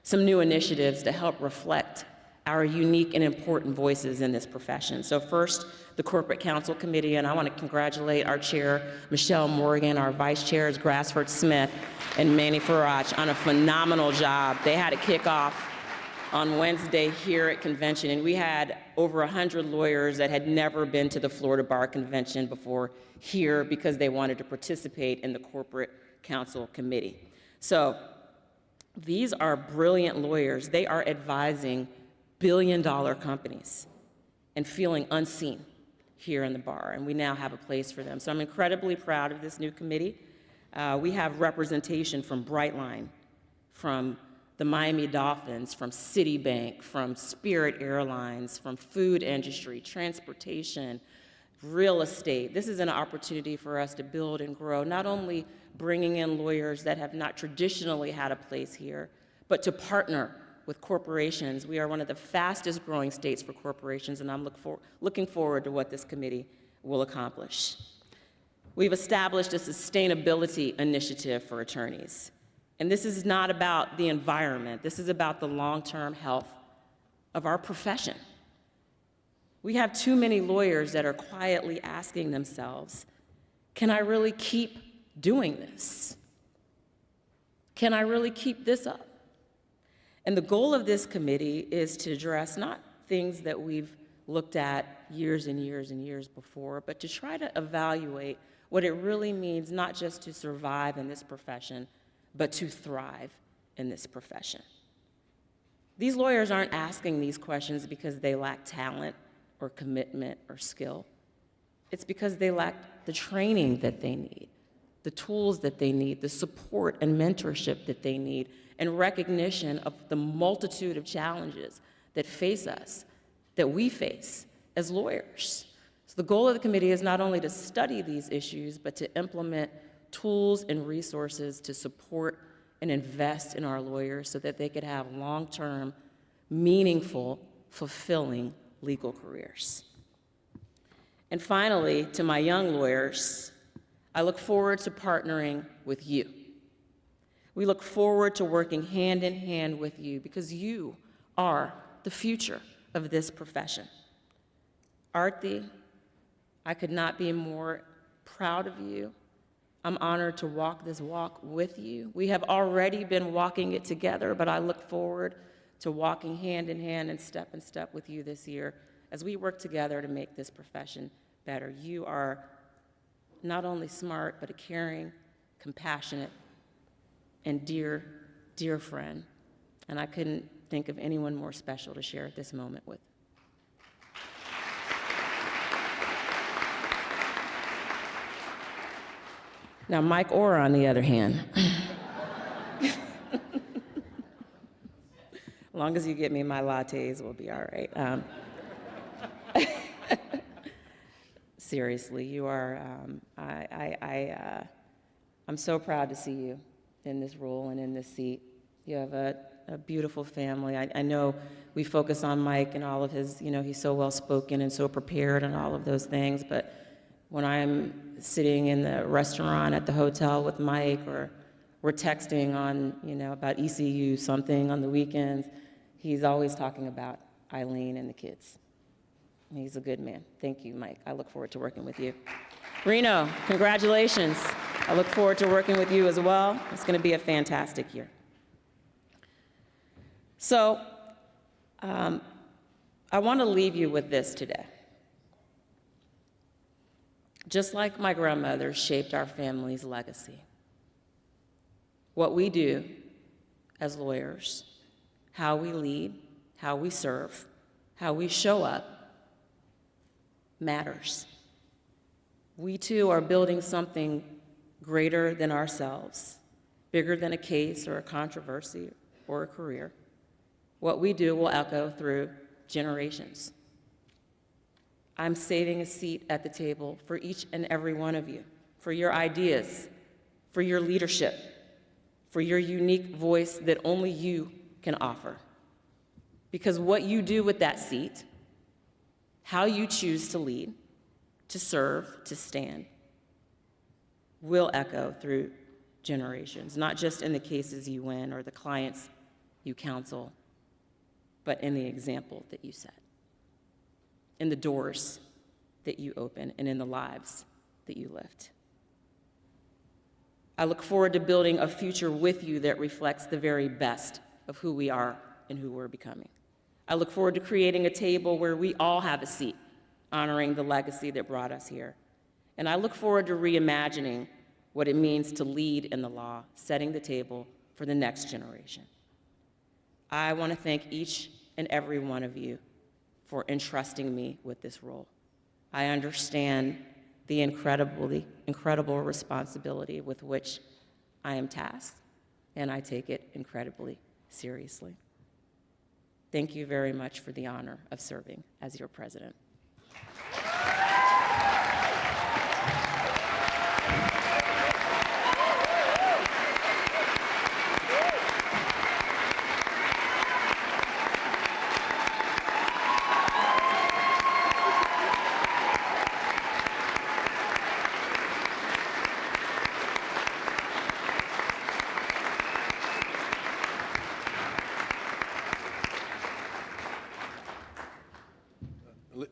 some new initiatives to help reflect our unique and important voices in this profession. So first, the Corporate Counsel Committee, and I want to congratulate our chair, Michelle Morgan, our vice chairs, Grassford Smith and Manny Farage, on a phenomenal job. They had a kickoff on Wednesday here at convention, and we had over 100 lawyers that had never been to the Florida Bar Convention before here because they wanted to participate in the Corporate Counsel Committee. So these are brilliant lawyers. They are advising billion-dollar companies and feeling unseen here in the bar, and we now have a place for them. So I'm incredibly proud of this new committee. We have representation from Brightline, from the Miami Dolphins, from Citibank, from Spirit Airlines, from food industry, transportation, real estate. This is an opportunity for us to build and grow, not only bringing in lawyers that have not traditionally had a place here, but to partner with corporations. We are one of the fastest growing states for corporations, and I'm looking forward to what this committee will accomplish. We've established a sustainability initiative for attorneys. And this is not about the environment. This is about the long-term health of our profession. We have too many lawyers that are quietly asking themselves, can I really keep doing this? Can I really keep this up? And the goal of this committee is to address not things that we've looked at years and years and years before, but to try to evaluate what it really means not just to survive in this profession, but to thrive in this profession. These lawyers aren't asking these questions because they lack talent or commitment or skill. It's because they lack the training that they need, the tools that they need, the support and mentorship that they need, and recognition of the multitude of challenges that face us, that we face as lawyers. So the goal of the committee is not only to study these issues, but to implement tools and resources to support and invest in our lawyers so that they could have long-term, meaningful, fulfilling legal careers. And finally, to my young lawyers, I look forward to partnering with you. We look forward to working hand in hand with you because you are the future of this profession. Aarti, I could not be more proud of you. I'm honored to walk this walk with you. We have already been walking it together, but I look forward to walking hand in hand and step with you this year as we work together to make this profession better. You are not only smart, but a caring, compassionate, and dear, dear friend. And I couldn't think of anyone more special to share at this moment with. Now, Mike Orr, on the other hand, as long as you get me my lattes, we'll be all right. Seriously, you are, I'm so proud to see you in this role and in this seat. You have a beautiful family. I know we focus on Mike and all of his, he's so well-spoken and so prepared and all of those things, but when I'm sitting in the restaurant at the hotel with Mike, or we're texting on, about ECU something on the weekends, he's always talking about Eileen and the kids. He's a good man. Thank you, Mike. I look forward to working with you. Reno, congratulations. I look forward to working with you as well. It's going to be a fantastic year. So, I want to leave you with this today. Just like my grandmother shaped our family's legacy, what we do as lawyers, how we lead, how we serve, how we show up, matters. We too are building something greater than ourselves, bigger than a case or a controversy or a career. What we do will echo through generations. I'm saving a seat at the table for each and every one of you, for your ideas, for your leadership, for your unique voice that only you can offer. Because what you do with that seat, how you choose to lead, to serve, to stand, will echo through generations, not just in the cases you win or the clients you counsel, but in the example that you set, in the doors that you open, and in the lives that you lift. I look forward to building a future with you that reflects the very best of who we are and who we're becoming. I look forward to creating a table where we all have a seat, honoring the legacy that brought us here. And I look forward to reimagining what it means to lead in the law, setting the table for the next generation. I want to thank each and every one of you for entrusting me with this role. I understand the incredible responsibility with which I am tasked, and I take it incredibly seriously. Thank you very much for the honor of serving as your president.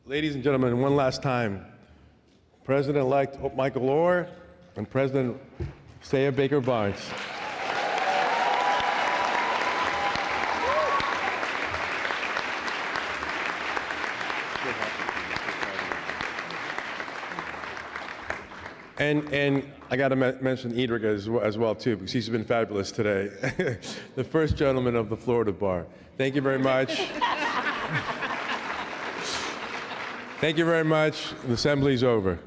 Ladies and gentlemen, one last time, President-elect Michael Oher and President Saya Baker Barnes. And I got to mention Edric as well, too, because he's been fabulous today. The first gentleman of the Florida Bar. Thank you very much. Thank you very much. The assembly's over.